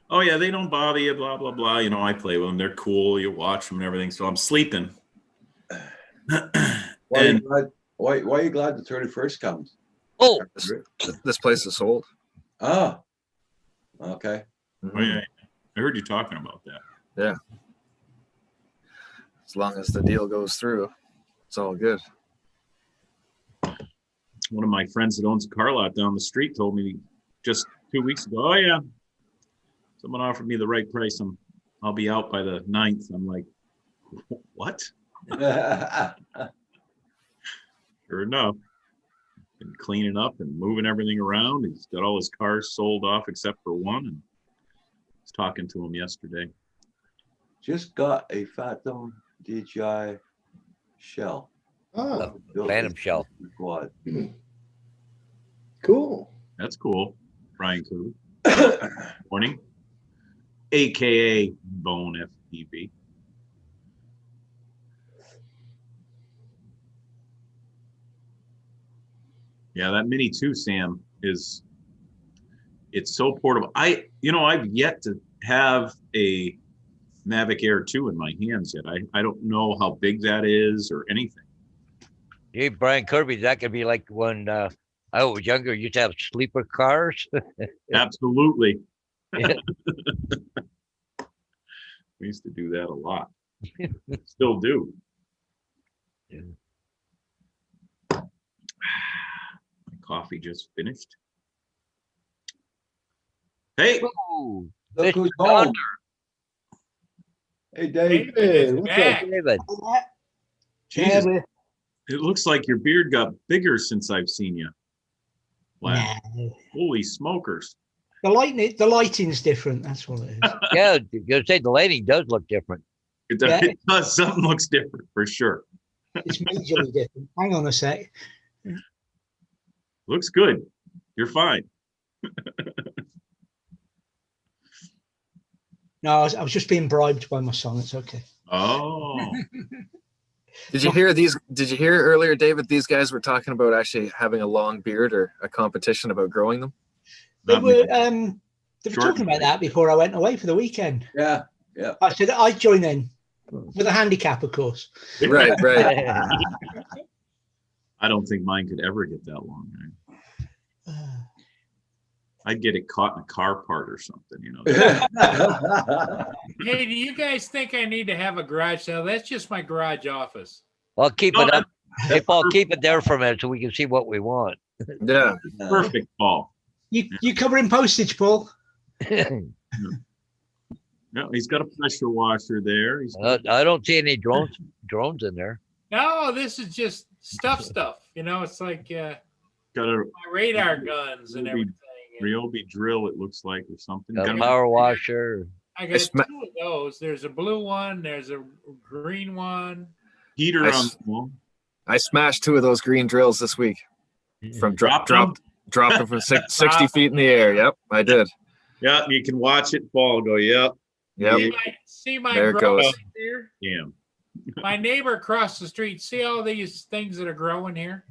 Oh yeah, they don't bother you, blah blah blah. You know, I play with them. They're cool. You watch them and everything. So I'm sleeping. Why are you And glad? Why are you glad the 31st comes? Oh, This place is sold. Ah. Okay. oh, yeah, I heard you talking about that. As long as the deal goes through, it's all good. One of my friends that owns a car lot down the street told me just 2 weeks ago, oh yeah, someone offered me the right price. I'll be out by the 9th. I'm like, what? Sure enough, been cleaning up and moving everything around. He's got all his cars sold off except for one, and I was talking to him yesterday. Just got a Phantom DJI shell. Oh, Built Phantom this shell. Quad. cool. That's cool. Brian Coote. Morning. AKA Bone FPV. Yeah, that Mini 2, Sam, it's so portable. I've yet to have a Mavic Air 2 in my hands yet. I don't know how big that is or anything. hey, Brian Kirby, that could be like when I was younger, you used to have sleeper cars. Absolutely. Yeah. We used to do that a lot. Still do. Yeah. My coffee just finished. Hey, Ooh, Look Mr. who's home. Thunder. Hey, Dave. Hey, It's what's back. David. Jesus, it looks like your beard got bigger since I've seen you. Wow. No. Holy smokers. The lighting's different. That's what it is. Yeah, you say the lighting does look different. It does, Yeah. it does. Something looks different for sure. It's majorly different. Hang on a sec. Looks good. You're fine. No, I was just being bribed by my son. It's okay. Oh, Did you hear earlier, David? These guys were talking about actually having a long beard or a competition about growing them. They not were me. Short talking about that before I went away for the weekend. Yeah. I said I'd join in with a handicap, of course. Right, right. I don't think mine could ever get that long. Right? I'd get it caught in a car part or something, you know. Hey, do you guys think I need to have a garage sale? That's just my garage office. Well, keep No, it up. Hey, that's Paul, keep it there for a minute so we can see what we want. Yeah. perfect, Paul. You covering postage, Paul? No, he's got a pressure washer there. He's I don't see any drones in there. No, this is just stuff. You know, it's like got a my radar guns and everything. Ryobi drill, it looks like, or something. A Got 'em- power washer. I got sma- two of those. There's a blue one. There's a green one. Heater I on s- the wall. I smashed 2 of those green drills this week from dropped them from 60 feet in the air. Yep, I did. Yeah, you can watch it fall. Go, yep. Yep. See my There it growth goes. here? Yeah. My neighbor across the street. See all these things that are growing here?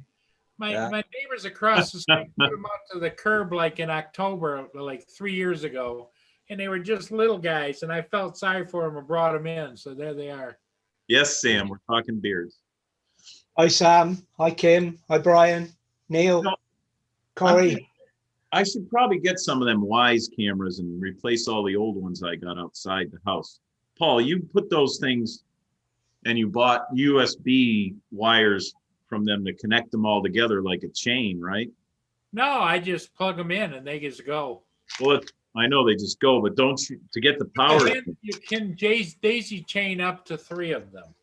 My Yeah. my neighbors across the street put them up to the curb like in October, like 3 years ago, and they were just little guys, and I felt sorry for them and brought them in. So there they are. Yes, Sam, we're talking beards. Hi, Sam. Hi, Kim. Hi, Brian. Neil. No, Corey. I should probably get some of them Wise cameras and replace all the old ones I got outside the house. Paul, you put those things and you bought USB wires from them to connect them all together like a chain, right? No, I just plug them in and they just go. Well, I know they just go, but don't you, to get the power, You can daisy chain up to 3 of them.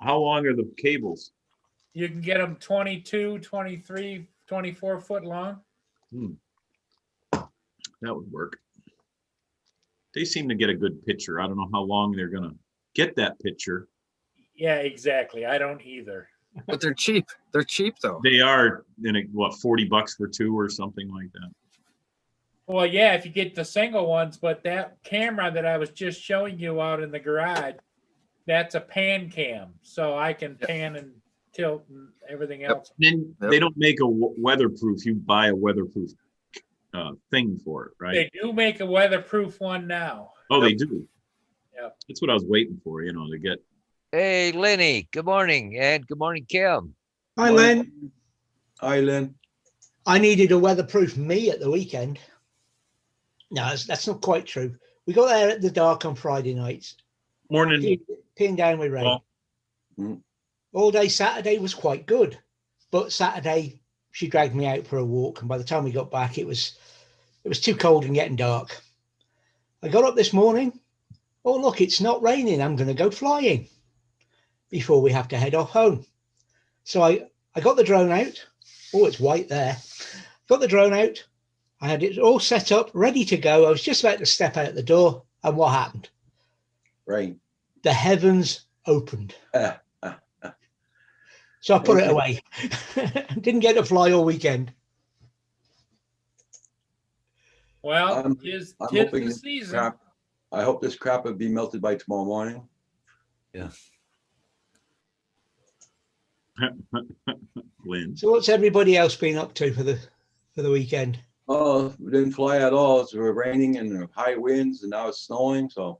how long are the cables? You can get them 22, 23, 24 foot long. That would work. They seem to get a good picture. I don't know how long they're gonna get that picture. Yeah, exactly. I don't either. But they're cheap. They're cheap though. They are in a, what, $40 for 2 or something like that. Well, yeah, if you get the single ones, but that camera that I was just showing you out in the garage, that's a pan cam. So I can pan and tilt and everything else. Then they don't make a weatherproof. You buy a weatherproof thing for it, right? They do make a weatherproof one now. Oh, they do. Yep. That's what I was waiting for, to get. Hey, Lenny. Good morning, and good morning, Kim. Hi, Len. Hi, Lynn. I needed a weatherproof me at the weekend. No, that's not quite true. We got there at the dark on Friday nights, Morning. peeing down with rain. Mm. All day Saturday was quite good, but Saturday she dragged me out for a walk, and by the time we got back, it was too cold and getting dark. I got up this morning. Oh, look, it's not raining. I'm going to go flying before we have to head off home. So I got the drone out. Oh, it's white there. Got the drone out. I had it all set up, ready to go. I was just about to step out the door, and what happened? Rain. The heavens opened. So I put it away. Didn't get to fly all weekend. Well, I'm tis hoping the this season. crap. I hope this crap will be melted by tomorrow morning. Lynn. So what's everybody else been up to for the weekend? Oh, we didn't fly at all. It was raining and there were high winds, and now it's snowing. So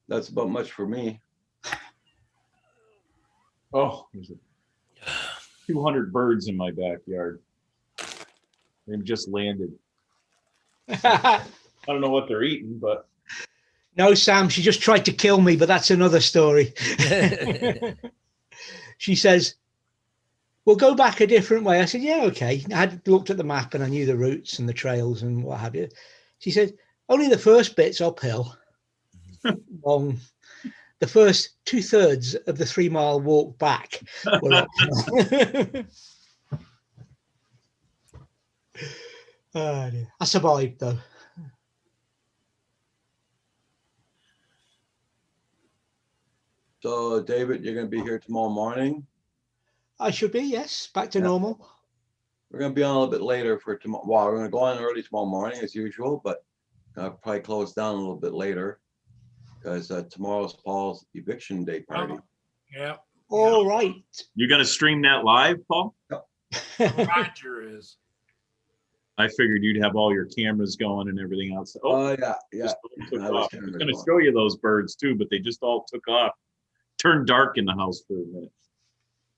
that's about much for me. Oh, there's 200 birds in my backyard. They've just landed. I don't know what they're eating, but No, Sam, she just tried to kill me, but that's another story. She says, we'll go back a different way. I said, yeah, okay. I had looked at the map and I knew the routes and the trails and what have you. She said, only the first bit's uphill. Long. The first 2/3 of the 3-mile walk back were uphill. Oh, dear. I survived though. So, David, you're going to be here tomorrow morning. I should be, yes, back to normal. We're going to be on a little bit later for tomorrow. Well, we're going to go on early tomorrow morning as usual, but I'll probably close down a little bit later because tomorrow's Paul's eviction day party. Yeah. All right. you're going to stream that live, Paul? Roger is. I figured you'd have all your cameras going and everything else. Oh, yeah, yeah. just all took I was off. I was cameras going to going. show you those birds too, but they just all took off. Turned dark in the house for a minute.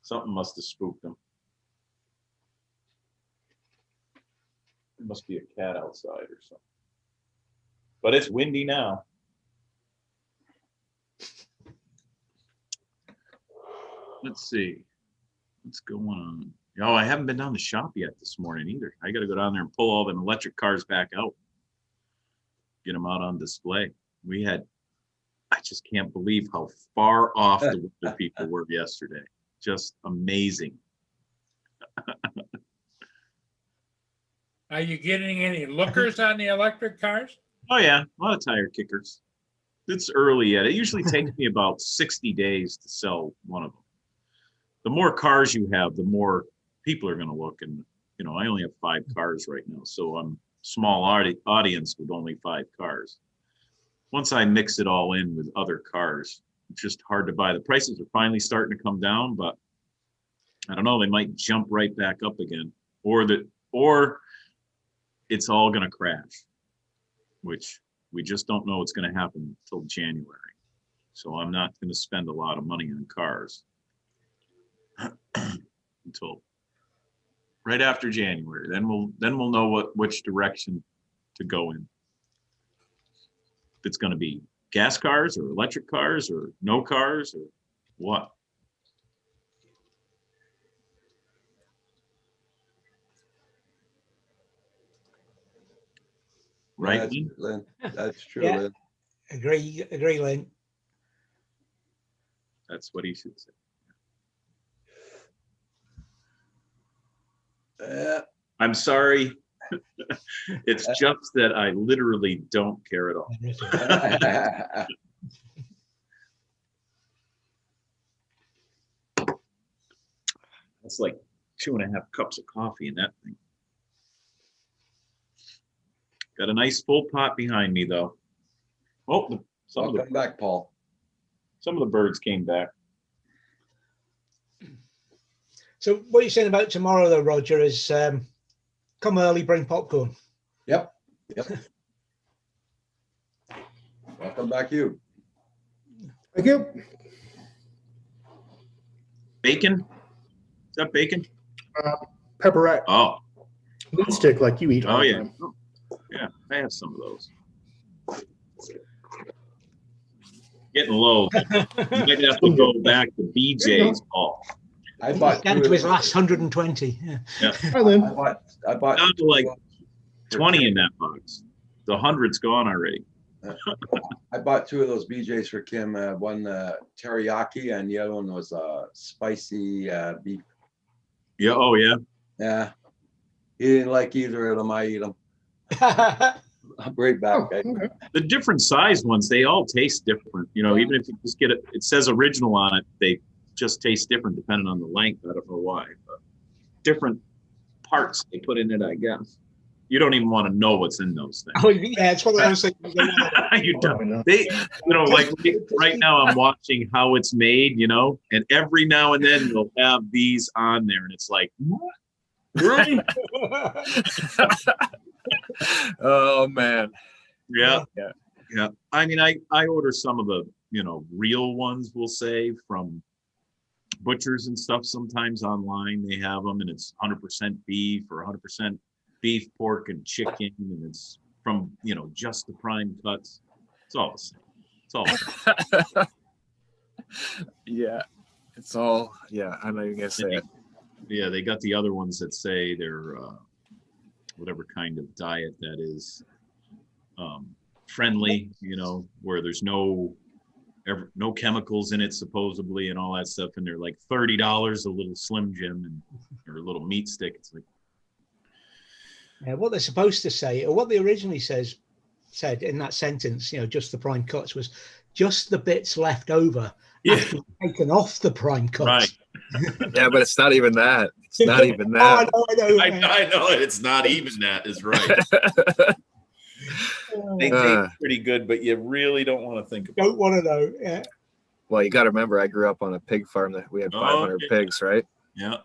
Something must have spooked them. There must be a cat outside or something. But it's windy now. Let's see. What's going on? Oh, I haven't been down the shop yet this morning either. I got to go down there and pull all them electric cars back out. Get them out on display. I just can't believe how far off the weather people were yesterday. Just amazing. Are you getting any lookers on the electric cars? Oh yeah, a lot of tire kickers. It's early yet. It usually takes me about 60 days to sell one of them. The more cars you have, the more people are going to look. And, you know, I only have 5 cars right now. So I'm small audience with only 5 cars. Once I mix it all in with other cars, it's just hard to buy. The prices are finally starting to come down, but I don't know, they might jump right back up again, or it's all going to crash, which we just don't know what's going to happen until January. So I'm not going to spend a lot of money on cars until right after January. Then we'll know which direction to go in. If it's going to be gas cars or electric cars or no cars or what. Right, That's, Lynn? Lynn. That's true, Yeah. Lynn. Agree, Lynn. That's what he should say. I'm sorry. It's just that I literally don't care at all. That's like 2.5 cups of coffee in that thing. Got a nice full pot behind me though. Oh, Welcome back, Paul. Some of the birds came back. So what you're saying about tomorrow though, Roger, is come early, bring popcorn. Yep. Welcome back, you. Thank you. Bacon? Is that bacon? Pepperette. Oh. Meat stick like you eat all Oh the yeah. time. Yeah, I have some of those. Getting low. You might have to go back to BJ's, Paul. I bought Down to his last 120. Yeah. Yeah. Hi, Lynn. I bought Down to like 20 in that box. The 100's gone already. I bought 2 of those BJ's for Kim. One teriyaki and the other one was spicy beef. Yeah. Oh yeah. Yeah. He didn't like either of them. I eat them. I'll be right back. Oh, okay. The different size ones, they all taste different. You know, even if you just get it says original on it, they just taste different depending on the length. I don't know why, but different parts they put in it, I guess. You don't even want to know what's in those things. Oh, yeah, it's one of those things. You don't. Probably not. They, you know, like right now I'm watching how it's made, you know, and every now and then they'll have these on there and it's like, what? Really? Oh man. Yeah. Yeah. Yeah. I mean, I order some of the, you know, real ones, we'll say, from butchers and stuff. Sometimes online they have them and it's 100% beef or 100% beef, pork, and chicken. And it's from, you know, just the prime cuts. It's all the same. It's all the same. Yeah. It's all, yeah, I'm not even gonna say it. Yeah, they got the other ones that say they're whatever kind of diet that is friendly, you know, where there's no chemicals in it supposedly and all that stuff, and they're like $30 a little Slim Jim or a little meat stick. It's like, Yeah, what they're supposed to say, or what they originally said in that sentence, you know, just the prime cuts, was just the bits left over after taken off the prime cuts. right. Yeah, but it's not even that. It's not even that. Oh, I know. I know it's not even that is right. They taste pretty good, but you really don't want to think about Don't want to know. Yeah. Well, you got to remember, I grew up on a pig farm that we had 500 okay. pigs, right? it.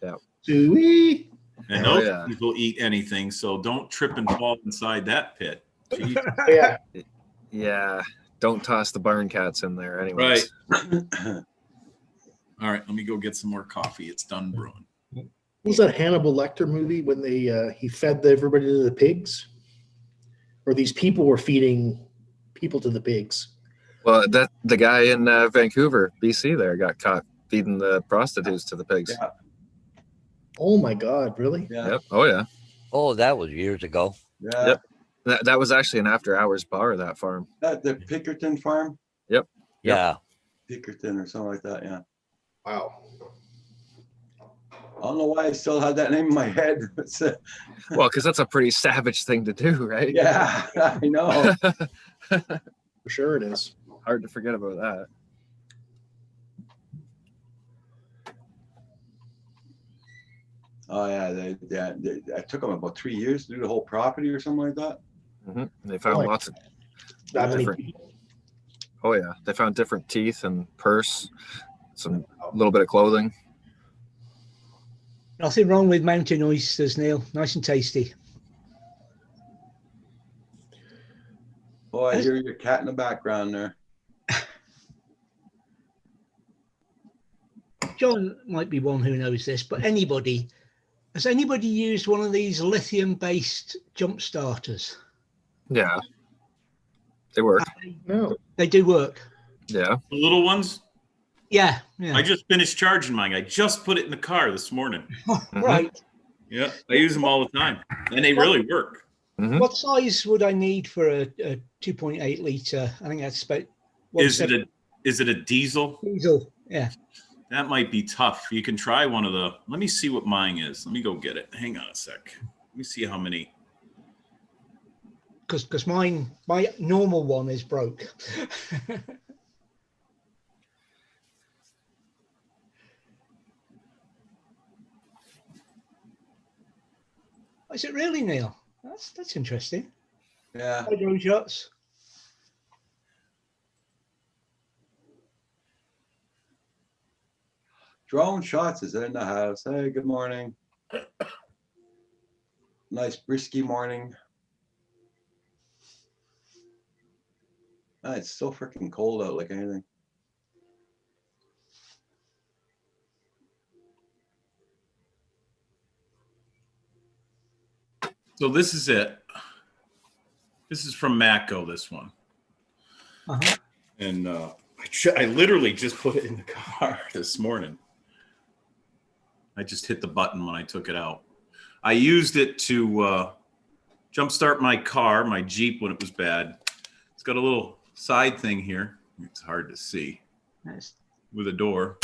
Yeah. Do we? And Oh, those yeah. people eat anything, so don't trip and fall inside that pit. Jeez. Yeah. Yeah. Don't toss the barn cats in there, anyways. Right. All right, let me go get some more coffee. It's done brewing. What was that Hannibal Lecter movie when they he fed everybody to the pigs? Or these people were feeding people to the pigs? Well, that the guy in Vancouver, BC, there got caught feeding the prostitutes to the pigs. Yeah. Oh my God, really? Yeah. Yep. Oh yeah. Oh, that was years ago. Yeah. Yep. That was actually an after-hours bar. That farm. The Pickerton farm? Yeah. Pickerton or something like that, yeah. Wow. don't know why I still had that name in my head. It's, Well, because that's a pretty savage thing to do, right? yeah, I know. For sure it is. Hard to forget about that. Oh yeah, it took them about 3 years to do the whole property or something like that. And they found Boy. lots of That many different. Oh yeah, they found different teeth and purse, some little bit of clothing. Nothing wrong with mountain oysters, Neil. Nice and tasty. Oh, I hear your cat in the background there. John might be one who knows this, but has anybody used one of these lithium-based jump starters? Yeah, they work. No. They do work. Yeah. The little ones. Yeah. I just finished charging mine. I just put it in the car this morning. Right. Yeah, I use them all the time, and they really work. What size would I need for a 2.8 liter? I think that's about. Is it a diesel? Diesel? Yeah. That might be tough. You can try one of the. Let me see what mine is. Let me go get it. Hang on a sec. Let me see how many. Because my normal one is broke. Is it really, Neil? That's interesting. Yeah. Hi, drone shots. Drone shots is in the house. Hey, good morning. Nice brisky morning. Ah, it's so freaking cold out like anything. So this is it. This is from Matco, this one. And I literally just put it in the car this morning. I just hit the button when I took it out. I used it to jumpstart my car, my Jeep, when it was bad. It's got a little side thing here. It's hard to see. Nice. With a door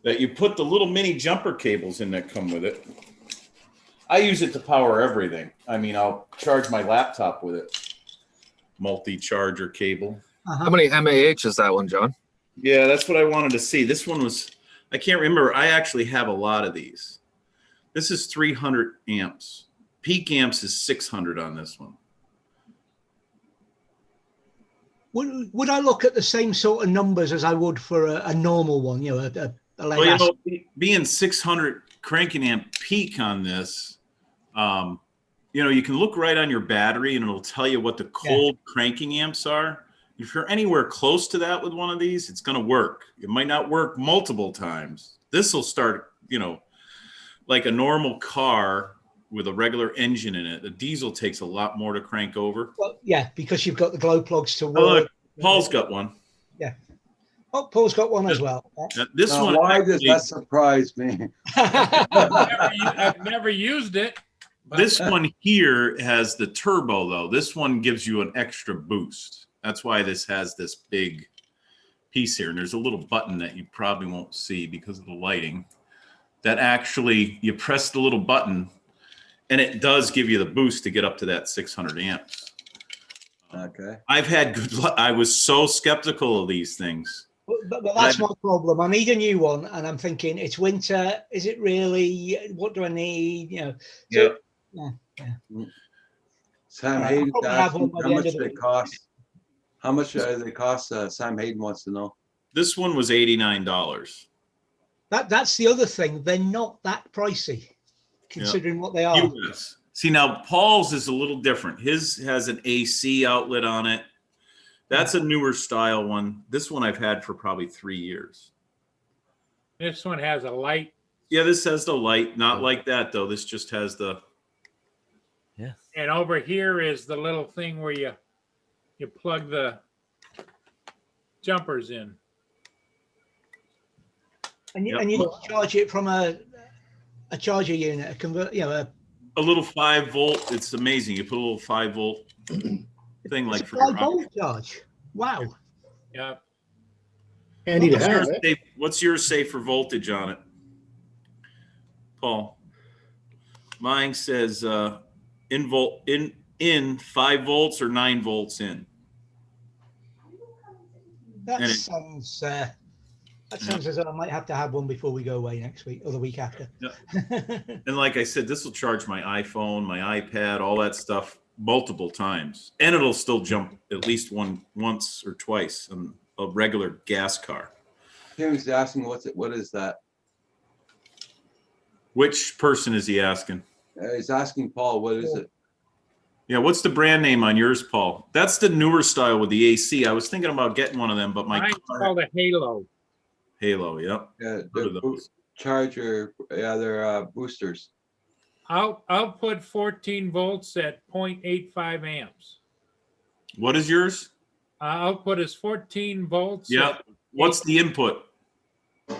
that you put the little mini jumper cables in that come with it. I use it to power everything. I mean, I'll charge my laptop with it. Multi-charger cable. How many mAh is that one, John? Yeah, that's what I wanted to see. This one was, I can't remember. I actually have a lot of these. This is 300 amps. Peak amps is 600 on this one. Would I look at the same sort of numbers as I would for a normal one? You know, Well, you know, being 600 cranking amp peak on this, you know, you can look right on your battery and it'll tell you what the cold cranking amps are. If you're anywhere close to that with one of these, it's going to work. It might not work multiple times. This will start, you know, like a normal car with a regular engine in it. The diesel takes a lot more to crank over. Well, yeah, because you've got the glow plugs to work. Oh, look, Paul's got one. Yeah. Oh, Paul's got one as well. This Now, one. why does actually- that surprise me? I've never used it. but- This one here has the turbo, though. This one gives you an extra boost. That's why this has this big piece here. And there's a little button that you probably won't see because of the lighting. That actually, you press the little button, and it does give you the boost to get up to that 600 amps. Okay. I've had good luck. I was so skeptical of these things. But that's my problem. I need a new one, and I'm thinking it's winter. Is it really? What do I need? You know. So, Sam I'll Hayden, probably have one by how the much end of they the cost? How much they cost? Sam Hayden wants to know. This one was $89. That's the other thing. They're not that pricey, considering what they are. US. See, now Paul's is a little different. His has an AC outlet on it. That's a newer style one. This one I've had for probably 3 years. This one has a light. Yeah, this has the light. Not like that, though. This just has the... And over here is the little thing where you plug the jumpers in. And you charge it from a charger unit, a convert, you know, A little 5-volt. It's amazing. You put a little 5-volt thing like for 5 volt charge. Wow. Yeah. Handy to have. What's yours say for voltage on it? Paul. Mine says in 5 volts or 9 volts in. That And it- sounds as though I might have to have one before we go away next week or the week after. And like I said, this will charge my iPhone, my iPad, all that stuff multiple times, and it'll still jump at least once or twice on a regular gas car. Tim's asking, what is that? Which person is he asking? He's asking Paul, what is it? Yeah, what's the brand name on yours, Paul? That's the newer style with the AC. I was thinking about getting one of them, but my Mine's car, called a Halo. Halo, yep. Yeah, Heard of the those. charger, yeah, they're boosters. Output 14 volts at 0.85 amps. What is yours? Output is 14 volts. Yeah. What's the input?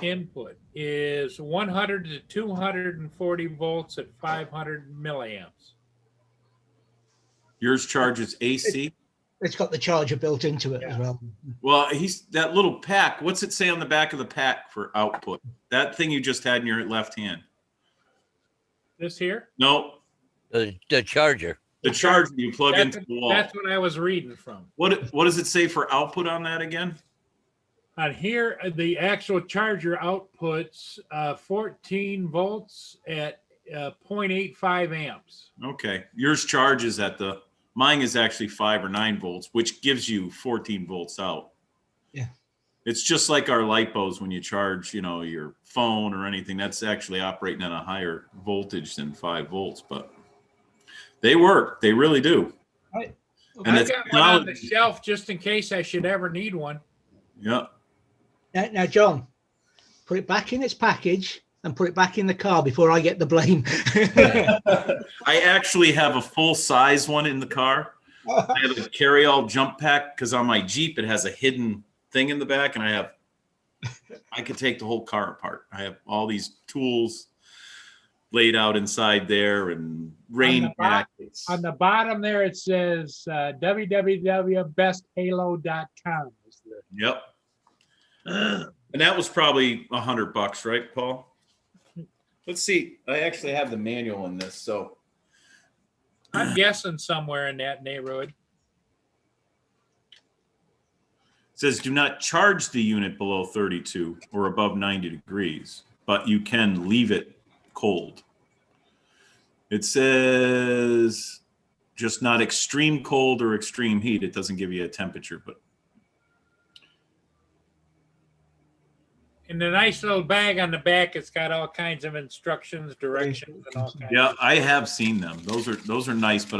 Input is 100 to 240 volts at 500 milliamps. Yours charges AC. It's got the charger built into it as well. Well, he's that little pack. What's it say on the back of the pack for output? That thing you just had in your left hand. This here? No, The charger. the charger you plug into the wall. That's what I was reading from. What does it say for output on that again? On here, the actual charger outputs 14 volts at 0.85 amps. Okay, yours charges at mine is actually 5 or 9 volts, which gives you 14 volts out. Yeah. It's just like our LiPos when you charge, your phone or anything. That's actually operating at a higher voltage than 5 volts, but they work. They really do. Right. And I it's got one on the technology. shelf just in case I should ever need one. Yeah. Now, John, put it back in its package and put it back in the car before I get the blame. I actually have a full size one in the car. I have a carry-all jump pack because on my Jeep it has a hidden thing in the back, and I could take the whole car apart. I have all these tools laid out inside there and rain jackets. On the bottom there, it says www.besthalo.com. Yep. And that was probably $100, right, Paul? Let's see. I actually have the manual in this, so I'm guessing somewhere in that neighborhood. it says do not charge the unit below 32 or above 90 degrees, but you can leave it cold. It says just not extreme cold or extreme heat. It doesn't give you a temperature, but In the nice little bag on the back, it's got all kinds of instructions, directions, and all kinds. yeah, I have seen them. Those are nice, but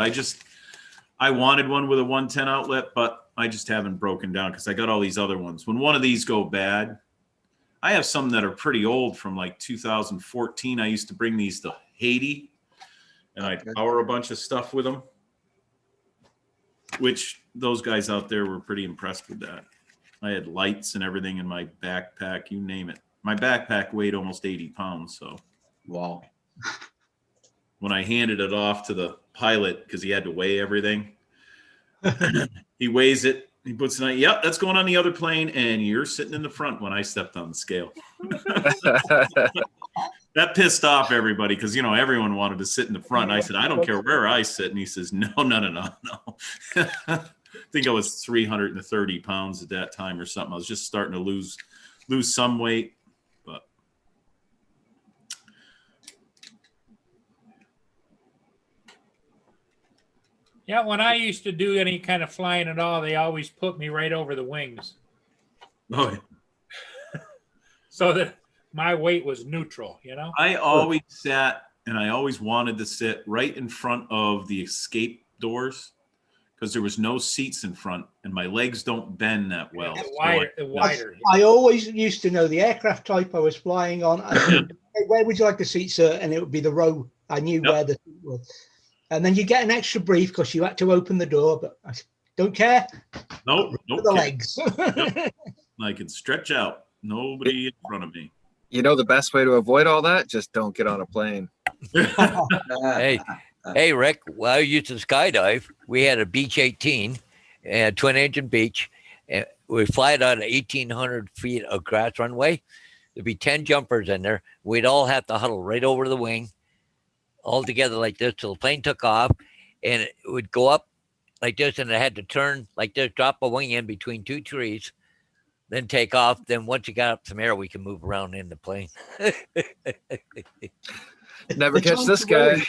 I wanted one with a 110 outlet, but I just haven't broken down because I got all these other ones. When one of these go bad, I have some that are pretty old from like 2014. I used to bring these to Haiti and I'd power a bunch of stuff with them, which those guys out there were pretty impressed with that. I had lights and everything in my backpack, you name it. My backpack weighed almost 80 pounds. So Wow. when I handed it off to the pilot, because he had to weigh everything, he weighs it. He puts it on. Yep, that's going on the other plane, and you're sitting in the front when I stepped on the scale. That pissed off everybody because, everyone wanted to sit in the front. I said, I don't care where I sit. And he says, no. I think I was 330 pounds at that time or something. I was just starting to lose some weight, but Yeah, when I used to do any kind of flying at all, they always put me right over the wings oh, so that my weight was neutral, I always sat and I always wanted to sit right in front of the escape doors because there was no seats in front and my legs don't bend that well. The wider. I always used to know the aircraft type I was flying on. Hey, where would you like the seat, sir? And it would be the row. I knew where the seat was. And then you get an extra brief because you had to open the door, but I don't care. Nope. The legs. I can stretch out. Nobody in front of me. You know the best way to avoid all that? Just don't get on a plane. Hey, Rick, while I used to skydive, we had a Beech 18 and twin engine Beech. And we fly it on 1,800 feet of grass runway. There'd be 10 jumpers in there. We'd all have to huddle right over the wing, all together like this till the plane took off, and it would go up like this, and it had to turn like this, drop a wing in between two trees, then take off. Then once you got up some air, we can move around in the plane. Never The catch time this to guy. worry.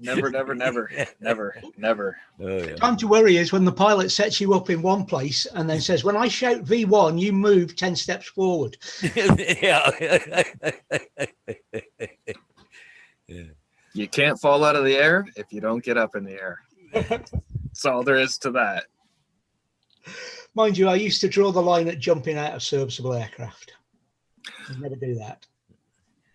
Never, never, never, never, never. Oh, yeah. Time to worry is when the pilot sets you up in one place and then says, when I shout V1, you move 10 steps forward. Yeah. Yeah. You can't fall out of the air if you don't get up in the air. That's all there is to that. Mind you, I used to draw the line at jumping out of serviceable aircraft. I'd never do that.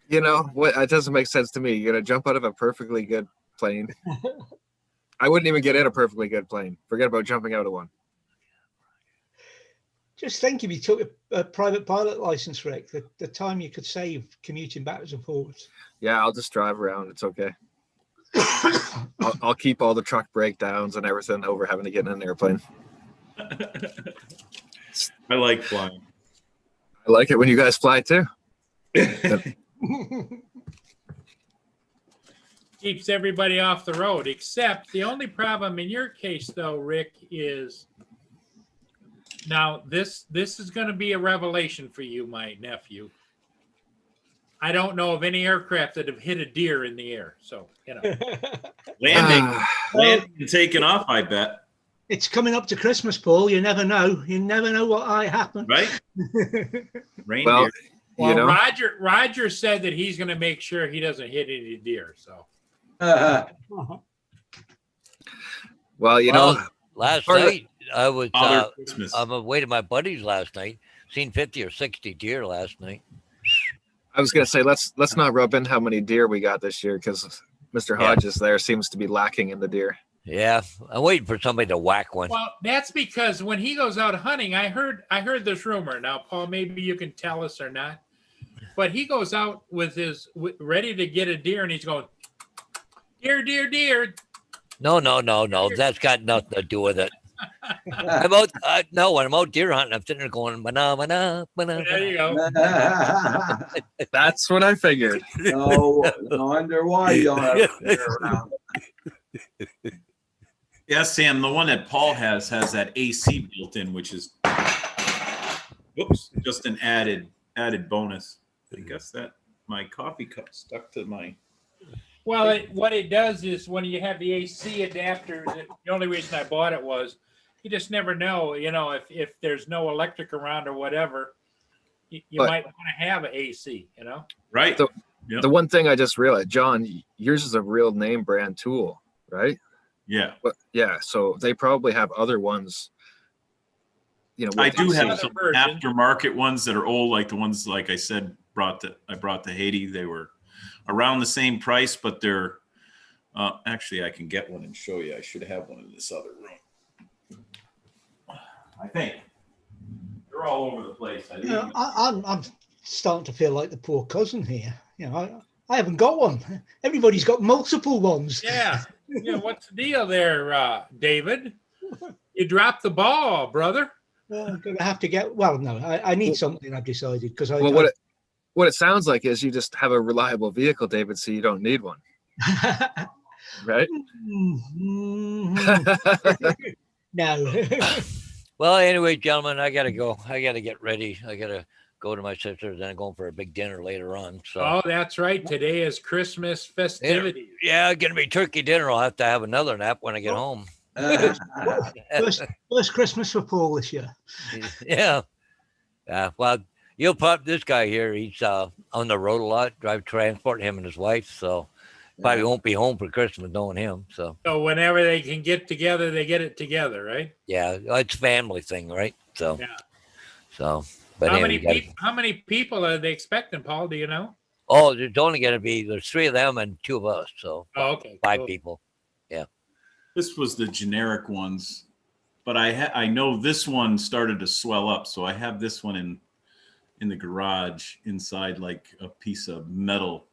You know what? It doesn't make sense to me. You're gonna jump out of a perfectly good plane. I wouldn't even get in a perfectly good plane. Forget about jumping out of one. Just think if you took a private pilot license, Rick, the time you could save commuting backwards and forwards. Yeah, I'll just drive around. It's okay. I'll keep all the truck breakdowns and everything over having to get in an airplane. I like flying. I like it when you guys fly too. Keeps everybody off the road, except the only problem in your case, though, Rick, is now this is going to be a revelation for you, my nephew. I don't know of any aircraft that have hit a deer in the air. So, you know. Landing and taking off, I bet. It's coming up to Christmas, Paul. You never know. You never know what might happen. Right? Reindeer. Well, Well, you know, Roger said that he's going to make sure he doesn't hit any deer. So, well, you Well, know, last Part of night I was Father Christmas. I'm away to my buddies last night. Seen 50 or 60 deer last night. I was gonna say let's not rub in how many deer we got this year because Mr. Yeah. Hodges there seems to be lacking in the deer. Yeah, I'm waiting for somebody to whack one. well, that's because when he goes out hunting, I heard this rumor. Now, Paul, maybe you can tell us or not, but he goes out with ready to get a deer, and he's going, deer, deer, deer. No. That's got nothing to do with it. I'm out. No, when I'm out deer hunting, I'm sitting there going, mana, mana, mana. There you go. That's what I figured. No wonder why you don't have deer around. Yeah, Sam, the one that Paul has that AC built in, which is just an added bonus. I guess that my coffee cup stuck to my Well, what it does is when you have the AC adapter, the only reason I bought it was you just never know, if there's no electric around or whatever, you But- might want to have an AC, right. So- Yep. The one thing I just realized, John, yours is a real name brand tool, right? Yeah, But yeah, so they probably have other ones. You know, I with do AC. have Other some version. aftermarket ones that are old, like the ones like I said I brought to Haiti. They were around the same price, but they're actually I can get one and show you. I should have one in this other room. I think they're all over the place. I'm starting to feel like the poor cousin here. I haven't got one. Everybody's got multiple ones. Yeah. What's the deal there, David? You dropped the ball, brother. Well, I'm going to have to get. Well, no, I need something. I've decided because I. Well, what it sounds like is you just have a reliable vehicle, David, so you don't need one, right? No. Well, anyway, gentlemen, I gotta go. I gotta get ready. I gotta go to my sister's and I'm going for a big dinner later on. So Oh, that's right. Today is Christmas festivities. yeah, gonna be turkey dinner. I'll have to have another nap when I get home. First Christmas for Paul this year. Yeah. Well, you'll pop this guy here. He's on the road a lot, drive transport, him and his wife. So probably won't be home for Christmas knowing him. So So whenever they can get together, they get it together, right? yeah, it's a family thing, right? So Yeah. so but How anyway, many people are they expecting, Paul? Do you know? oh, there's only gonna be there's 3 of them and 2 of us. So Oh, okay. 5 cool. people. This was the generic ones, but I know this one started to swell up, so I have this one in the garage inside like a piece of metal,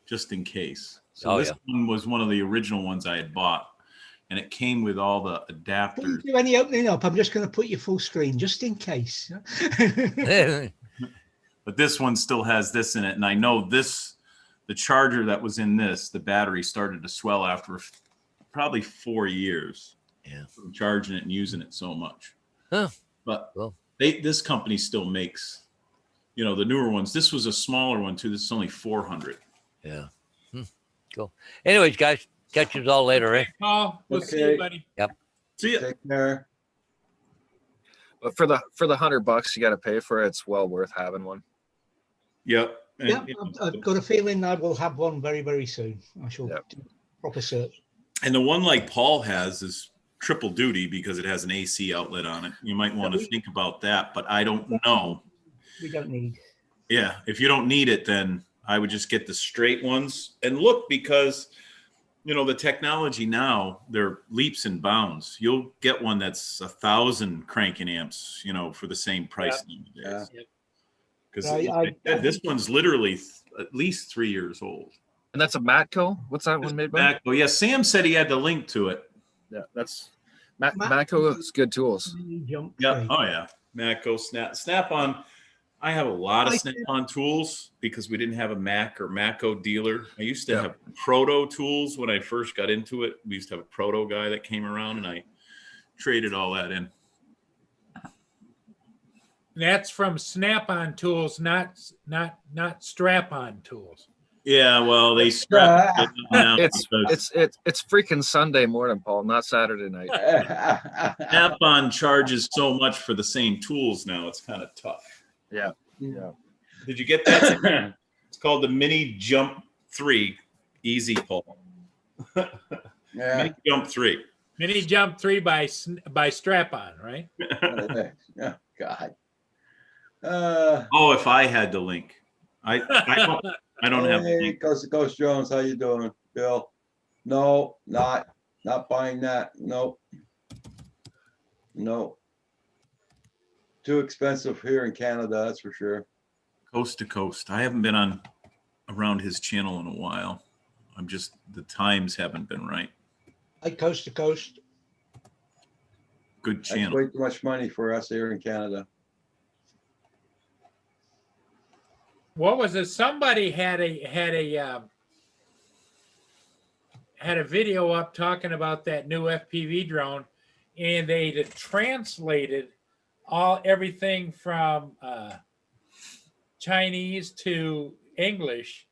just in case. So Oh, this yeah. one was one of the original ones I had bought, and it came with all the Don't adapters. do any opening up. I'm just going to put you full screen just in case. But but this one still has this in it. And I know this, the charger that was in this, the battery started to swell after probably 4 years. Yeah. From charging it and using it so much. Huh. But Well. this company still makes, you know, the newer ones. This was a smaller one too. This is only 400. Yeah. Cool. Anyways, guys, catch you all later, eh? Paul, we'll see Okay. you, buddy. See ya. Take care. But for the $100 you got to pay for it, it's well worth having one. Yep. And, Yeah, you know, I've got a feeling I will have one very, very soon. I shall Yep. do a proper search. and the one like Paul has is triple duty because it has an AC outlet on it. You might want to think about that, but I don't know. We don't need. Yeah, if you don't need it, then I would just get the straight ones and look, because you know the technology now, they're leaps and bounds. You'll get one that's 1,000 cranking amps, you know, for the same price nowadays. Yep. Because I- this one's literally at least 3 years old. And that's a Matco. What's that one made by? Oh yeah, Sam said he had the link to it. Yeah, that's Mac- Matco is good tools. Jump Yeah. free. Oh yeah. Matco, Snap-on. I have a lot of Snap-on tools because we didn't have a Mac or Matco dealer. I used to have Proto tools when I first got into it. We used to have a Proto guy that came around, and I traded all that in. That's from Snap-on Tools, not Strap-on Tools. Yeah, well, they scrapped it now because It's freaking Sunday morning, Paul, not Saturday night. Snap-on charges so much for the same tools now. It's kind of tough. Yeah. Yeah. Did you get that? It's called the Mini Jump 3 Easy Pull. Yeah. Mini Jump 3. Mini Jump 3 by Strap-on, right? Yeah. God. Oh, if I had the link. I don't have the Hey, link. Coast to Coast Jones, how you doing, Bill? No, not buying that. Nope. No. Too expensive here in Canada, that's for sure. Coast to Coast. I haven't been on around his channel in a while. I'm just, the times haven't been right. Like Coast to Coast. Good That's channel. way too much money for us here in Canada. What was it? Somebody had a video up talking about that new FPV drone, and they had translated everything from Chinese to English,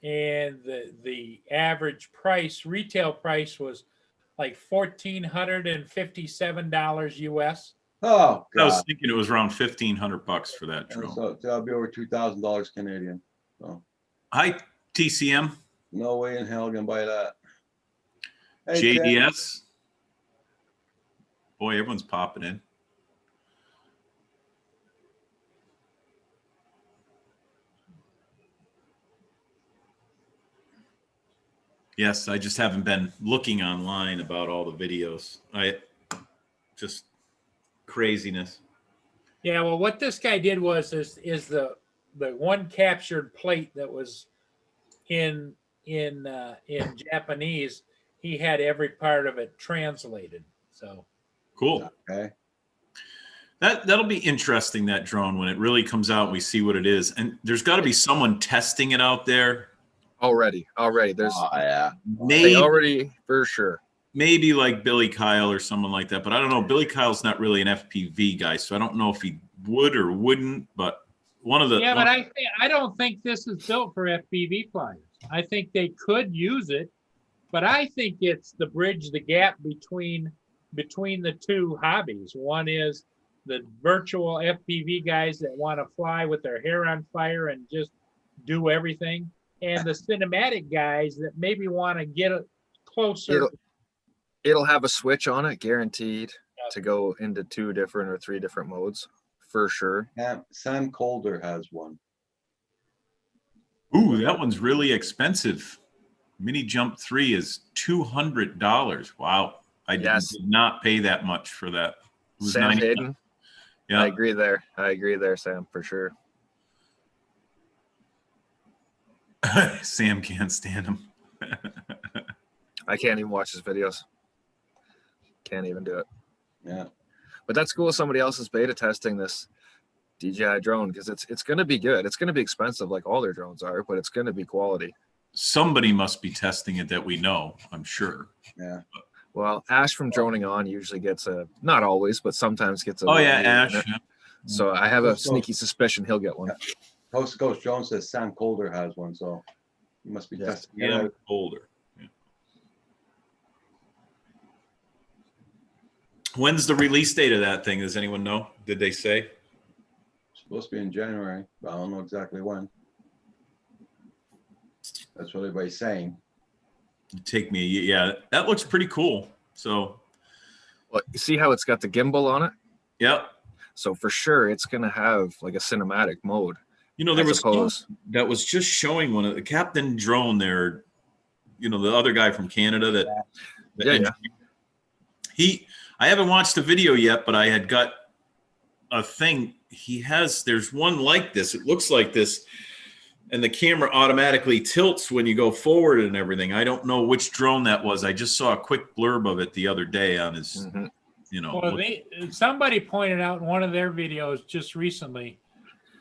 and the average price, retail price, was like $1,457 US. Oh, I was God. thinking it was around $1,500 for that drone. So that'll be over $2,000 Canadian. So Hi, TCM, no way in hell gonna buy that. Hey, Ken. JDS. Boy, everyone's popping in. Yes, I just haven't been looking online about all the videos. Just craziness. Yeah, well, what this guy did was the one captured plate that was in Japanese. He had every part of it translated. So Cool. Okay. That'll be interesting, that drone, when it really comes out and we see what it is. And there's got to be someone testing it out there. Already. There's Oh, yeah. they already for sure. Maybe like Billy Kyle or someone like that, but I don't know. Billy Kyle's not really an FPV guy, so I don't know if he would or wouldn't. But but I don't think this is built for FPV flyers. I think they could use it, but I think it's to bridge the gap between the two hobbies. One is the virtual FPV guys that want to fly with their hair on fire and just do everything, and the cinematic guys that maybe want to get it closer. It'll have a switch on it, guaranteed, to go into 2 different or 3 different modes for sure. Sam Calder has one. Ooh, that one's really expensive. Mini Jump 3 is $200. Wow. I did not pay that much for that. It was Sam 90. Hayden. Yeah. I agree there, Sam, for sure. Sam can't stand him. I can't even watch his videos. Can't even do it. Yeah. But that's cool. Somebody else is beta testing this. DJI drone because it's going to be good. It's going to be expensive like all their drones are, but it's going to be quality. Somebody must be testing it that we know, I'm sure. Yeah. Well, Ash from Droning On usually gets not always, but sometimes gets a. Oh yeah, little Ash. unit. Yeah. So I have a sneaky suspicion he'll get one. Coast to Coast Jones says Sam Calder has one, so you must be Yeah. testing it And out. older. Yeah. When's the release date of that thing? Does anyone know? Did they say? Supposed to be in January, but I don't know exactly when. That's what everybody's saying. Take me. Yeah, that looks pretty cool. So, Well, you see how it's got the gimbal on it? yep. So for sure, it's going to have like a cinematic mode. You know, there I was suppose. that was just showing one of the Captain Drone there. You know, the other guy from Canada that. Yeah. I haven't watched the video yet, but I had got a thing. There's one like this. It looks like this. And the camera automatically tilts when you go forward and everything. I don't know which drone that was. I just saw a quick blurb of it the other day on his, you know, Well, somebody pointed out in one of their videos just recently.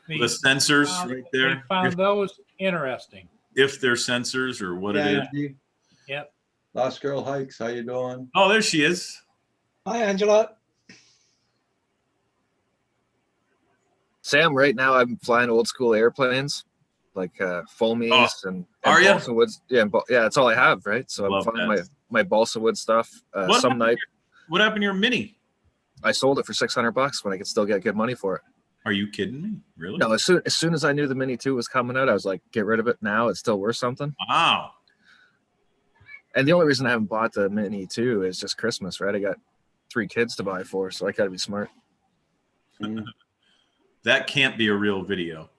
the sensors right there. They found those interesting. If they're sensors or what it is. Angie, Yep. Last Girl Hikes, how you doing? Oh, there she is. Hi, Angela. Sam, right now I'm flying old school airplanes, like Foamies and are ya? balsa woods. Yeah, yeah, that's all I have, right? So I'm Love flying that. my balsa wood stuff. What Some happened night What happened to your Mini? I sold it for $600 when I could still get good money for it. Are you kidding me? Really? No, as soon as I knew the Mini 2 was coming out, I was like, get rid of it now. It's still worth something. Wow. And the only reason I haven't bought the Mini 2 is just Christmas, right? I got 3 kids to buy for, so I got to be smart. Mm. That can't be a real video.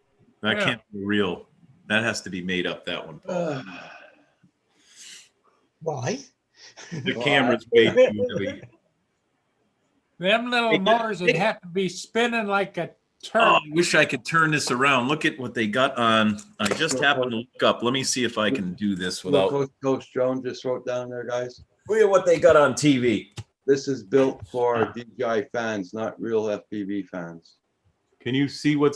That Yeah. can't be real. That has to be made up, that one. Paul. Why? The camera's way too heavy. Them little motors would have to be spinning like a Oh, turtle. I wish I could turn this around. Look at what they got on. I just happened to look up. Let me see if I can do this Look, without. Coast to Coast Jones just wrote down there, guys. Look at what they got on TV. This is built for DJI fans, not real FPV fans. Can you see what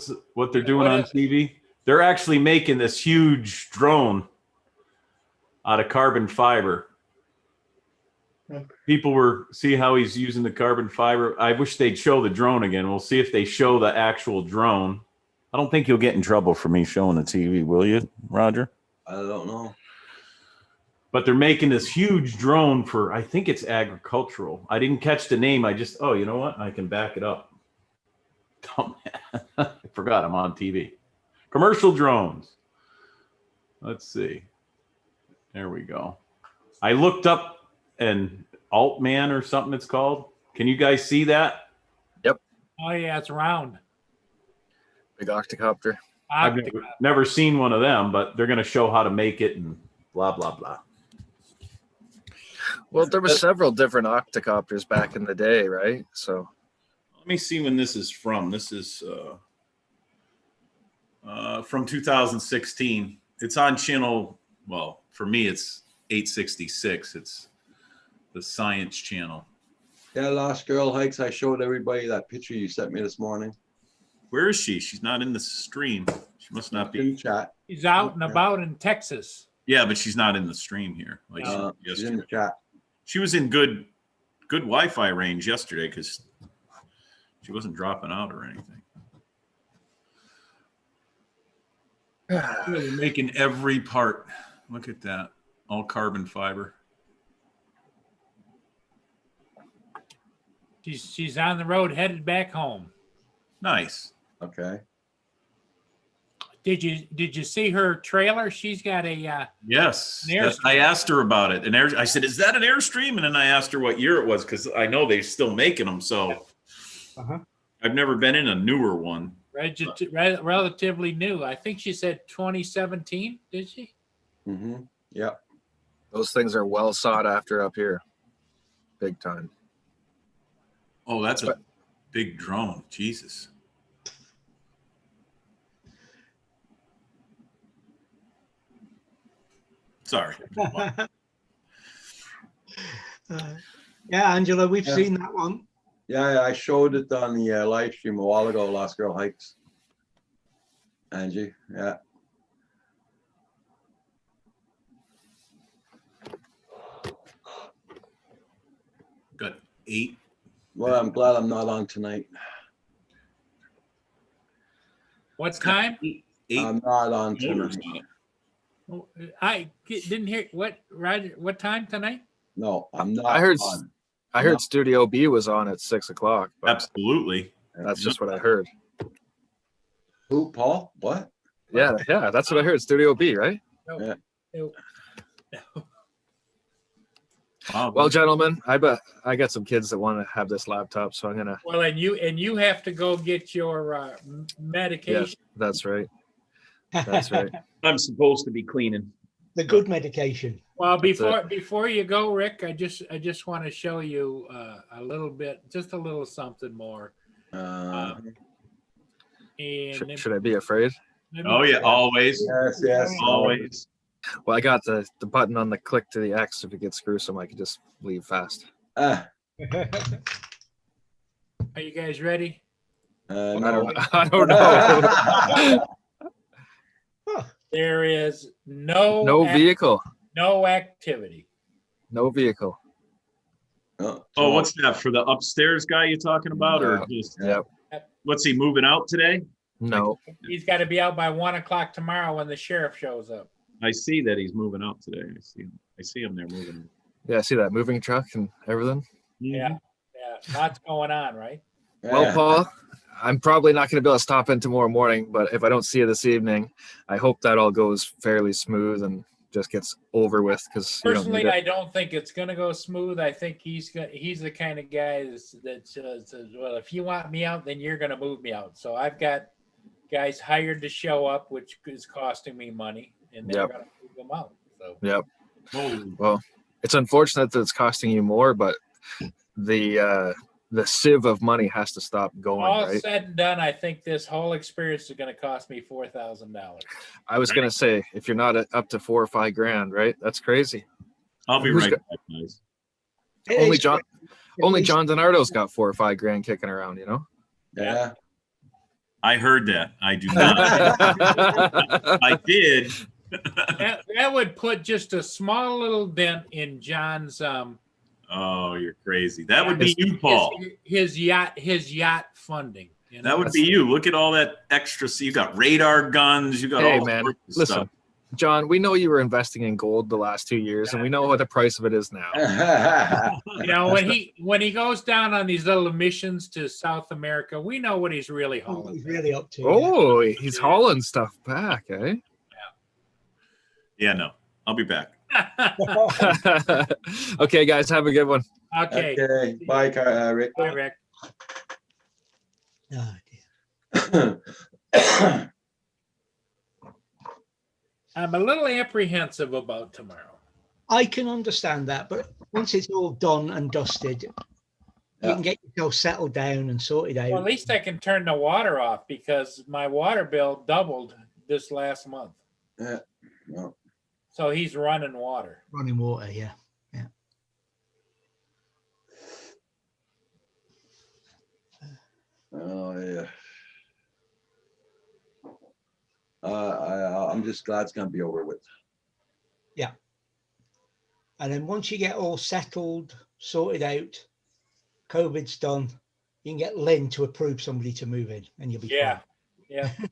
they're doing What on is- TV? They're actually making this huge drone out of carbon fiber. People see how he's using the carbon fiber. I wish they'd show the drone again. We'll see if they show the actual drone. I don't think you'll get in trouble for me showing the TV, will you, Roger? I don't know. But they're making this huge drone for, I think it's agricultural. I didn't catch the name. Oh, you know what? I can back it up. Oh, man. I forgot I'm on TV. Commercial drones. Let's see. There we go. I looked up an Altman or something it's called. Can you guys see that? Oh yeah, it's round. Big octocopter. I've never seen one of them, but they're going to show how to make it and blah, blah, blah. Well, there were several different octocopters back in the day, right? So Let me see when this is from. This is from 2016. It's on channel, well, for me, it's 866. It's the Science Channel. Yeah, Last Girl Hikes, I showed everybody that picture you sent me this morning. Where is she? She's not in the stream. She must not In be. chat. He's out and about in Texas. Yeah, but she's not in the stream here. Like She's in yesterday. the chat. She was in good Wi-Fi range yesterday because she wasn't dropping out or anything. They're making every part. Look at that. All carbon fiber. She's on the road headed back home. Nice. Okay. Did you see her trailer? She's got a Yes. An Airstream. I asked her about it. I said, is that an Airstream? And then I asked her what year it was because I know they're still making them. So I've never been in a newer one. relatively new. I think she said 2017. Did she? Mm-hmm. Yep. those things are well sought after up here. Big time. Oh, that's a big drone. Jesus. Sorry. Yeah, Angela, we've Yeah. seen that one. Yeah, I showed it on the live stream a while ago, Lost Girl Hikes. Angie, yeah. Got 8. Well, I'm glad I'm not on tonight. What time? 8. I'm not on motors tonight. on it. Oh, I didn't hear what, Roger, what time tonight? No, I'm not I heard on. I heard No. Studio B was on at 6 o'clock. But Absolutely. that's just what I heard. Who, Paul? What? Yeah, that's what I heard. Studio B, right? No. Yeah. No. Wow, Well, gentlemen, I bet I got some kids that want to have this laptop, so I'm gonna. Well, and you have to go get your medication. Yes, that's right. That's right. I'm supposed to be cleaning. The good medication. Well, That's before you go, Rick, I just want to show you a little bit, just a little something more. And Should I be afraid? let me- Oh yeah, always. Yes. Always. Well, I got the button on the click to the X. If it gets gruesome, I can just leave fast. Are you guys ready? No. I don't know. There is no No vehicle. no activity. No vehicle. Oh, Oh, what's that for the upstairs guy you talking about, or just Yep. what's he moving out today? No. He's got to be out by 1 o'clock tomorrow when the sheriff shows up. I see that he's moving out today. I see him there moving. Yeah, see that moving truck and everything. Yeah, lots going on, right? Well, Paul, I'm probably not going to be able to stop in tomorrow morning, but if I don't see you this evening, I hope that all goes fairly smooth and just gets over with, because Personally, I don't think it's going to go smooth. I think he's the kind of guy that says, well, if you want me out, then you're going to move me out. So I've got guys hired to show up, which is costing me money, and they're Yep. going to move them out. So Yep. Oh, Well, it's unfortunate that it's costing you more, but the sieve of money has to stop going, all right? said and done, I think this whole experience is going to cost me $4,000. I was going to say, if you're not up to $4 or $5 grand, right? That's crazy. I'll be Who's right got- back, guys. It Only is John, crazy. only At least- John DiNardo's got $4 or $5 grand kicking around, you know? Yeah. I heard that. I do not. I did. That would put just a small little dent in John's Oh, you're crazy. That would be you, Paul. his yacht funding. You know? That would be you. Look at all that extra. So you got radar guns. You got Hey, all man, sorts of listen. stuff. John, we know you were investing in gold the last 2 years, and we know what the price of it is now. You know, when he goes down on these little missions to South America, we know what he's really What hauling. he's really up to. Oh, he's hauling stuff back, eh? Yeah, no. I'll be back. Okay, guys, have a good one. Okay. Okay. Bye, Rick. Bye, Rick. Oh, dear. I'm a little apprehensive about tomorrow. I can understand that, but once it's all done and dusted, you can get yourself settled down and sorted out. Well, at least I can turn the water off because my water bill doubled this last month. Yeah. Well, So he's running water. Running water, yeah. oh yeah. I'm just glad it's gonna be over with. And then once you get all settled, sorted out, COVID's done, you can get Lynn to approve somebody to move in, and you'll be Yeah. Yeah. fine.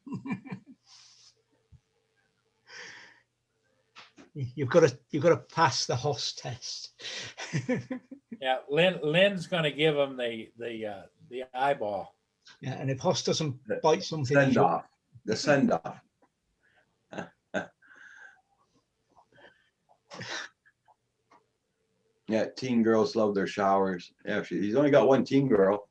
You've got to pass the Hoss test. Yeah. Lynn's going to give him the eyeball. Yeah, and if Hoss doesn't bite something, Send off. The send off. Yeah, teen girls love their showers. Yeah, he's only got one teen girl.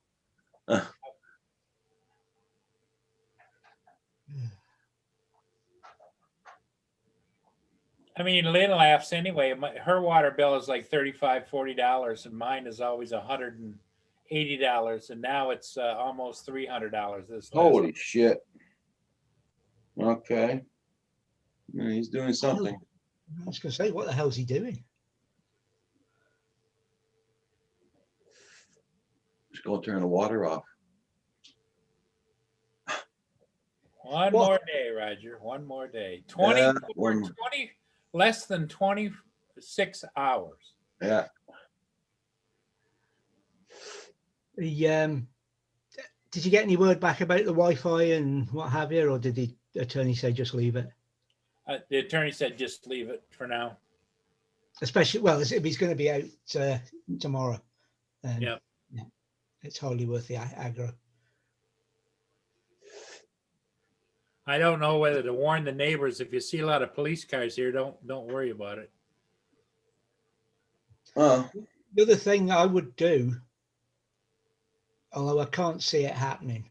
I mean, Lynn laughs anyway. Her water bill is like $35, $40, and mine is always $180, and now it's almost $300. This last Holy month. shit. Okay. Yeah, he's doing something. I was going to say, what the hell's he doing? go turn the water off. One Well- more day, Roger. One more day. 20, Yeah, 20 less than 26 hours. Yeah. Did you get any word back about the Wi-Fi and what have you, or did the attorney say just leave it? The attorney said just leave it for now. Especially, well, if he's going to be out tomorrow, then Yep. yeah, it's hardly worth the aggro. I don't know whether to warn the neighbors. If you see a lot of police cars here, don't worry about it. Oh, The other thing I would do, although I can't see it happening,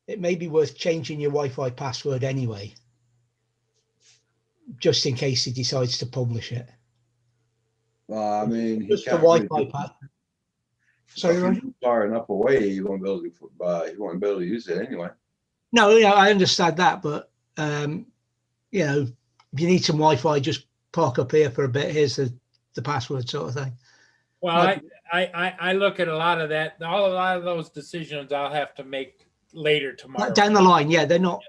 it may be worth changing your Wi-Fi password anyway, just in case he decides to publish it. well, I mean, he Just the can't really Wi-Fi do- pass. Sorry, if Roger? he's far enough away, he won't be able to. He won't be able to use it anyway. No, I understand that, but you know, if you need some Wi-Fi, just park up here for a bit. Here's the password, sort of thing. Well, I look at a lot of that. A lot of those decisions I'll have to make later tomorrow. Down the line, yeah, they're not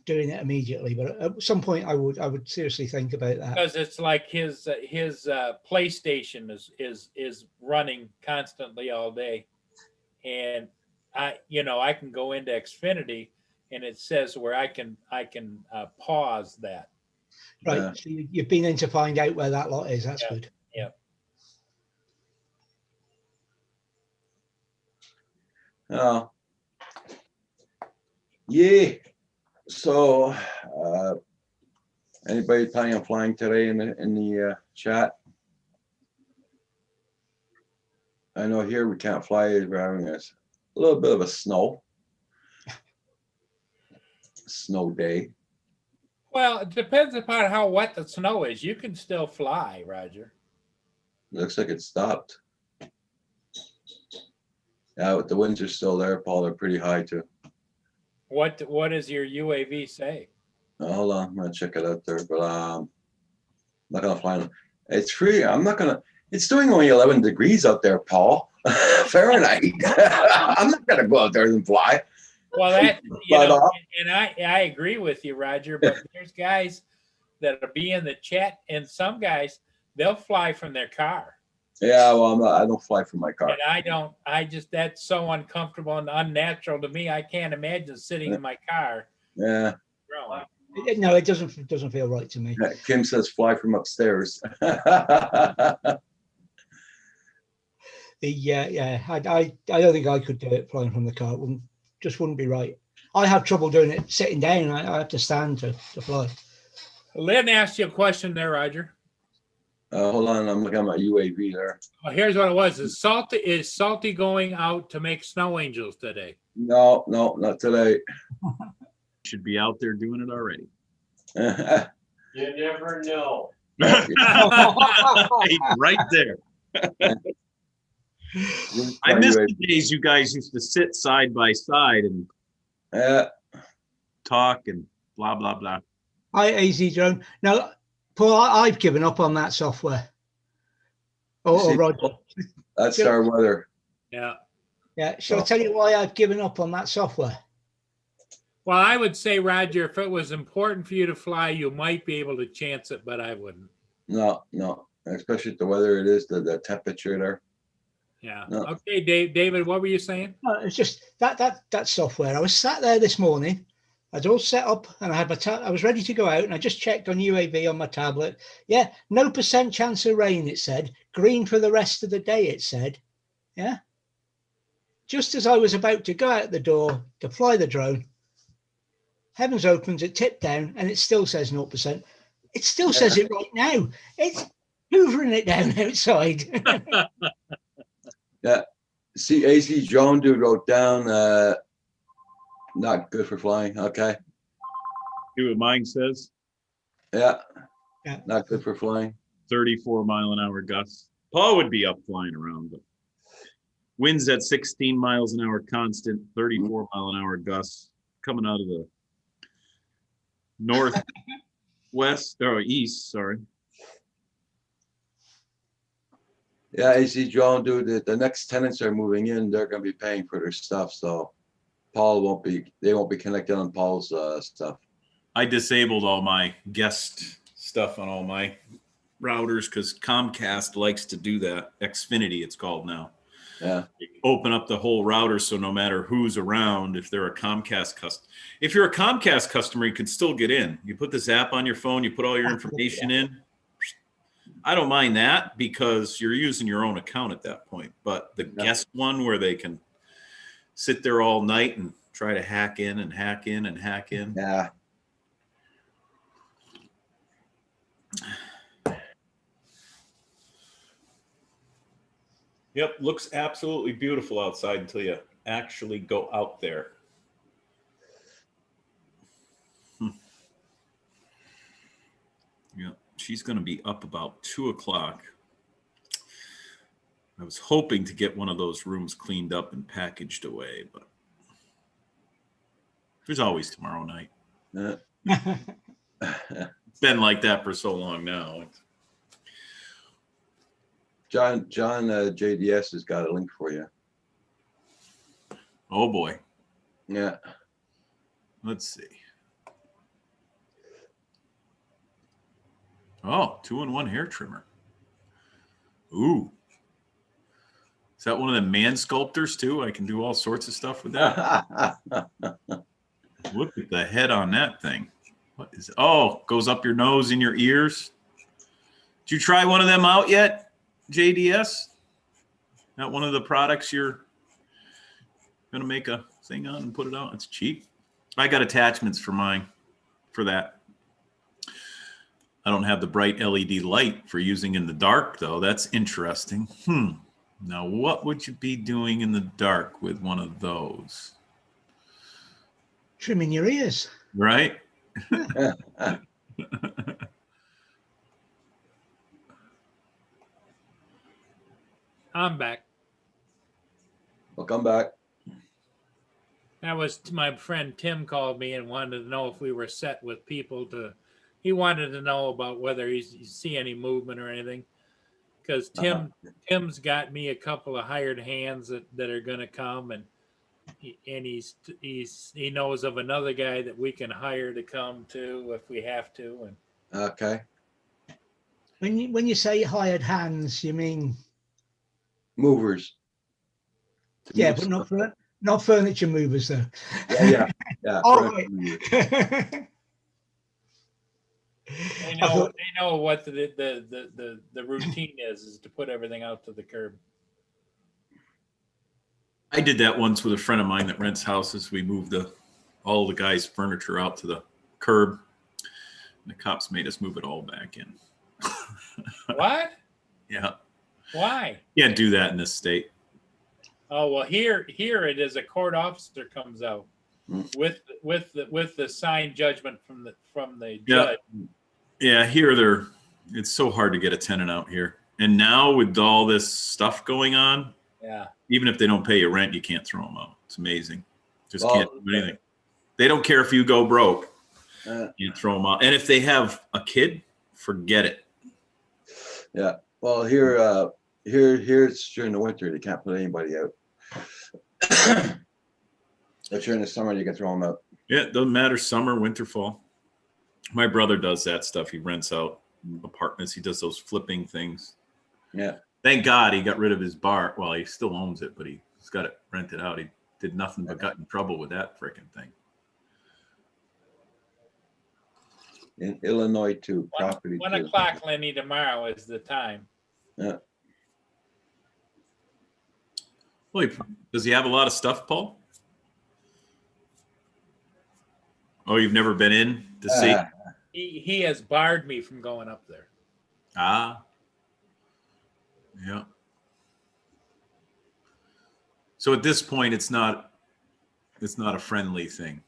doing it immediately, but at some point, I would seriously think about that. Because it's like his PlayStation is running constantly all day, and I can go into Xfinity and it says where I can pause that. Right, Yeah. so you've been in to find out where that lot is. That's Yeah. good. Yeah. Oh. Yeah. So, anybody planning on flying today in the chat? I know here we can't fly as we're having a little bit of a snow day. Well, it depends upon how wet the snow is. You can still fly, Roger. Looks like it stopped. Yeah, but the winds are still there, Paul. They're pretty high too. What does your UAV say? Hold on, I'm gonna check it out there, but I'm not gonna fly. It's free. I'm not gonna. It's doing only 11 degrees out there, Paul. Fahrenheit. I'm not gonna go out there and fly. Well, that But, and I agree with you, Roger. But there's guys that'll be in the chat, and some guys they'll fly from their car. Yeah, well, I don't fly from my car. And I don't. That's so uncomfortable and unnatural to me. I can't imagine sitting in my car. Yeah. Drone. No, it doesn't feel right to me. Kim says fly from upstairs. Yeah, I don't think I could do it flying from the car. It wouldn't be right. I have trouble doing it sitting down. I have to stand to fly. Lynn asked you a question there, Roger. Hold on, I'm looking at my UAV there. Well, here's what it was: Is Salty going out to make snow angels today? No, not today. Should be out there doing it already. You never know. Right there. I miss the days you guys used to sit side by side and talk and blah, blah, blah. Hi, AZ Drone. Now, Paul, I've given up on that software. Oh, Roger. That's our weather. Yeah. Yeah. Shall I tell you why I've given up on that software? Well, I would say, Roger, if it was important for you to fly, you might be able to chance it, but I wouldn't. No, especially the weather it is, the temperature there. Yeah. No. Okay, David, what were you saying? No, it's just that software. I was sat there this morning. I'd all set up and I had I was ready to go out and I just checked on UAV on my tablet. Yeah, no % chance of rain, it said. Green for the rest of the day, it said. Yeah. Just as I was about to go out the door to fly the drone, heavens opens, it tipped down and it still says 0%. It still says it right now. It's hoovering it down outside. Yeah. See, AC Drone dude wrote down not good for flying. Okay. See what mine says? Yeah. Not good for flying. 34-mile-an-hour gusts. Paul would be up flying around, but winds at 16 miles an hour constant, 34-mile-an-hour gusts coming out of the northwest or east. Sorry. Yeah, AC Joan, dude, the next tenants are moving in, they're gonna be paying for their stuff, so they won't be connected on Paul's stuff. I disabled all my guest stuff on all my routers because Comcast likes to do that. Xfinity, it's called now. Yeah. Open up the whole router so no matter who's around, if they're a Comcast customer, if you're a Comcast customer, you can still get in. You put this app on your phone, you put all your information in. I don't mind that because you're using your own account at that point. But the guest one where they can sit there all night and try to hack in and hack in and hack in. Yeah. Yep, looks absolutely beautiful outside until you actually go out there. Yeah, she's going to be up about 2 o'clock. I was hoping to get one of those rooms cleaned up and packaged away, but there's always tomorrow night. It's been like that for so long now. John JDS has got a link for you. Oh boy. Yeah. Let's see. Oh, 2-in-1 hair trimmer. Ooh. Is that one of the man sculptors too? I can do all sorts of stuff with that. Look at the head on that thing. What is it? Oh, goes up your nose and your ears. Did you try one of them out yet? JDS, not one of the products you're gonna make a thing on and put it out. It's cheap. I got attachments for mine for that. I don't have the bright LED light for using in the dark though. That's interesting. Now what would you be doing in the dark with one of those? Trimming your ears. Right? I'm back. Well, come back. That was my friend Tim called me and wanted to know if we were set with people to. He wanted to know about whether you see any movement or anything, because Tim's got me a couple of hired hands that are going to come, and he knows of another guy that we can hire to come too if we have to. And Okay. When you say hired hands, you mean Movers. yeah, but not furniture movers though. Yeah. All right. they know what the routine is to put everything out to the curb. I did that once with a friend of mine that rents houses. We moved all the guys' furniture out to the curb. And the cops made us move it all back in. What? Yeah. Why? Can't do that in this state. Oh well, here it is. A court officer comes out with the signed judgment from the judge. Yeah, here it's so hard to get a tenant out here. And now with all this stuff going on, yeah, even if they don't pay you rent, you can't throw them out. It's amazing. Just can't do anything. They don't care if you go broke. You throw them out. And if they have a kid, forget it. Yeah. Well, here it's during the winter. They can't put anybody out. But during the summer, you can throw them out. Yeah, it doesn't matter. Summer, winter, fall. My brother does that stuff. He rents out apartments. He does those flipping things. Yeah. Thank God he got rid of his bar. Well, he still owns it, but he's got it rented out. He did nothing but got in trouble with that freaking thing. In Illinois too. Property. 1 o'clock, Lenny. Tomorrow is the time. Yeah. Well, does he have a lot of stuff, Paul? Oh, you've never been in to see? He has barred me from going up there. Ah. Yeah. So at this point, it's not a friendly thing.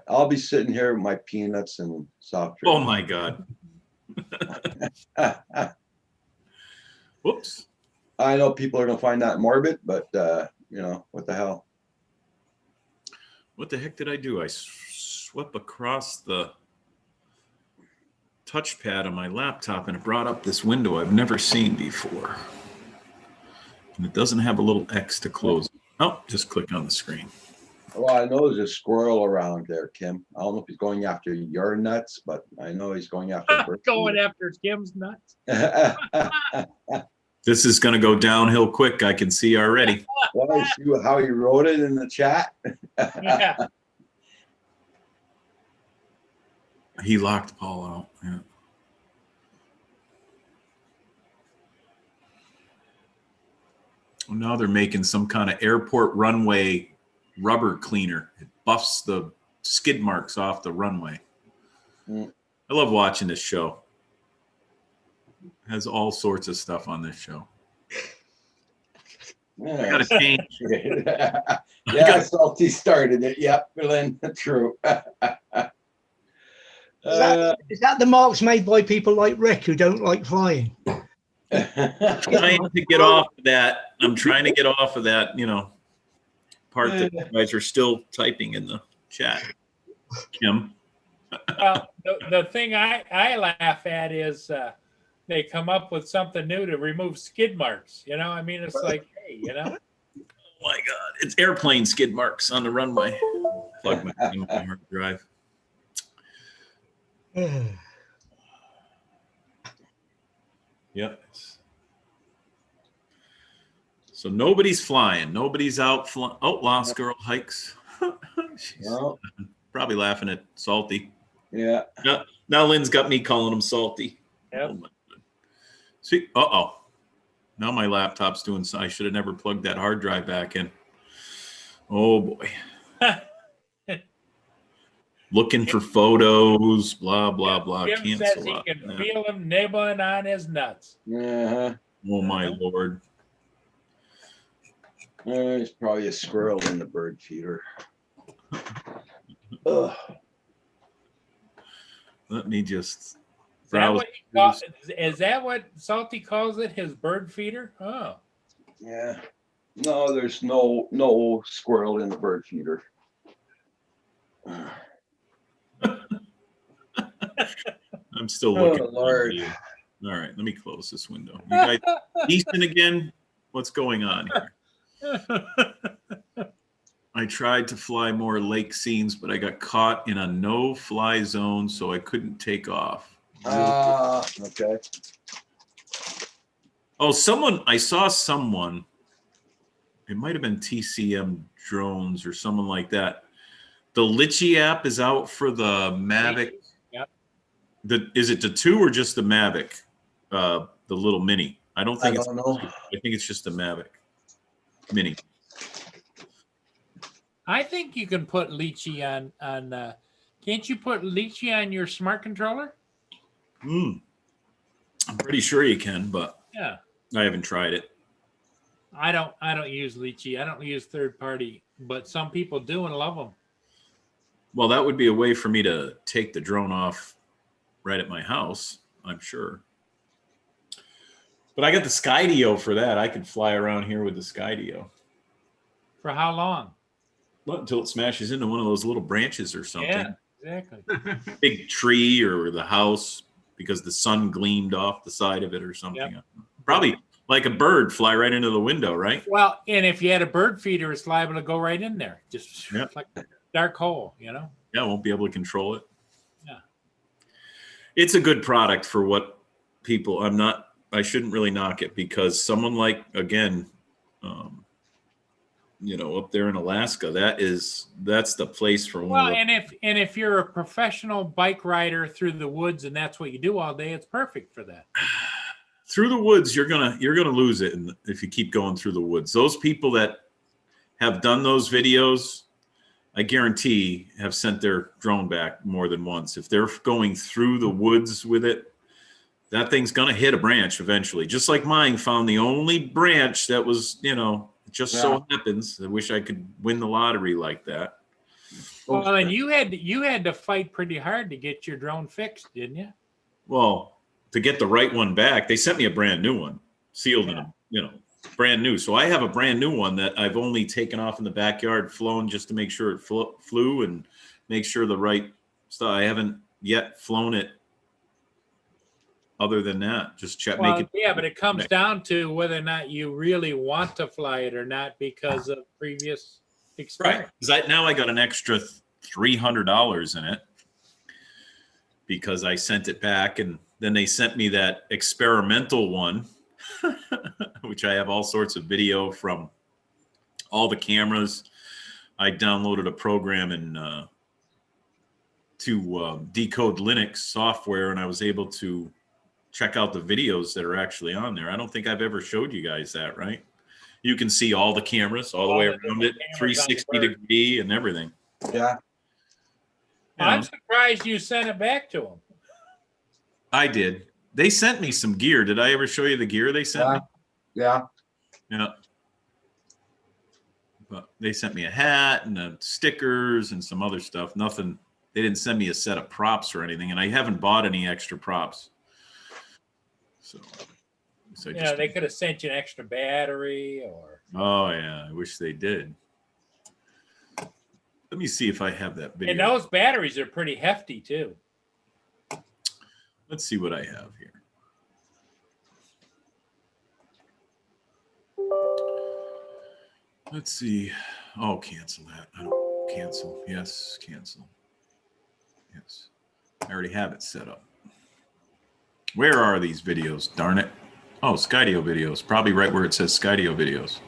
I'll be sitting here with my peanuts and soft drinks. Oh my God. Whoops. I know people are gonna find that morbid, but what the hell? What the heck did I do? I swept across the touchpad on my laptop and it brought up this window I've never seen before. And it doesn't have a little X to close. Oh, just click on the screen. Well, I know there's a squirrel around there, Kim. I don't know if he's going after your nuts, but I know he's going after bird Going after Kim's nuts. This is going to go downhill quick. I can see already. Well, I see how he wrote it in the chat. Yeah. He locked Paul out. Yeah. Well, now they're making some kind of airport runway rubber cleaner. It buffs the skid marks off the runway. Mm. I love watching this show. It has all sorts of stuff on this show. I got to change. Yeah, Salty started it. Yep, Lynn, true. Is that the marks made by people like Rick who don't like flying? Trying to get off of that. I'm trying to get off of that, part that you guys are still typing in the chat. Kim. Well, the thing I laugh at is they come up with something new to remove skid marks. I mean, it's like, hey, Oh my God, it's airplane skid marks on the runway. Plug my hard drive. Yep. So nobody's flying. Nobody's out flying. Oh, Lost Girl hikes. She's probably laughing at Salty. Yeah. Now Lynn's got me calling him Salty. Yep. Oh my God. See, now my laptop's doing. I should have never plugged that hard drive back in. Oh boy. Looking for photos, blah blah blah. Kim says he can feel him nibbling on his nuts. Uh-huh. Oh my Lord. There's probably a squirrel in the bird feeder. Ugh. Let me just Is that browse. is that what Salty calls it? His bird feeder? Oh. Yeah. No, there's no squirrel in the bird feeder. I'm still looking. Oh, Lord. All right, let me close this window. You guys Easton again? What's going on here? I tried to fly more lake scenes, but I got caught in a no-fly zone, so I couldn't take off. Okay. Oh, I saw someone, it might have been TCM drones or someone like that. The Litchi app is out for the Mavic. Yep. Is it the 2 or just the Mavic? The little mini. I don't think don't know. I think it's just the Mavic Mini. I think you can put Litchi on can't you put Litchi on your smart controller? I'm pretty sure you can, but Yeah. I haven't tried it. I don't use Litchi. I don't use third party, but some people do and love them. Well, that would be a way for me to take the drone off right at my house, I'm sure. But I got the Skydio for that. I could fly around here with the Skydio. For how long? Well, until it smashes into one of those little branches or something. Yeah, exactly. Big tree or the house because the sun gleamed off the side of it or something. Yep. Probably like a bird fly right into the window, right? Well, and if you had a bird feeder, it's liable to go right in there. Just Yep. like a dark hole, Yeah, I won't be able to control it. Yeah. It's a good product for what people, I shouldn't really knock it because someone like, again, up there in Alaska, that's the place for one. Well, and if you're a professional bike rider through the woods and that's what you do all day, it's perfect for that. Through the woods, you're gonna lose it if you keep going through the woods. Those people that have done those videos, I guarantee, have sent their drone back more than once. If they're going through the woods with it, that thing's gonna hit a branch eventually. Just like mine found the only branch that was, just so happens. I wish I could win the lottery like that. Well, and you had to fight pretty hard to get your drone fixed, didn't you? Well, to get the right one back, they sent me a brand new one, sealed in a, brand new. So I have a brand new one that I've only taken off in the backyard, flown just to make sure it flew and make sure the right stuff. I haven't yet flown it other than that, just check, Well, make it. yeah, but it comes down to whether or not you really want to fly it or not because of previous experience. Right. 'Cause now I got an extra $300 in it because I sent it back, and then they sent me that experimental one, which I have all sorts of video from all the cameras. I downloaded a program to decode Linux software, and I was able to check out the videos that are actually on there. I don't think I've ever showed you guys that, right? You can see all the cameras all the way around it, 360 degree and everything. Yeah. I'm surprised you sent it back to them. I did. They sent me some gear. Did I ever show you the gear they sent me? Yeah. Yeah. But they sent me a hat and stickers and some other stuff. Nothing. They didn't send me a set of props or anything, and I haven't bought any extra props. So Yeah, they could have sent you an extra battery or. Oh yeah, I wish they did. Let me see if I have that video. And those batteries are pretty hefty too. Let's see what I have here. Let's see. Oh, cancel that. I don't cancel. Yes, cancel. Yes. I already have it set up. Where are these videos? Darn it. Oh, Skydio videos. Probably right where it says Skydio videos.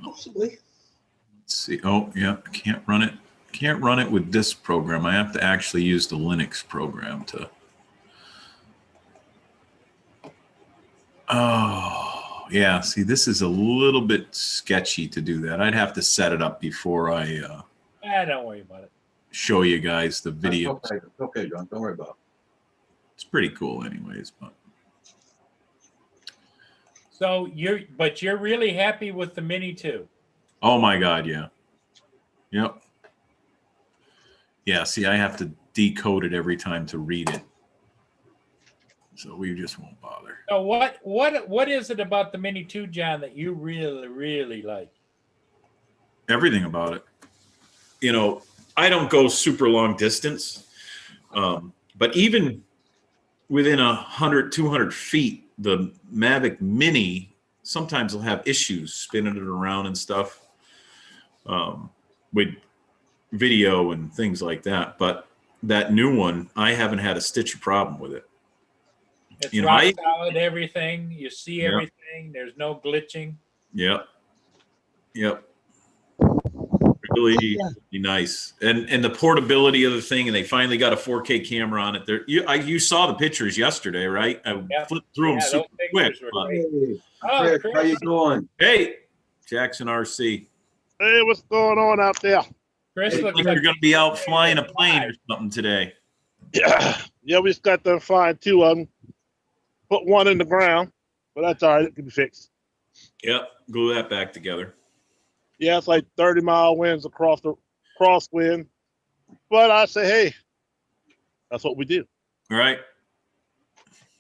Possibly. Let's see. Oh, yeah. I can't run it. Can't run it with this program. I have to actually use the Linux program to. Oh, yeah. See, this is a little bit sketchy to do that. I'd have to set it up before I Don't worry about it. show you guys the video. Okay, okay, John. Don't worry about it. It's pretty cool anyways, but So you're really happy with the Mini 2? oh my God, yeah. Yep. Yeah, see, I have to decode it every time to read it. So we just won't bother. So what is it about the Mini 2, John, that you really, really like? Everything about it. You know, I don't go super long distance, but even within 100, 200 feet, the Mavic Mini sometimes will have issues spinning it around and stuff with video and things like that. But that new one, I haven't had a stitch of problem with it. It's You know, rock solid, everything. You see Yep. everything. There's no glitching. Yep. Yep. Really nice. And the portability of the thing, and they finally got a 4K camera on it. There, you saw the pictures yesterday, right? I flipped through them Yeah, super those quick. pictures were but- great. Hey, Chris, how you doing? Hey, Jackson RC. Hey, what's going on out there? Chris Hey, looks think like you're going to be out flying a plane or something today. Yeah, we just got done flying 2 of them. Put one in the ground, but that's all right. It can be fixed. Yep, glue that back together. Yeah, it's like 30-mile winds across the crosswind. But I say, hey, that's what we do. All right.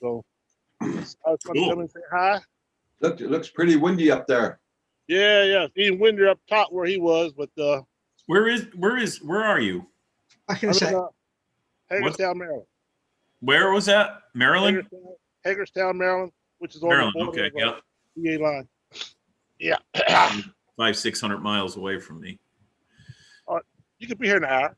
So I was going to Cool. come and say hi. Look, it looks pretty windy up there. Yeah. Even windier up top where he was, but Where are you? I I'm can in say Hagerstown, Maryland. Where was that? Maryland? Hagerstown, Maryland, which is on Maryland. the border Okay. of Yep. the PA line. Yeah. 500-600 miles away from me. You could be here in an hour.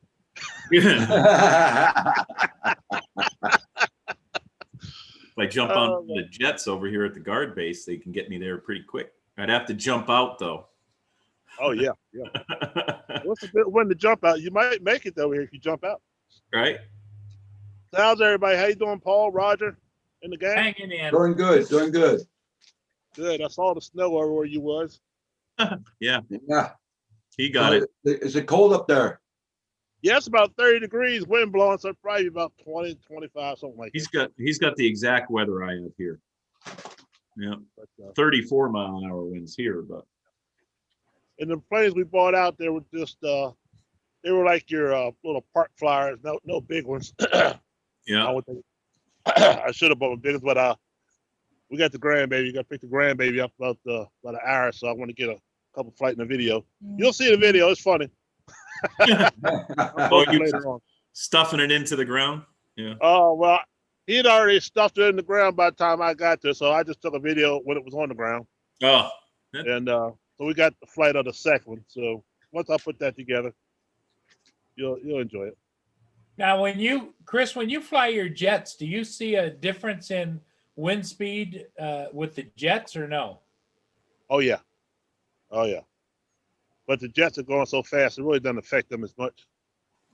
If I jump on the jets over here at the guard base, they can get me there pretty quick. I'd have to jump out though. Oh, yeah. What's a bit when to jump out? You might make it over here if you jump out. Right? How's everybody? How you doing, Paul, Roger, and the gang? hanging in. Doing good, doing good. Good. I saw the snow over where you was. Yeah, Yeah. he got it. Is it cold up there? Yeah, it's about 30 degrees, wind blowing, so probably about 20, 25, something like that. He's got the exact weather I have here. Yeah, But, 34-mile-an-hour winds here, but and the planes we bought out there were just they were like your little park flyers, no big ones. yeah. I should have bought big ones, but we got the grandbaby. You got to pick the grandbaby up about an hour, so I want to get a couple flight in the video. You'll see the video; it's funny. Oh, you Later on. stuffing it into the ground? Yeah. Oh well, he had already stuffed it in the ground by the time I got there, so I just took a video when it was on the ground. Oh, And so we got the flight of the second one. So once I put that together, you'll enjoy it. Now, Chris, when you fly your jets, do you see a difference in wind speed with the jets or no? Oh yeah. But the jets are going so fast, it really doesn't affect them as much.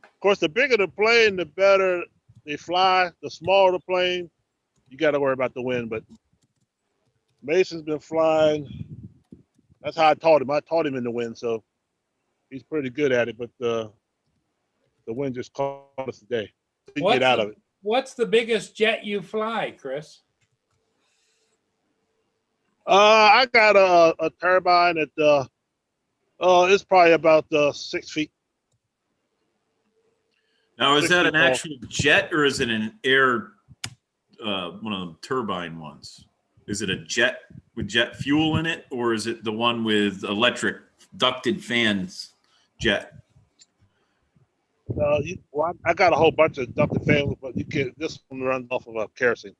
Of course, the bigger the plane, the better they fly. The smaller the plane, you got to worry about the wind. But Mason's been flying. That's how I taught him. I taught him in the wind, so he's pretty good at it. But the wind just caught us today. We can get out of it. What's the biggest jet you fly, Chris? I got a turbine that it's probably about 6 feet. now is 6 that feet an tall. actual jet or is it an air, one of the turbine ones? Is it a jet with jet fuel in it, or is it the one with electric ducted fans jet? I got a whole bunch of ducted fans, but this one runs off of kerosene.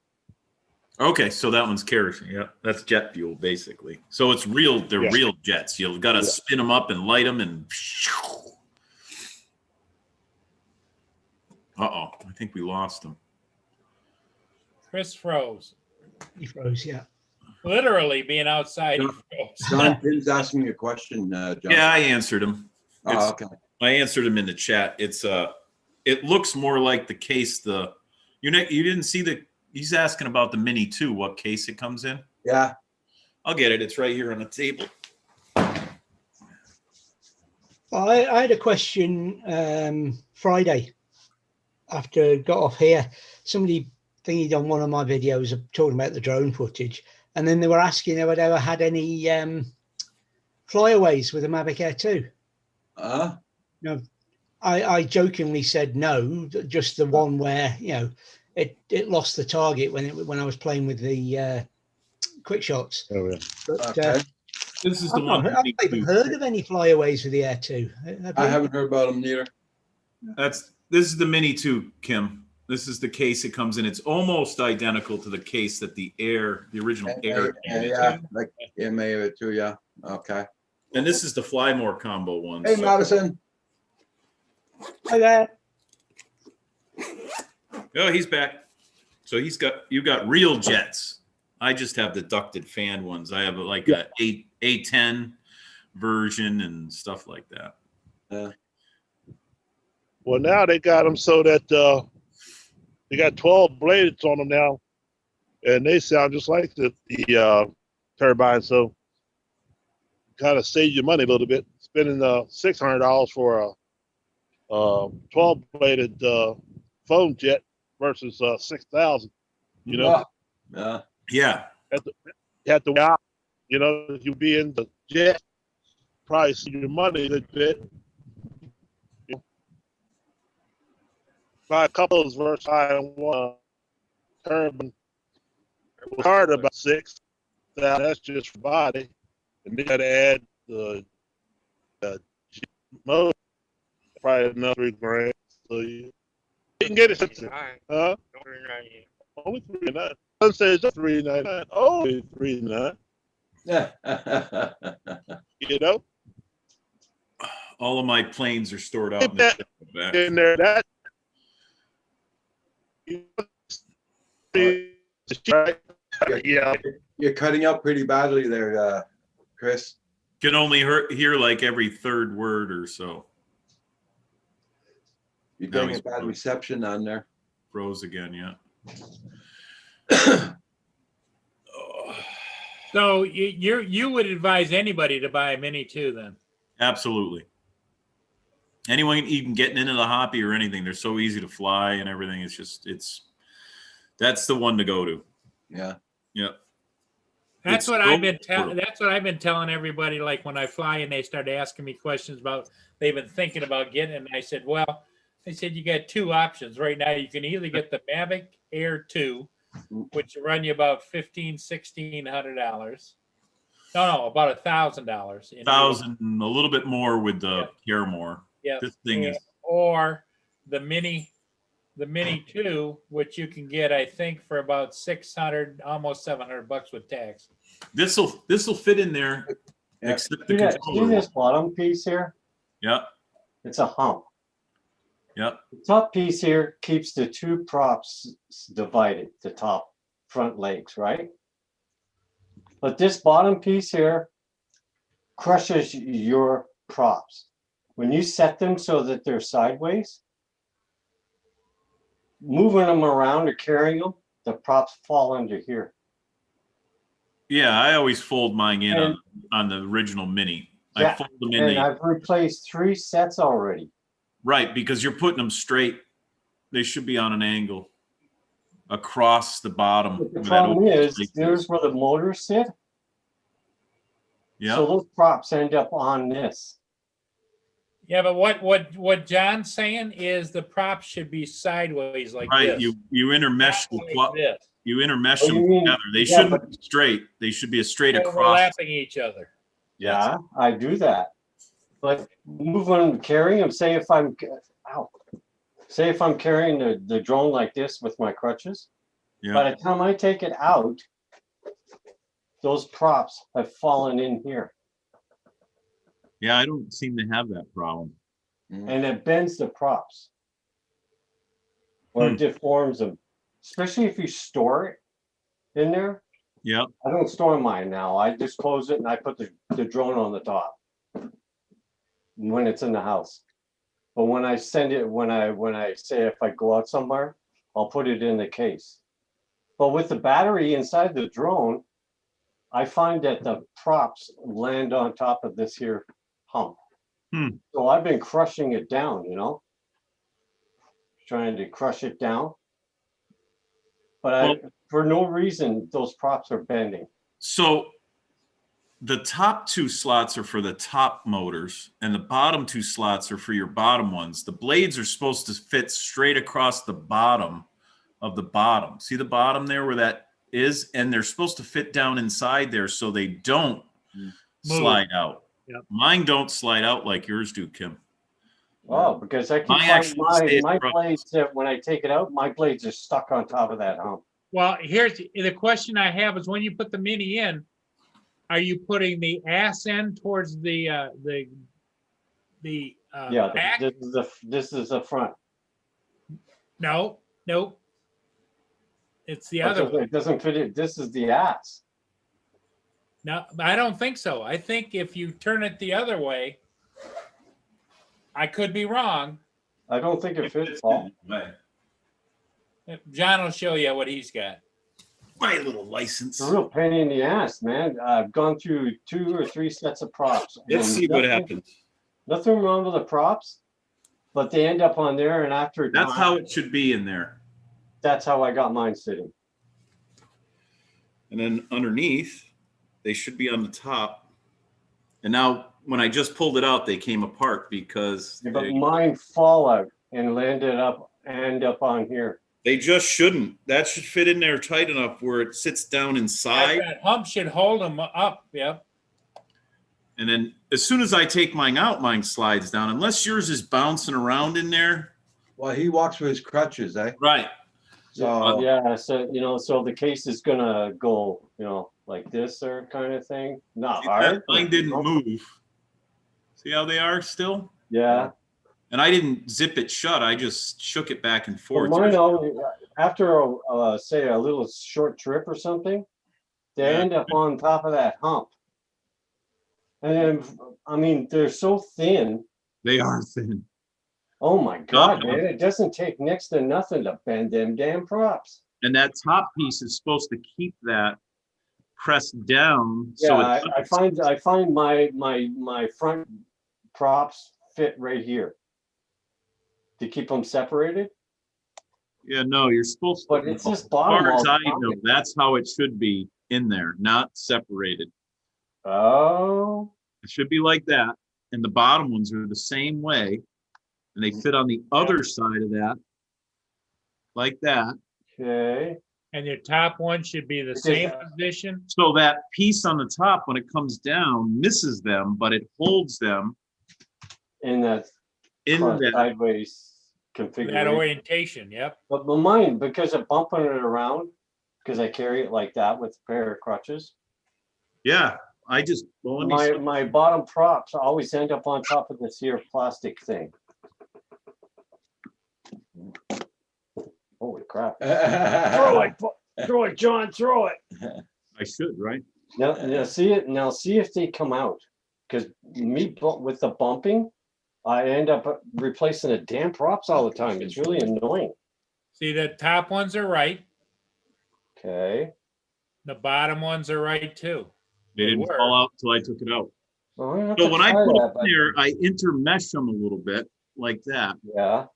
Okay, so that one's kerosene. Yeah, that's jet fuel basically. So it's real. They're Yeah. real jets. You've got to spin them up and light them, and I think we lost them. Chris froze. He froze, yeah. Literally being outside, he froze. John Pinn's asking you a question, John. Yeah, I answered him. Oh, okay. I answered him in the chat. It's it looks more like the case. You didn't see he's asking about the Mini 2, what case it comes in. Yeah. I'll get it. It's right here on the table. I had a question Friday after I got off here. Somebody thingied on one of my videos of talking about the drone footage, and then they were asking if I'd ever had any flyaways with a Mavic Air 2. No, I jokingly said no, just the one where it lost the target when I was playing with the quick shots. Oh yeah. But This is the one. I've not even heard of any flyaways with the Air 2. I haven't heard about them neither. This is the Mini 2, Kim. This is the case it comes in. It's almost identical to the case that the original Air. Yeah, like MA 2, yeah. Okay. And this is the Flymore combo one. Hey, Madison. Hi there. Oh, he's back. So you got real jets. I just have the ducted fan ones. I have like a A10 version and stuff like that. Well, now they got them so that they got 12 blades on them now, and they sound just like the turbine. So kind of save you money a little bit, spending $600 for a 12-bladed foam jet versus $6,000. Yeah. Yeah. You have to, you be in the jet, probably see your money a little bit. Buy a couple of those versus one turbine. It was hard about $6,000. That's just for body, and they got to add the motor, probably another $3,000. So you can get it. Huh? Only $3,999. Some say it's $3,999. Only $3,999. Yeah. All of my planes are stored out in there. That. Yeah, you're cutting out pretty badly there, Chris. Can only hear like every third word or so. You're getting a bad reception on there. Froze again, yeah. So you would advise anybody to buy a Mini 2 then? Absolutely. Anyone even getting into the hobby or anything, they're so easy to fly and everything. That's the one to go to. Yeah. Yep. That's what I've been telling everybody. Like when I fly and they start asking me questions about they've been thinking about getting it, and I said, you got two options right now. You can either get the Mavic Air 2, which will run you about $1,600. No, about $1,000. $1,000, a little bit more with the Care More. Yeah. This thing is. Or the Mini the Mini 2, which you can get, I think, for about 600, almost $700 with tax. This'll fit in there, Yeah. except the See that- see controller. this bottom piece here? Yep, It's a hump. yep. The top piece here keeps the two props divided, the top front legs, right? But this bottom piece here crushes your props. When you set them so that they're sideways, moving them around or carrying them, the props fall under here. Yeah, I always fold mine in And- on the original Mini. I Yeah, fold them in and the I've replaced 3 sets already. right because you're putting them straight. They should be on an angle across the bottom. But the where that problem open is, space there's where the motors sit. Yeah. So those props end up on this. Yeah, but what John's saying is the props should be sideways like right. this. You intermesh not the like this, you intermesh Oh, them you mean- together. They yeah, shouldn't but- be straight. They should be a straight across. overlapping each other. Yeah, I do that. But moving, carrying them, say if I'm, ow, say if I'm carrying the drone like this with my crutches, Yeah. by the time I take it out, those props have fallen in here Yeah, I don't seem to have that problem. and it bends the props. Or Hmm. deforms them, especially if you store it in there. Yeah. I don't store mine now. I just close it and I put the drone on the top when it's in the house. But when I send it, when I say if I go out somewhere, I'll put it in the case. But with the battery inside the drone, I find that the props land on top of this here hump. Hmm. So I've been crushing it down, trying to crush it down. But for no reason, those props are bending. So the top 2 slots are for the top motors and the bottom 2 slots are for your bottom ones. The blades are supposed to fit straight across the bottom of the bottom. See the bottom there where that is? And they're supposed to fit down inside there so they don't slide out. Yep. Mine don't slide out like yours do, Kim. Oh, because I keep Mine finding actually stays my across. blades that when I take it out, my blades are stuck on top of that hump. Well, here's the question I have is when you put the Mini in, are you putting the ass end towards the Yeah, back? this is the front. No, it's the other way. It doesn't fit it. This is the ass. No, I don't think so. I think if you turn it the other way, I could be wrong. I don't think it fits, Paul. John will show you what he's got. My little license. It's a real pain in the ass, man. I've gone through 2 or 3 sets of props. Let's and see what nothing- happens. Nothing wrong with the props, but they end up on there, and after That's how it should be in there. that's how I got mine sitting. And then underneath, they should be on the top. And now when I just pulled it out, they came apart because Yeah, but mine fall out and end up on here. they just shouldn't. That should fit in there tight enough where it sits down inside. That hump should hold them up. Yep. And then as soon as I take mine out, mine slides down. Unless yours is bouncing around in there. Well, he walks with his crutches, eh? Right. So Yeah, so so the case is gonna go, like this or kind of thing. Not See, hard. mine didn't move. See how they are still? Yeah. And I didn't zip it shut. I just shook it back and Well, forth. mine only, after say a little short trip or something, they Yeah. end up on top of that hump. And then, I mean, they're so thin. They are thin. Oh my God, Uh-huh. man! It doesn't take next to nothing to bend them damn props. And that top piece is supposed to keep that pressed down. Yeah, So I find my front props fit right here to keep them separated. yeah, no, you're supposed to. But it's this As bottom far as wall I know, pocket. that's how it should be in there, not separated. Oh, It should be like that. And the bottom ones are the same way. And they fit on the other side of that, like that. okay. And your top one should be the Because, same position. So that piece on the top, when it comes down, misses them, but it holds them In that in front that. sideways. configuration. orientation. Yep. But mine, because of bumping it around, because I carry it like that with a pair of crutches, Yeah, I just, well, let me see. my bottom props always end up on top of this here plastic thing. Holy crap. Throw it, John, throw it. I should, right? Now see it. Now see if they come out. Because with the bumping, I end up replacing the damn props all the time. It's really annoying. See, the top ones are right. Okay. The bottom ones are right too. They didn't were. fall out until I took it out. Well, I'm gonna have So to when I try put that, them but- there, I intermesh them a little bit like that. Yeah.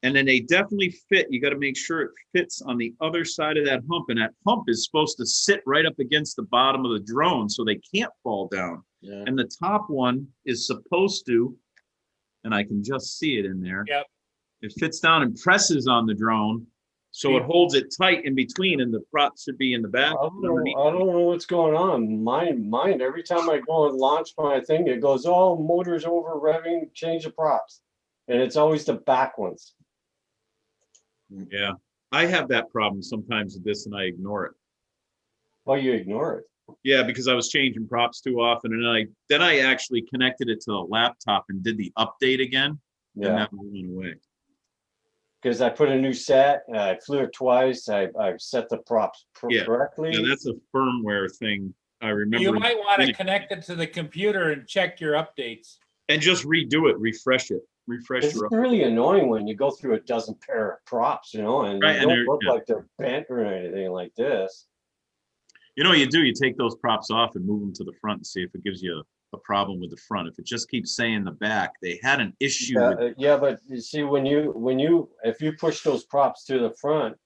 And then they definitely fit. You got to make sure it fits on the other side of that hump. And that hump is supposed to sit right up against the bottom of the drone so they can't fall down. Yeah. And the top one is supposed to, and I can just see it in there. Yep. It fits down and presses on the drone. So it holds it tight in between, and the prop should be in the back. I don't know what's going on. Mine, every time I go and launch my thing, it goes, oh, motor's over revving, change the props. And it's always the back ones. Yeah. I have that problem sometimes with this, and I ignore it. Oh, you ignore it. Yeah, because I was changing props too often, and then I actually connected it to the laptop and did the update again, and Yeah. that went away. Because I put a new set, I flew it twice, I've set the props Yeah. correctly. Yeah, that's a firmware thing. I remember. You might want to doing it. connect it to the computer and check your updates. And just redo it, refresh it, refresh It's your. really annoying when you go through a dozen pair of props, and Right, they and don't they're- look yeah. like they're bent or anything like this. You know what you do? You take those props off and move them to the front and see if it gives you a problem with the front. If it just keeps saying the back, they had an issue with. Yeah, but you see, if you push those props to the front,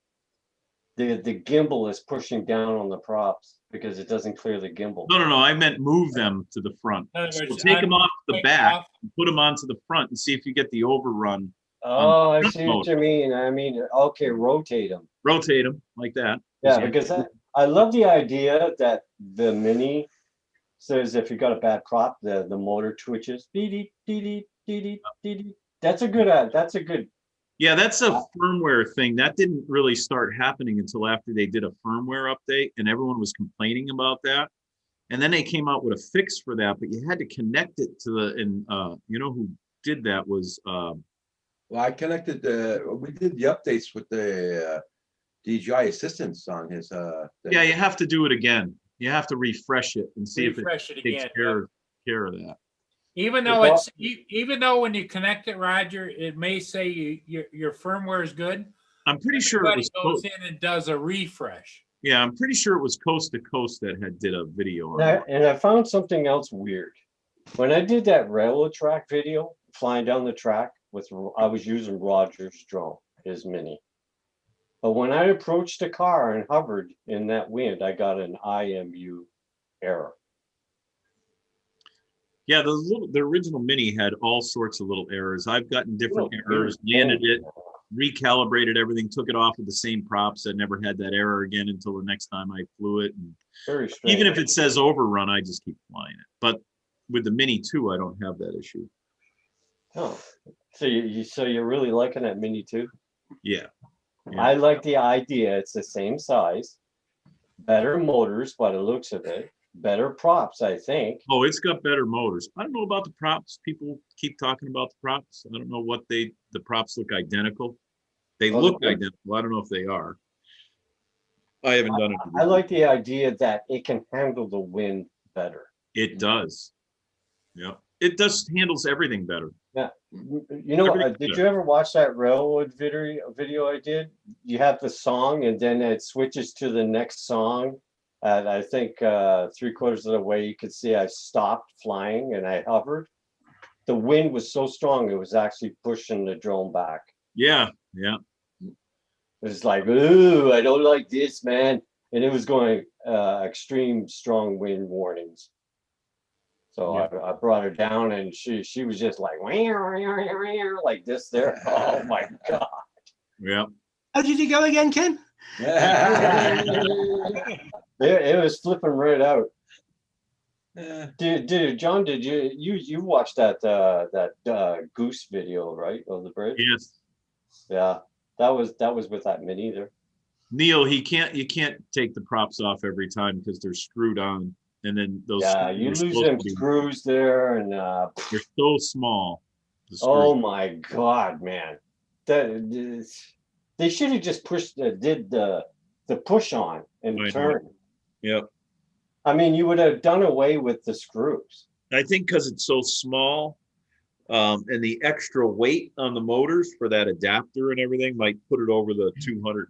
the gimbal is pushing down on the props because it doesn't clear the gimbal. No, I meant move them to the front. In other So words, take them off the take back, off. and put them onto the front, and see if you get the overrun. Oh, I front see what motor. you mean. I mean, okay, rotate them. Rotate them like that. Yeah, because I love the idea that the Mini says if you got a bad prop, the motor twitches. Dee dee. That's a good. Yeah, that's a firmware thing. That didn't really start happening until after they did a firmware update, and everyone was complaining about that. And then they came out with a fix for that, but you had to connect it to you know who did that was Well, I connected we did the updates with the DJI assistants on his yeah, you have to do it again. You have to refresh it and see Refresh if it it takes again, care of that. Even though even though when you connect it, Roger, it may say your firmware is good. I'm pretty sure it Everybody was goes in and does a refresh. yeah, I'm pretty sure it was Coast to Coast that did a video on it. And I found something else weird. When I did that railroad track video, flying down the track I was using Roger's drone, his Mini. But when I approached the car and hovered in that wind, I got an IMU error. Yeah, the original Mini had all sorts of little errors. I've gotten different Little errors, weird landed things. it, recalibrated everything, took it off with the same props. I never had that error again until the next time I flew it. And Very strange. even if it says overrun, I just keep flying it. But with the Mini 2, I don't have that issue. Oh, so you're really liking that Mini too? Yeah. Yeah. I like the idea. It's the same size, better motors by the looks of it, better props, I think. Oh, it's got better motors. I don't know about the props. People keep talking about the props. I don't know what the props look identical. They Oh, look they- identical. I don't know if they are. I haven't done it. I like the idea that it can handle the wind better. It does. Yeah. It does handles everything better. Yeah. You know, Everything's did good. you ever watch that railroad video I did? You have the song and then it switches to the next song. And I think 3/4 of the way you could see I stopped flying and I hovered. The wind was so strong, it was actually pushing the drone back. Yeah. Yeah. It was like, ooh, I don't like this, man. And it was going extreme strong wind warnings. So Yeah. I brought her down and she was just like, like this there. Oh my God. Yeah. How did you go again, Ken? It was flipping right out. John, did you watched that goose video, right, of the bridge? Yes. Yeah, that was with that mini there. Neil, you can't take the props off every time because they're screwed on, and then those. Yeah, you screws are lose supposed them to be- screws there, and They're so small. the oh screws. my God, man, they should have just did the push on and I know. turn. Yep. I mean, you would have done away with the screws. I think because it's so small, and the extra weight on the motors for that adapter and everything might put it over the 200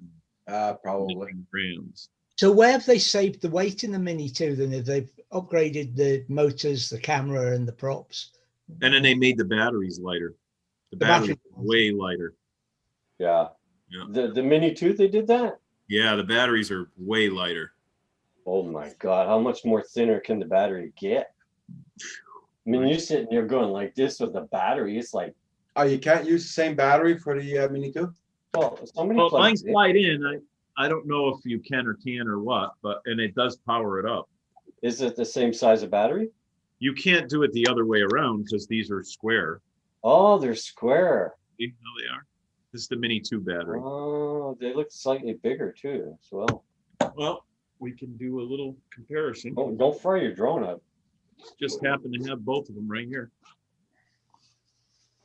Probably. grams. So where have they saved the weight in the Mini 2 then? If they've upgraded the motors, the camera, and the props? And then they made the batteries lighter. The The batteries battery- are way lighter. Yeah. Yeah. The Mini 2, they did that? Yeah, the batteries are way lighter. Oh my God, how much more thinner can the battery get? I mean, you're sitting there going like this with the battery. It's like, Oh, you can't use the same battery for the Mini 2? well, somebody Well, plugs mine's it in. slide in. I don't know if you can or what, and it does power it up. Is it the same size of battery? You can't do it the other way around because these are square. Oh, they're square. See how they are? This is the Mini 2 battery. Oh, they look slightly bigger too as well. Well, we can do a little comparison. Oh, don't fry your drone up. Just happen to have both of them right here.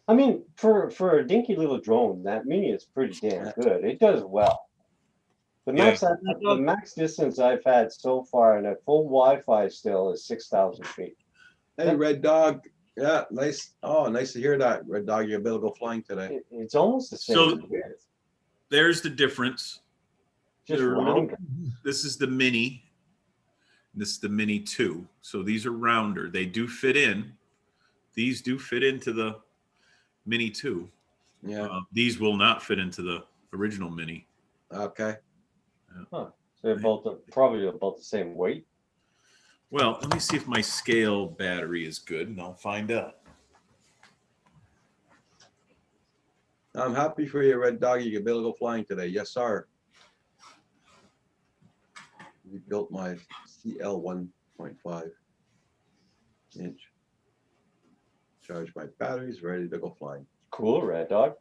I mean, for a dinky little drone, that Mini is pretty damn good. It does well. The max distance I've had so far and at full Wi-Fi still is 6,000 feet. Hey, Red Dog. Yeah, nice. Oh, nice to hear that, Red Dog. You're able to go flying today. It's almost the same. So width, there's the difference. just They're a little- rounder. This is the Mini. This is the Mini 2. So these are rounder. They do fit in. These do fit into the Mini 2. Yeah. These will not fit into the original Mini. Okay. So they're probably about the same weight. Well, let me see if my scale battery is good, and I'll find out. I'm happy for you, Red Dog. You can be able to go flying today. Yes, sir. We built my CL 1.5 inch. Charge my batteries, ready to go flying. Cool, Red Dog.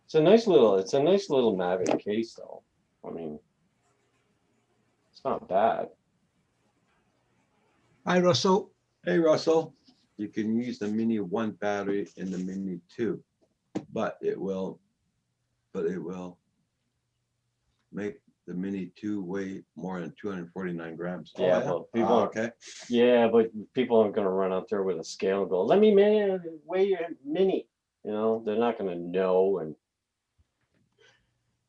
It's a nice little Mavic case though. I mean, it's not bad. Hi, Russell. Hey, Russell. You can use the Mini 1 battery in the Mini 2, but it will make the Mini 2 weigh more than 249 grams. Oh, Yeah, well, people okay. Yeah, but people aren't gonna run out there with a scale and go, "Let me weigh your Mini." You know, they're not gonna know. And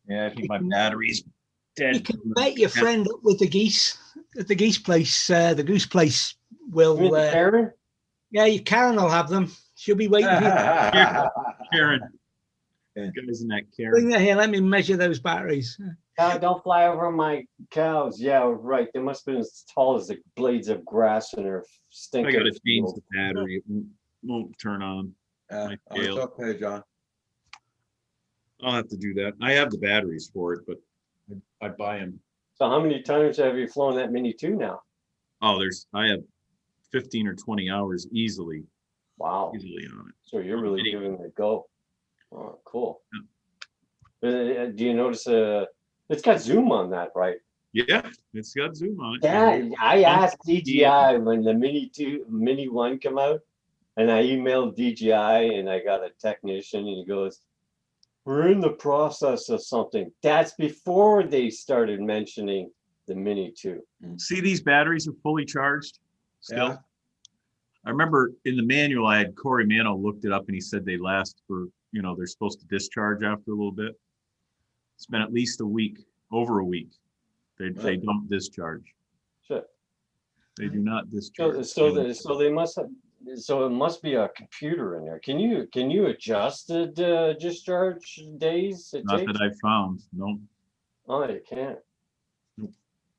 Yeah, I think my battery's dead. You can make your friend up with the geese at the geese place. The goose place will. You mean Karen? Yeah, Karen will have them. She'll be waiting for you. Karen. Guys in that Bring Karen. that here. Let me measure those batteries. Don't fly over my cows. Yeah, right. They must have been as tall as the blades of grass in her I stinking gotta change field. the battery. It won't turn on. My Oh, it's scale. okay, John. I'll have to do that. I have the batteries for it, but I buy them. So how many times have you flown that Mini 2 now? Oh, I have 15 or 20 hours easily Wow. on it. So you're really Mini. giving it a go. Oh, cool. Do you notice it's got zoom on that, right? Yeah, it's got zoom on it. Yeah, I asked DJI when the Mini 1 come out, and I emailed DJI and I got a technician and he goes, "We're in the process of something." That's before they started mentioning the Mini 2. See, these batteries are fully charged still. Yeah. I remember in the manual, I had Corey Mano looked it up and he said they last for, they're supposed to discharge after a little bit. It's been at least a week, over a week. They don't discharge. Sure. They do not discharge. So they must have. So it must be a computer in there. Can you adjust the discharge days? Not that I found. No, Oh, you can't.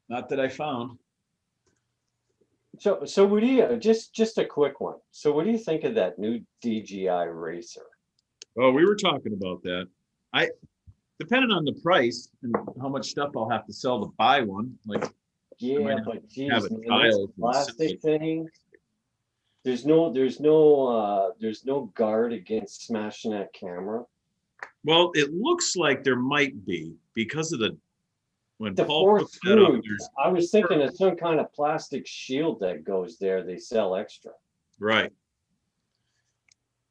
not that I found. So what do you just a quick one? So what do you think of that new DJI Racer? Oh, we were talking about that. depending on the price and how much stuff I'll have to sell to buy one, like Yeah, might but geez, have a man, tile those and plastic sit things. There's no guard against smashing that camera. well, it looks like there might be because of when The Paul four puts that up, screws. there's I was thinking of some kind of plastic shield that goes there. They sell extra. right.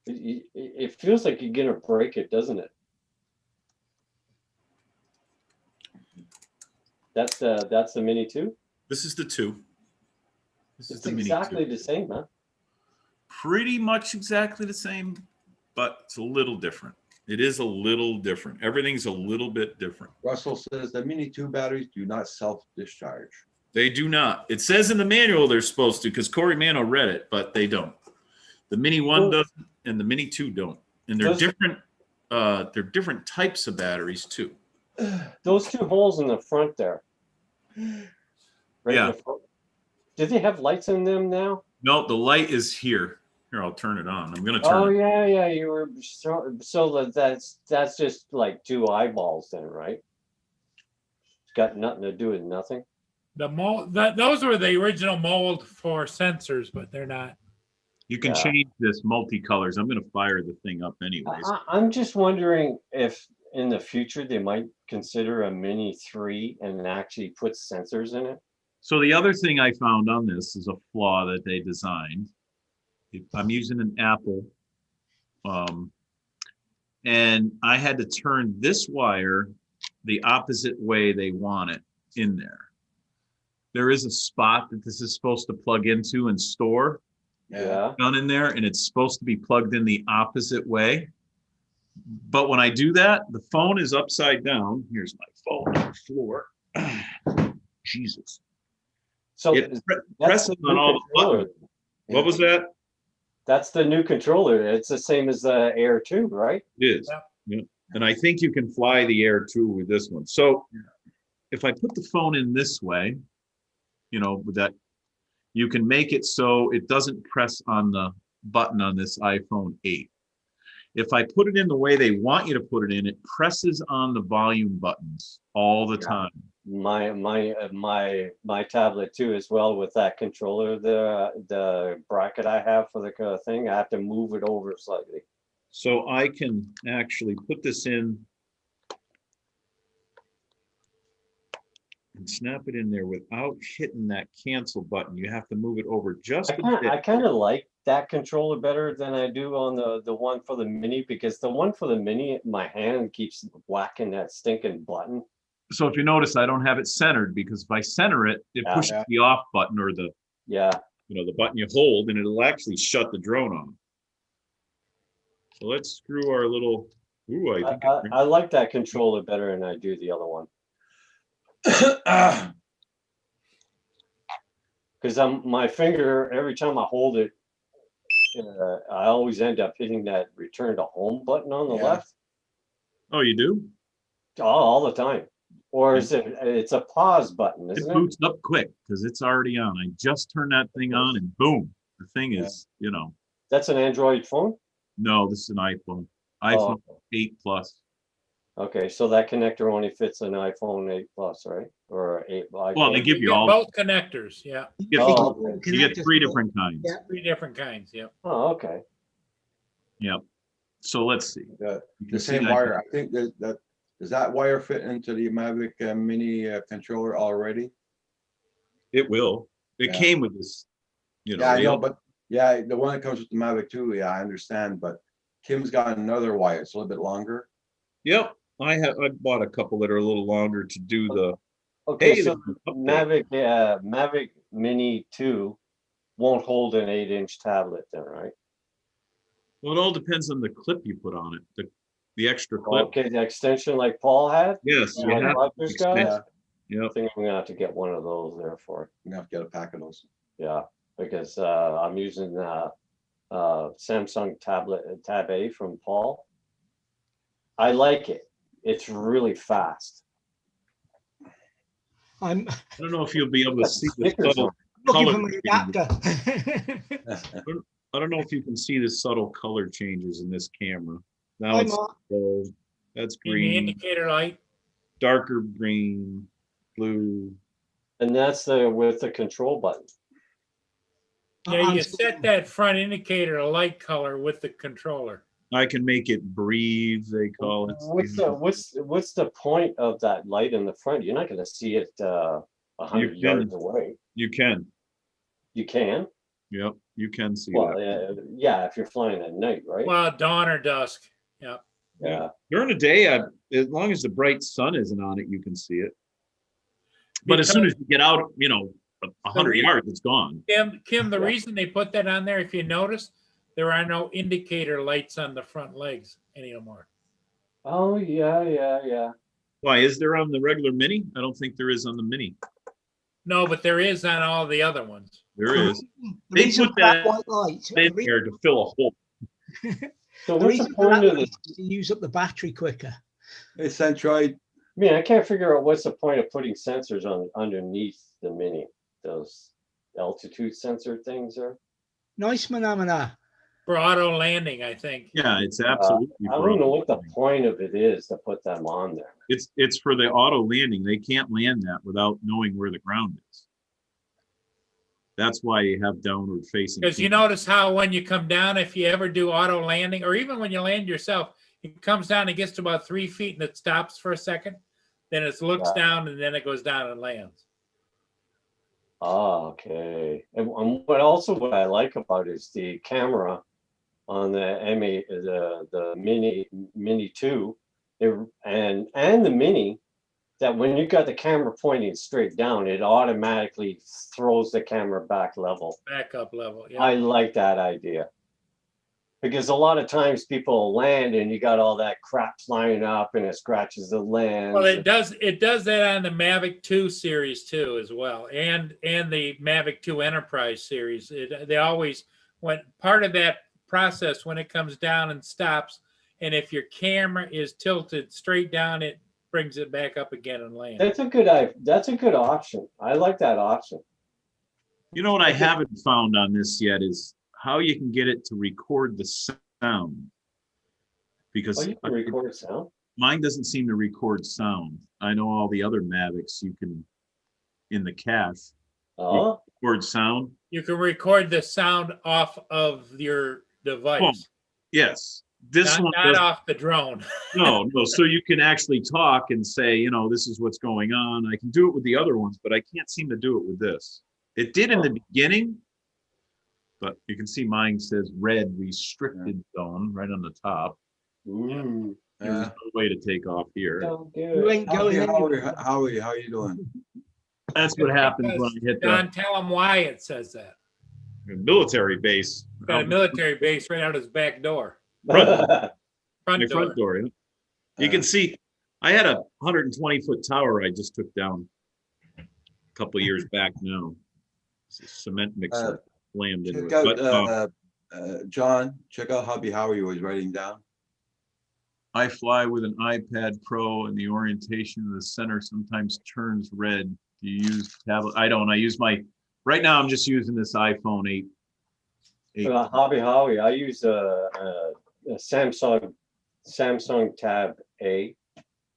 It feels like you're gonna break it, doesn't it? That's the Mini 2. This is the 2. This is It's the Mini exactly 2. the same, man. Pretty much exactly the same, but it's a little different. It is a little different. Everything's a little bit different. Russell says the Mini 2 batteries do not self-discharge. They do not. It says in the manual they're supposed to, because Corey Mano read it, but they don't. The Mini 1 doesn't, and the Mini 2 don't. And they're different. They're different types of batteries too. Those two holes in the front there. Right Yeah. in the front. Do they have lights in them now? No, the light is here. Here, I'll turn it on. I'm gonna turn Oh it. yeah. You were so that's just like 2 eyeballs then, right? It's got nothing to do with nothing. The mold, those were the original mold for sensors, but they're not. You can Yeah. change this multicolors. I'm gonna fire the thing up anyways. I'm just wondering if in the future they might consider a Mini 3 and actually put sensors in it. So the other thing I found on this is a flaw that they designed. I'm using an Apple, and I had to turn this wire the opposite way they want it in there. There is a spot that this is supposed to plug into and store Yeah. gun in there, and it's supposed to be plugged in the opposite way. But when I do that, the phone is upside down. Here's my phone on the floor. Jesus. So It that's presses the on new all the controller. buttons. What was that? That's the new controller. It's the same as the Air 2, right? It is. Yeah. And I think you can fly the Air 2 with this one. So if I put the phone in this way, with that, you can make it so it doesn't press on the button on this iPhone 8. If I put it in the way they want you to put it in, it presses on the volume buttons all the time. My tablet too as well with that controller, the bracket I have for the thing, I have to move it over slightly. So I can actually put this in and snap it in there without hitting that cancel button. You have to move it over just a bit. I kind of like that controller better than I do on the one for the Mini, because the one for the Mini, my hand keeps whacking that stinking button. So if you notice, I don't have it centered, because if I center it, it pushes the off button or the the button you hold, and it'll actually shut the drone on. So let's screw our little. Ooh, I think I like that controller better than I do the other one. Because my finger, every time I hold it, I always end up hitting that return to home button on the left. Oh, you do? All the time. Or is it's a pause button, It isn't it? boots up quick because it's already on. I just turned that thing on and boom, the thing is, That's an Android phone? No, this is an iPhone. Oh, iPhone 8 Plus. Okay, so that connector only fits an iPhone 8 Plus, right? Or 8. Well, they give you get all. both connectors. Yeah. You get 3 different kinds. Yeah. 3 different kinds. Yeah. Oh, okay. Yep. So let's see. The same wire. I think that does that wire fit into the Mavic Mini controller already? It will. It came with this. Yeah, I know, but the one that comes with the Mavic 2, yeah, I understand. But Kim's got another wire. It's a little bit longer. Yep. I bought a couple that are a little longer to do the. Okay, Hey, so Mavic Mini 2 won't hold an 8-inch tablet then, right? Well, it all depends on the clip you put on it. The extra clip. Okay, the extension like Paul had? Yes, you Like have Rogers got? extension. I think I'm gonna have to get one of those there for it. You have to get a pack of those. Yeah, because I'm using Samsung Tab A from Paul. I like it. It's really fast. I don't know if you'll be able to see the Stickers subtle looking color for my changes. adapter. I don't know if you can see the subtle color changes in this camera. Now Hi, it's Mark. low. That's In the green, indicator light. darker green, blue. And that's with the control button. Yeah, you set that front indicator light color with the controller. I can make it breathe, they call it. What's the point of that light in the front? You're not going to see it 100 yards away. You can. You can? Yep, you can see Well, that. yeah, if you're flying at night, right? Well, dawn or dusk. Yeah. Yeah. During the day, as long as the bright sun isn't on it, you can see it. But as soon as you get out, 100 yards, it's gone. Kim, the reason they put that on there, if you notice, there are no indicator lights on the front legs anymore. Oh, yeah. Why, is there on the regular Mini? I don't think there is on the Mini. No, but there is on all the other ones. There is. The They reason put for that that white light, in there to fill a hole. So the what's reason the for that point of light this? is to use up the battery quicker. Hey, Centroid, I mean, I can't figure out what's the point of putting sensors underneath the Mini. Those altitude sensor things there. Nice phenomena. For auto landing, I think. Yeah, it's absolutely. I don't know what the point of it is to put them on there. It's for the auto landing. They can't land that without knowing where the ground is. That's why you have downward facing. Because you notice how when you come down, if you ever do auto landing, or even when you land yourself, it comes down, it gets to about 3 feet and it stops for a second. Then it looks down and then it goes down and lands. Ah, okay. And what I like about it is the camera on the M8, the Mini 2, and the Mini, that when you got the camera pointing straight down, it automatically throws the camera back level. Back up level. Yeah. I like that idea. Because a lot of times people land and you got all that crap flying up and it scratches the lens. Well, it does that on the Mavic 2 series too, as well, and the Mavic 2 Enterprise series. They always, when part of that process, when it comes down and stops, and if your camera is tilted straight down, it brings it back up again and lands. That's a good option. I like that option. You know what I haven't found on this yet is how you can get it to record the sound. Because you can record sound? Mine doesn't seem to record sound. I know all the other Mavics you can, in the cache, record sound. You can record the sound off of your device. Oh, yes. This not, one not off the drone. no. So you can actually talk and say, this is what's going on. I can do it with the other ones, but I can't seem to do it with this. It did in the beginning, but you can see mine says red restricted zone right on the top. Ooh. There's no way to take off here. You ain't going anywhere. Howie, how you doing? That's what happens when I hit Don, tell him why it says that. the military base. Got a military base right out his back door. My Front door. front door. You can see I had a 120-foot tower I just took down a couple of years back now. It's a cement mixer slammed into Check it. out, But, John, check out Hobby Howie was writing down. I fly with an iPad Pro and the orientation of the center sometimes turns red. Do you use tablet? I don't. I use right now I'm just using this iPhone 8. Hobby Howie, I use a Samsung Tab A,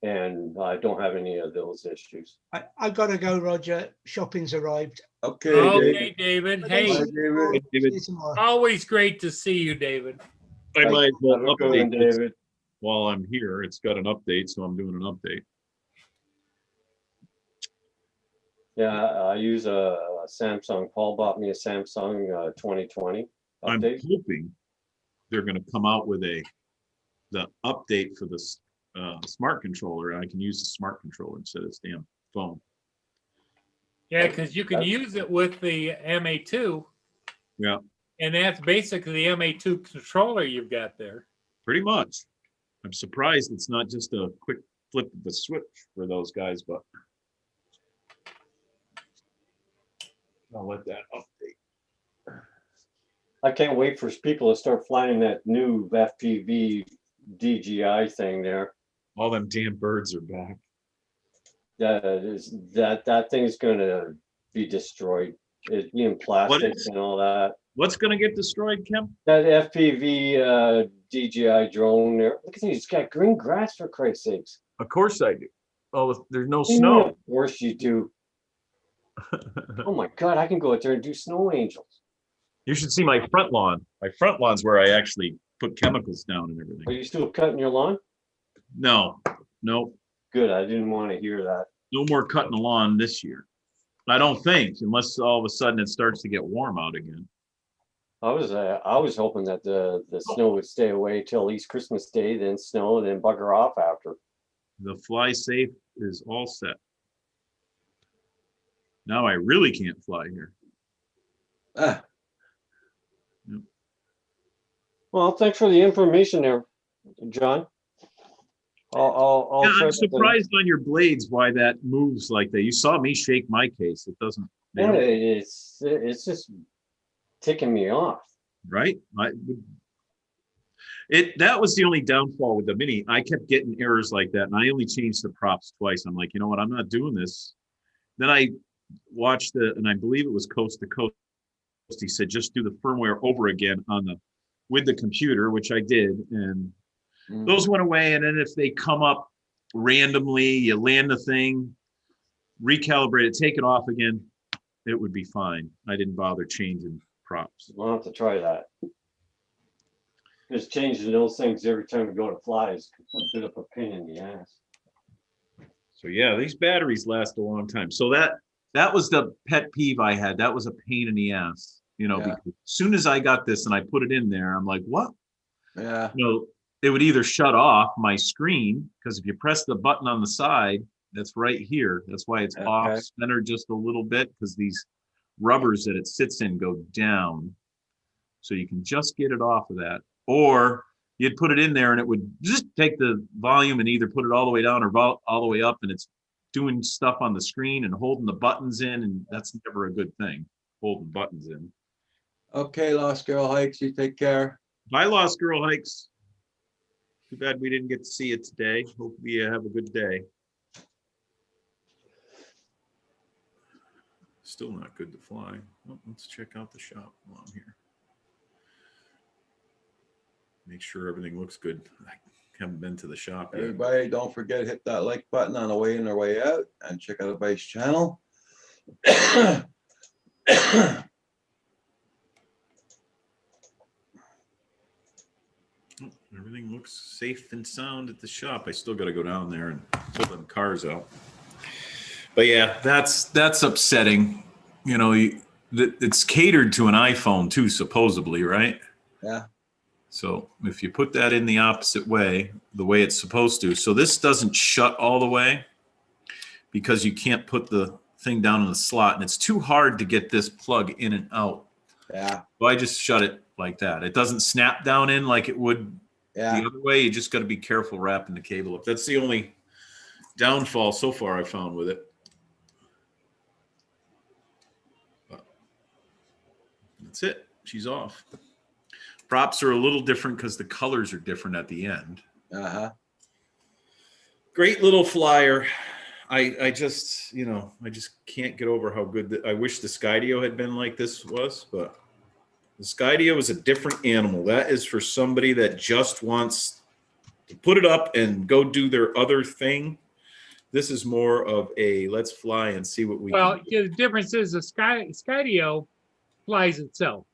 and I don't have any of those issues. I gotta go, Roger. Shopping's arrived. Okay, David. Hey, David. Always great to see you, David. I might as well Have a good one, update this David. while I'm here. It's got an update, so I'm doing an update. Yeah, I use a Samsung. Paul bought me a Samsung 2020 I'm update. hoping they're going to come out with the update for this smart controller. I can use the smart controller instead of this damn phone. Yeah, because you can use it with the MA2, Yeah, and that's basically the MA2 controller you've got there. pretty much. I'm surprised it's not just a quick flip of the switch for those guys, but I'll let that update. I can't wait for people to start flying that new FPV DJI thing there. All them damn birds are back. That thing is going to be destroyed. It being plastics and all that. What's going to get destroyed, Kemp? That FPV DJI drone there. Look at these. It's got green grass for Christ's sakes. Of course I do. Oh, there's no Of snow. course you do. Oh my God, I can go out there and do snow angels. You should see my front lawn. My front lawn's where I actually put chemicals down and everything. Are you still cutting your lawn? No. Good. I didn't want to hear that. No more cutting the lawn this year. I don't think, unless all of a sudden it starts to get warm out again. I was hoping that the snow would stay away till at least Christmas Day, then snow, then bugger off after. The fly safe is all set. Now I really can't fly here. Ah, Well, thanks for the information there, John. I'll Yeah, try I'm to- surprised on your blades why that moves like that. You saw me shake my case. It doesn't, they Yeah, don't- it's just ticking me off. right? That was the only downfall with the Mini. I kept getting errors like that, and I only changed the props twice. I'm like, you know what? I'm not doing this. Then I watched and I believe it was Coast to Coast. He said, just do the firmware over again with the computer, which I did, and those went away. And then if they come up randomly, you land the thing, recalibrate it, take it off again, it would be fine. I didn't bother changing props. I'll have to try that. Just changing those things every time we go to fly is a bit of a pain in the ass. So yeah, these batteries last a long time. So that was the pet peeve I had. That was a pain in the ass, Yeah. because as soon as I got this and I put it in there, I'm like, what? yeah. It would either shut off my screen, because if you press the button on the side, that's right here. That's why it's off Okay. center just a little bit, because these rubbers that it sits in go down. So you can just get it off of that. Or you'd put it in there and it would just take the volume and either put it all the way down or all the way up, and it's doing stuff on the screen and holding the buttons in, and that's never a good thing, holding buttons in. Okay, Lost Girl Hikes, you take care. Bye, Lost Girl Hikes. Too bad we didn't get to see it today. Hope you have a good day. Still not good to fly. Well, let's check out the shop while I'm here. Make sure everything looks good. I haven't been to the shop yet. Everybody, don't forget, hit that like button on the way in or way out, and check out everybody's channel. Everything looks safe and sound at the shop. I still got to go down there and pull them cars out. But yeah, that's upsetting. It's catered to an iPhone too, supposedly, right? Yeah. So if you put that in the opposite way, the way it's supposed to, so this doesn't shut all the way because you can't put the thing down in the slot, and it's too hard to get this plug in and out. Yeah. So I just shut it like that. It doesn't snap down in like it would Yeah. the other way. You just got to be careful wrapping the cable up. That's the only downfall so far I found with it. But that's it. She's off. Props are a little different because the colors are different at the end. Uh-huh. Great little flyer. I just can't get over how good I wish the Skydio had been like this was, but the Skydio is a different animal. That is for somebody that just wants to put it up and go do their other thing. This is more of a let's fly and see what we Well, can do. the difference is the Skydio flies itself.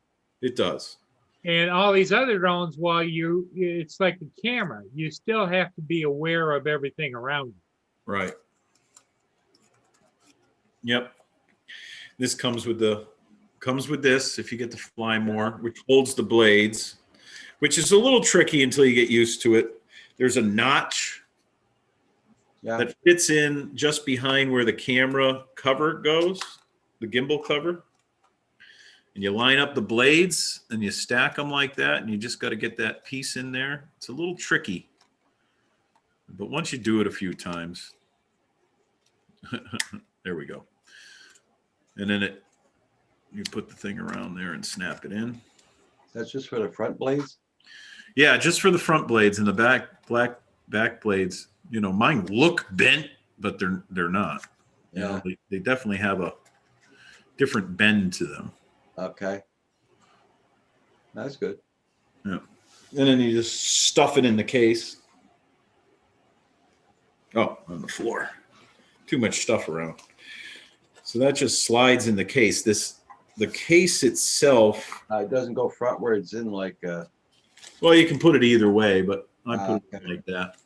It does. And all these other drones, while it's like a camera, you still have to be aware of everything around you. Right. Yep. This comes with this if you get to fly more, which holds the blades, which is a little tricky until you get used to it. There's a notch that fits in just behind where the camera cover goes, the gimbal cover. And you line up the blades and you stack them like that, and you just got to get that piece in there. It's a little tricky. But once you do it a few times, there we go. And then you put the thing around there and snap it in. That's just for the front blades? Yeah, just for the front blades and the back blades. Mine look bent, but they're not. They definitely have a different bend to them. Okay. That's good. And then you just stuff it in the case. Oh, on the floor. Too much stuff around. So that just slides in the case. The case itself. It doesn't go frontwards in like. Well, you can put it either way, but I put it okay. like that.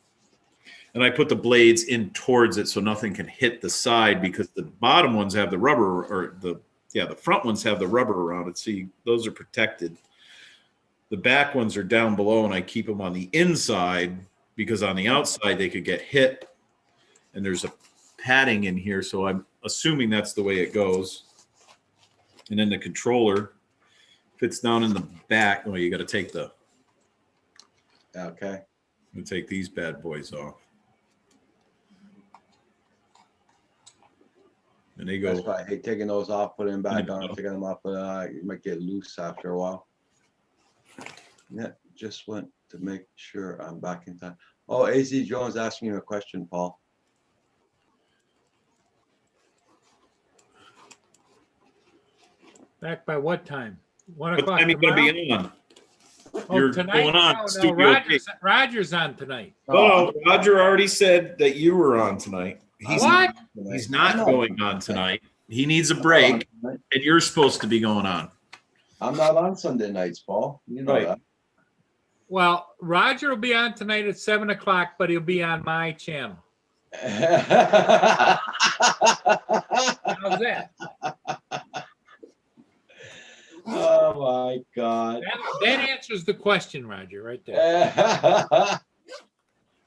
And I put the blades in towards it so nothing can hit the side, because the bottom ones have the rubber, or the front ones have the rubber around it. So those are protected. The back ones are down below, and I keep them on the inside because on the outside they could get hit. And there's a padding in here, so I'm assuming that's the way it goes. And then the controller fits down in the back. Oh, you got to take Okay. I'm gonna take these bad boys off. And they go. That's why I hate taking those off, putting them back on, taking them off, but you might get loose after a while. Yeah, just went to make sure I'm back in time. Oh, AZ Jones asking you a question, Paul. Back by what time? 1 What o'clock time are you gonna tomorrow? be on? Oh, You're tonight? going on No, Studio Roger's on tonight. Oh, Roger already said that you were on tonight. What? He's not going on tonight. He needs a break, and you're supposed to be going on. I'm not on Sunday nights, Paul. You know Right. Well, Roger will be on tonight at 7 o'clock, but he'll be on my channel. that. How's that? Oh my God. That answers the question, Roger, right there.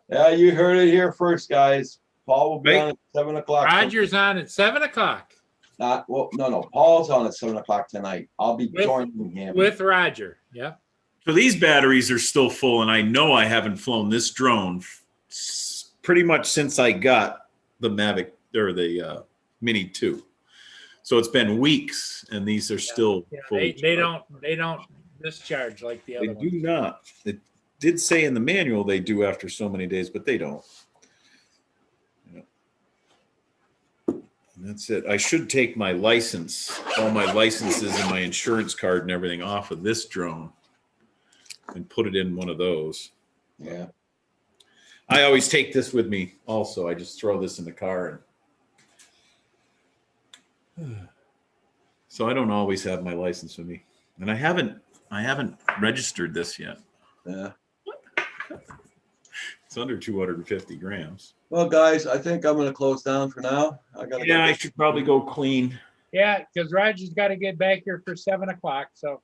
Yeah, you heard it here first, guys. Paul will be on at 7 o'clock. Roger's on at 7 o'clock No. Paul's on at 7 o'clock tonight. I'll be joining him. with Roger. Yeah. So these batteries are still full, and I know I haven't flown this drone pretty much since I got the Mavic or the Mini 2. So it's been weeks, and these are still full. They don't discharge like the They other ones. do not. It did say in the manual they do after so many days, but they don't. Yeah. And that's it. I should take my license, all my licenses and my insurance card and everything off of this drone and put it in one of those. Yeah. I always take this with me also. I just throw this in the car. So I don't always have my license with me. And I haven't registered this yet. Yeah. It's under 250 grams. Well, guys, I think I'm going to close down for now. I should probably go clean. Yeah, because Roger's got to get back here for 7 o'clock. So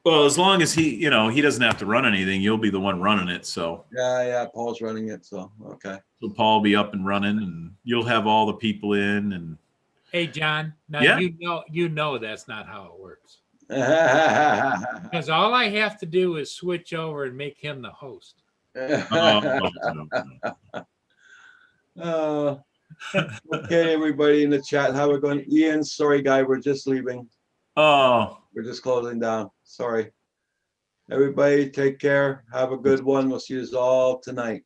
Well, as long as he doesn't have to run anything, you'll be the one running it. So Yeah, Paul's running it, so okay. So Paul will be up and running, and you'll have all the people in. And hey, John, now Yeah. you know that's not how it works. Because all I have to do is switch over and make him the host. Okay, everybody in the chat, how we're going? Ian, sorry, guy, we're just leaving. Oh, We're just closing down. Sorry. Everybody, take care. Have a good one. We'll see you all tonight.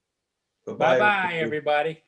Bye-bye, everybody.